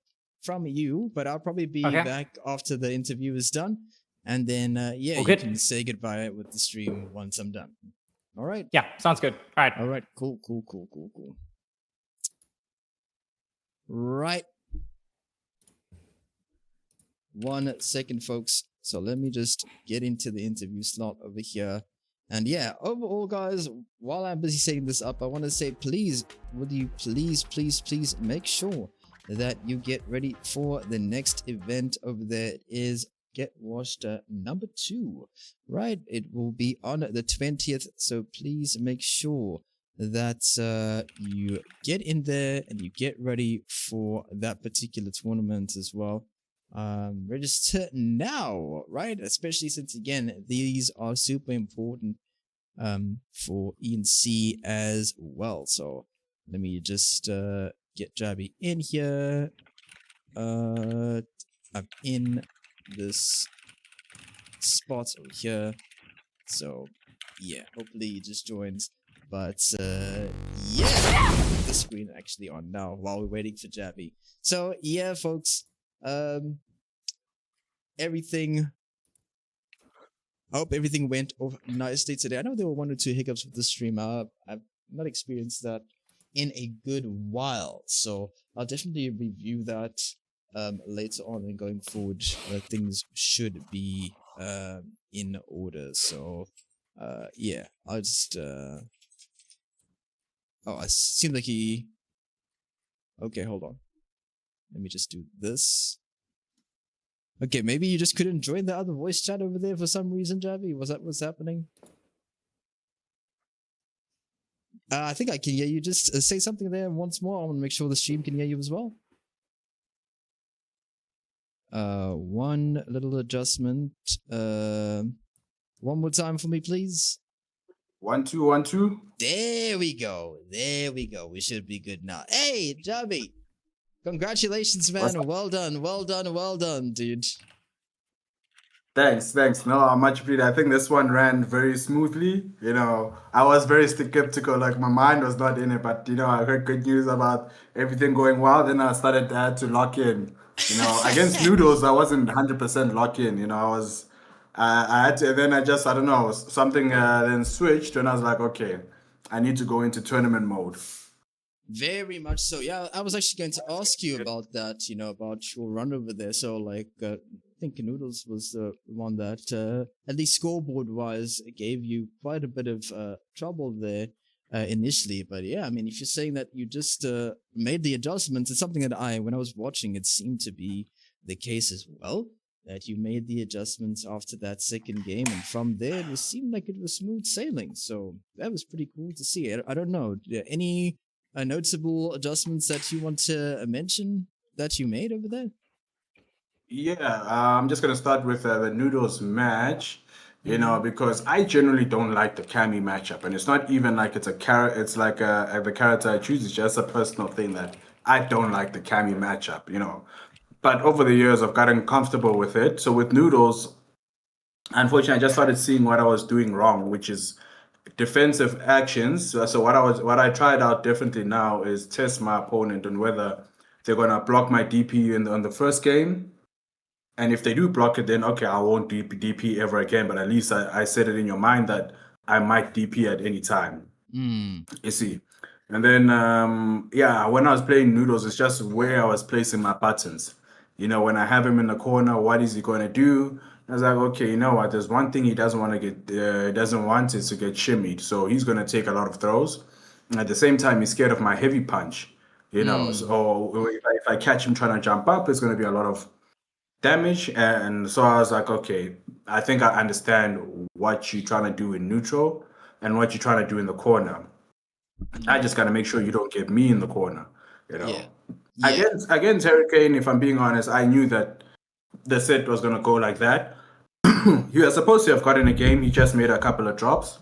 from you, but I'll probably be back after the interview is done. And then, you can say goodbye with the stream once I'm done. All right? Yeah, sounds good. All right. Cool. Right. 1 second, folks. So let me just get into the interview slot over here. And yeah, overall, guys, while I'm busy setting this up, I want to say, please, would you please make sure that you get ready for the next event over there. It is Get Washed #2, right? It will be on the 20th, so please make sure that you get in there and you get ready for that particular tournament as well. Register now, right? Especially since, again, these are super important for ENC as well. So let me just get Jabby in here. I'm in this spot over here. So yeah, hopefully he just joins. But yeah, the screen actually on now while we're waiting for Jabby. So yeah, folks, everything. I hope everything went off nicely today. I know there were 1 or 2 hiccups with the stream. I've not experienced that in a good while, so I'll definitely review that later on, and going forward, things should be in order. So yeah, I'll just oh, it seemed like he... Okay, hold on. Let me just do this. Okay, maybe you just couldn't join the other voice chat over there for some reason, Jabby. Was that what's happening? I think I can hear you. Just say something there once more. I want to make sure the stream can hear you as well. One little adjustment. One more time for me, please. 1 2 1 2. There we go. We should be good now. Hey, Jabhi. Congratulations, man. Well done, dude. Thanks. No, I'm much appreciated. I think this one ran very smoothly. You know, I was very skeptical, like my mind was not in it, but I heard good news about everything going well. Then I started to lock in. Against Noodles, I wasn't 100% locked in. I had to, and then I don't know, something then switched, and I was like, okay, I need to go into tournament mode. Very much so. Yeah, I was actually going to ask you about that, about your run over there. So, like, I think Noodles was the one that, at least scoreboard-wise, gave you quite a bit of trouble there initially. But yeah, I mean, if you're saying that you just made the adjustments, it's something that when I was watching, it seemed to be the case as well. That you made the adjustments after that second game, and from there it seemed like it was smooth sailing. So that was pretty cool to see. I don't know, any noticeable adjustments that you want to mention that you made over there? Yeah, I'm just gonna start with the Noodles match. Because I generally don't like the Cammy matchup, and it's not even like it's a character. It's like the character I choose. It's just a personal thing that I don't like the Cammy matchup. But over the years, I've gotten comfortable with it. So with Noodles, unfortunately, I just started seeing what I was doing wrong, which is defensive actions. So what I tried out differently now is test my opponent on whether they're gonna block my DP on the first game. And if they do block it, then okay, I won't DP ever again. But at least I set it in your mind that I might DP at any time. You see. And then when I was playing Noodles, it's just where I was placing my buttons. When I have him in the corner, what is he going to do? I was like, okay, you know what? There's one thing he doesn't want to get. Doesn't want is to get shimmied. So he's going to take a lot of throws. And at the same time, he's scared of my heavy punch. So if I catch him trying to jump up, it's going to be a lot of damage. And so I was like, okay, I think I understand what you're trying to do in neutral and what you're trying to do in the corner. I just gotta make sure you don't get me in the corner. Yeah. Against Hurricane, if I'm being honest, I knew that the set was gonna go like that. He was supposed to have gotten a game. He just made a couple of drops.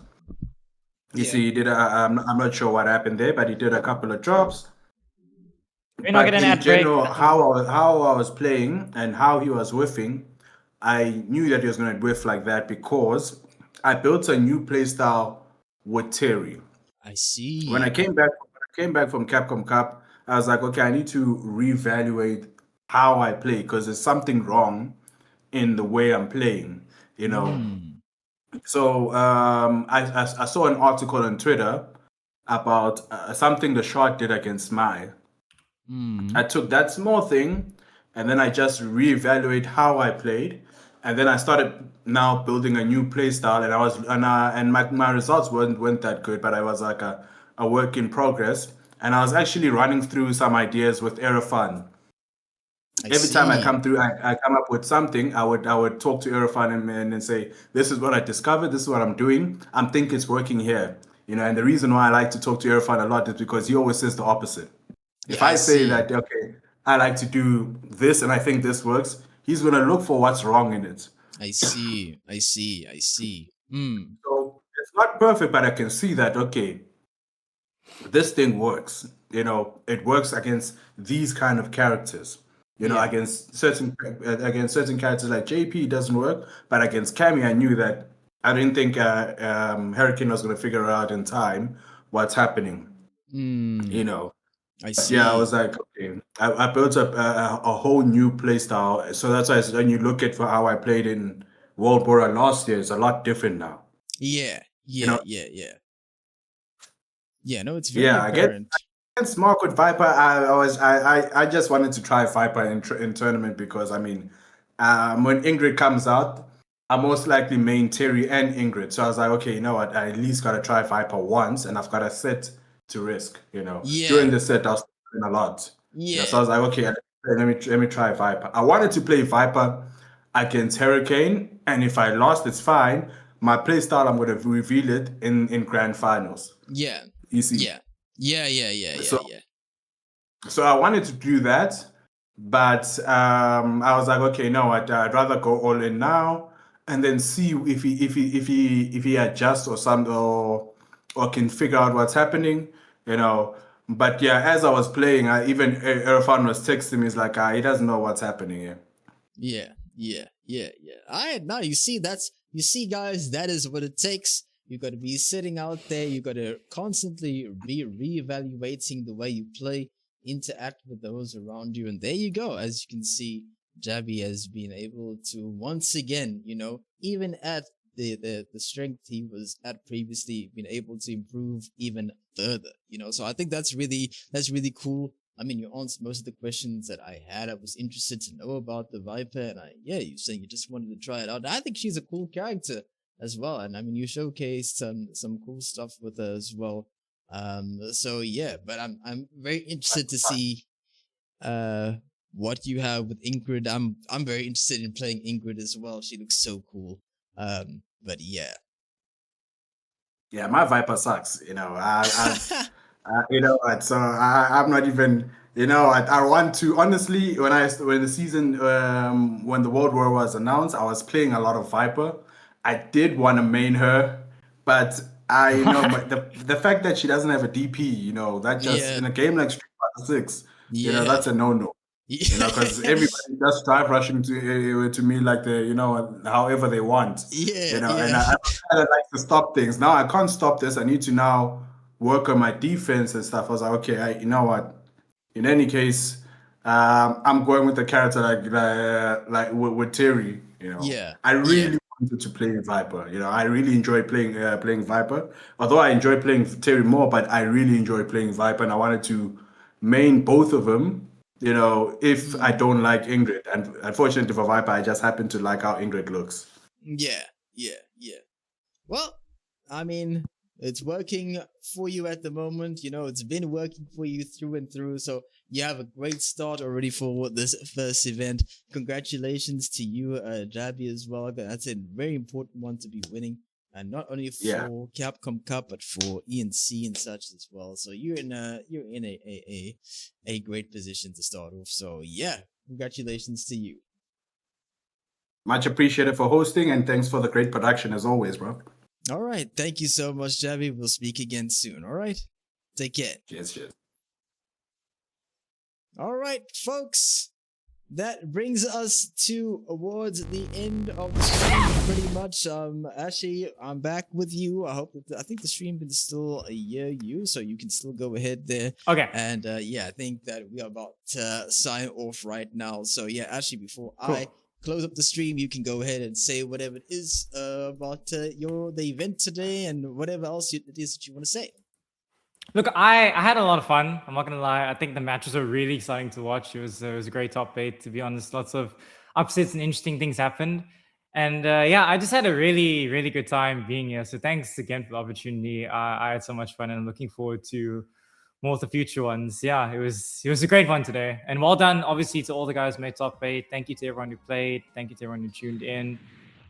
You see, he did. I'm not sure what happened there, but he did a couple of drops. We're not getting in that general, break. how I was playing and how he was whiffing, I knew that he was gonna whiff like that because I built a new playstyle with Terry. I see. When I came back from Capcom Cup, I was like, okay, I need to reevaluate how I play because there's something wrong in the way I'm playing, So I saw an article on Twitter about something the Shark did against Mai. I took that small thing and then I just reevaluate how I played. And then I started now building a new play style, and my results weren't that good, but I was like a work in progress. And I was actually running through some ideas with Erafan. Every time I come through, I come up with something. I would talk to Erafan and say, "This is what I discovered. This is what I'm doing. I think it's working here." And the reason why I like to talk to Erafan a lot is because he always says the opposite. If I say that, okay, I like to do this and I think this works, he's going to look for what's wrong in it. I see. So it's not perfect, but I can see that, okay, this thing works. It works against these kind of characters. Against certain characters like JP, it doesn't work. But against Cammy, I knew that I didn't think Hurricane was going to figure out in time what's happening. I see. Yeah, I was like, okay, I built up a whole new play style. So that's why when you look at how I played in World War last year, it's a lot different now. Yeah. No, it's very apparent. Against Mark with Viper, I just wanted to try Viper in tournament because when Ingrid comes out, I most likely main Terry and Ingrid. So I was like, okay, you know what? I at least gotta try Viper once, and I've got a set to risk. During the set, I was playing a lot. So I was like, okay, let me try Viper. I wanted to play Viper against Hurricane, and if I lost, it's fine. My play style, I'm gonna reveal it in grand finals. Yeah. You see. Yeah. So I wanted to do that, But I was like, okay, no, I'd rather go all in now and then see if he adjusts or some or can figure out what's happening, you know. But yeah, as I was playing, even Irfan was texting me. He's like, he doesn't know what's happening here. Yeah. Now you see guys, that is what it takes. You got to be sitting out there. You got to constantly be reevaluating the way you play, interact with those around you, and there you go. As you can see, Jabby has been able to once again, even at the strength he was at previously, been able to improve even further. So I think that's really cool. I mean, you answered most of the questions that I had. I was interested to know about the Viper, and you saying you just wanted to try it out. I think she's a cool character as well, and I mean, you showcased some cool stuff with her as well. So yeah, but I'm very interested to see what you have with Ingrid. I'm very interested in playing Ingrid as well. She looks so cool. But yeah. Yeah, my Viper sucks. So I'm not even. I want to honestly. When the season, when the World War was announced, I was playing a lot of Viper. I did want to main her, but but the fact that she doesn't have a DP, that just in a game like Street Fighter 6, that's a no-no. Because everybody just drive rushing to me like however they want. And I kind of like to stop things. Now I can't stop this. I need to now work on my defense and stuff. I was like, okay, you know what? In any case, I'm going with the character like with Terry. I really wanted to play Viper. I really enjoy playing Viper. Although I enjoy playing Terry more, but I really enjoy playing Viper, and I wanted to main both of them. If I don't like Ingrid, and unfortunately for Viper, I just happen to like how Ingrid looks. Yeah. Well, I mean, it's working for you at the moment. It's been working for you through and through. So you have a great start already for this first event. Congratulations to you, Jabby, as well. That's a very important one to be winning. And not only for Capcom Cup, but for ENC and such as well. So you're in a great position to start off. So yeah, congratulations to you. Much appreciated for hosting, and thanks for the great production as always, bro. All right, thank you so much, Jabby. We'll speak again soon. All right, take care. Cheers. All right, folks. That brings us towards the end of the stream, pretty much. Actually, I'm back with you. I think the stream can still hear you, so you can still go ahead there. Okay. And I think that we are about to sign off right now. So yeah, actually, before I close up the stream, you can go ahead and say whatever it is about the event today and whatever else it is that you want to say. Look, I had a lot of fun. I'm not gonna lie. I think the matches were really exciting to watch. It was a great top 8, to be honest. Lots of upsets and interesting things happened. And I just had a really, really good time being here. So thanks again for the opportunity. I had so much fun, and I'm looking forward to more of the future ones. Yeah, it was a great one today. And well done, obviously, to all the guys who made top 8. Thank you to everyone who played. Thank you to everyone who tuned in.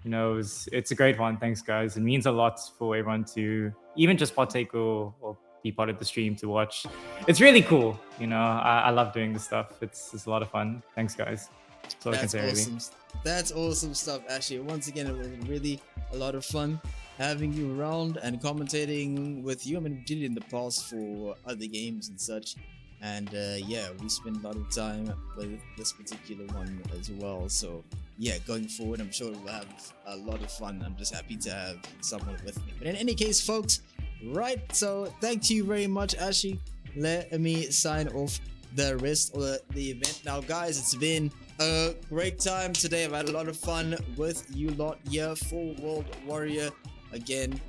It's a great one. Thanks, guys. It means a lot for everyone to even just partake or be part of the stream to watch. It's really cool. I love doing this stuff. It's a lot of fun. Thanks, guys. That's all I can say, awesome. really. That's awesome stuff, Ashley. Once again, it was really a lot of fun having you around and commentating with you. I mean, we did it in the past for other games and such. And we spent a lot of time with this particular one as well. So yeah, going forward, I'm sure we'll have a lot of fun. I'm just happy to have someone with me. But in any case, folks, right, so thank you very much, Ashley. Let me sign off the rest of the event now, guys. It's been a great time today. I've had a lot of fun with you lot here for World Warrior again.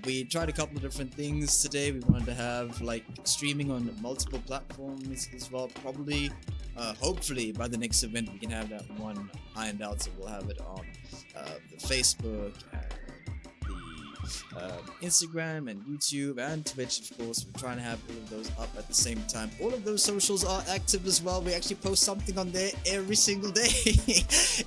We tried a couple of different things today. We wanted to have like streaming on multiple platforms as well. Probably hopefully by the next event we can have that one ironed out, so we'll have it on the Facebook and Instagram and YouTube and Twitch, of course. We're trying to have all of those up at the same time. All of those socials are active as well. We actually post something on there every single day.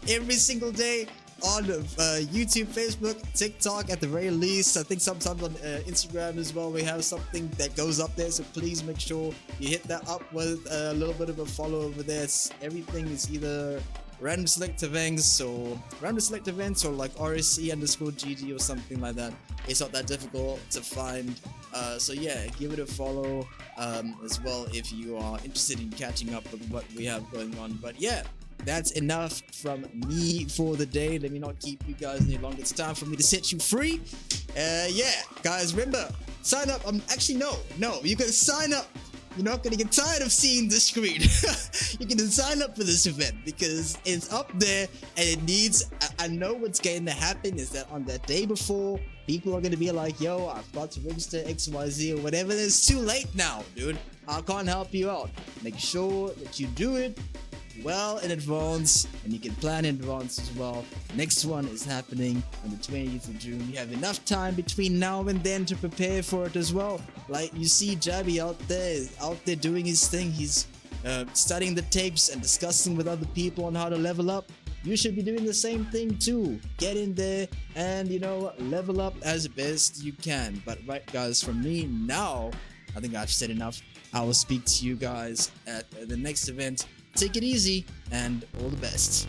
Every single day on YouTube, Facebook, TikTok at the very least. I think sometimes on Instagram as well we have something that goes up there, so please make sure you hit that up with a little bit of a follow over there. Everything is either random select events or like RSC_GG or something like that. It's not that difficult to find. So yeah, give it a follow as well if you are interested in catching up with what we have going on. But yeah, that's enough from me for the day. Let me not keep you guys any longer. It's time for me to set you free. Yeah, guys, remember, sign up. No, you can sign up. You're not gonna get tired of seeing the screen. You can sign up for this event because it's up there and it needs. I know what's going to happen is that on that day before, people are gonna be like, "Yo, I forgot to register XYZ or whatever." It's too late now, dude. I can't help you out. Make sure that you do it well in advance, and you can plan in advance as well. Next one is happening on the 20th of June. You have enough time between now and then to prepare for it as well. Like you see JabhiM out there doing his thing. He's studying the tapes and discussing with other people on how to level up. You should be doing the same thing too. Get in there and level up as best you can. But right, guys, from me now, I think I've said enough. I will speak to you guys at the next event. Take it easy and all the best.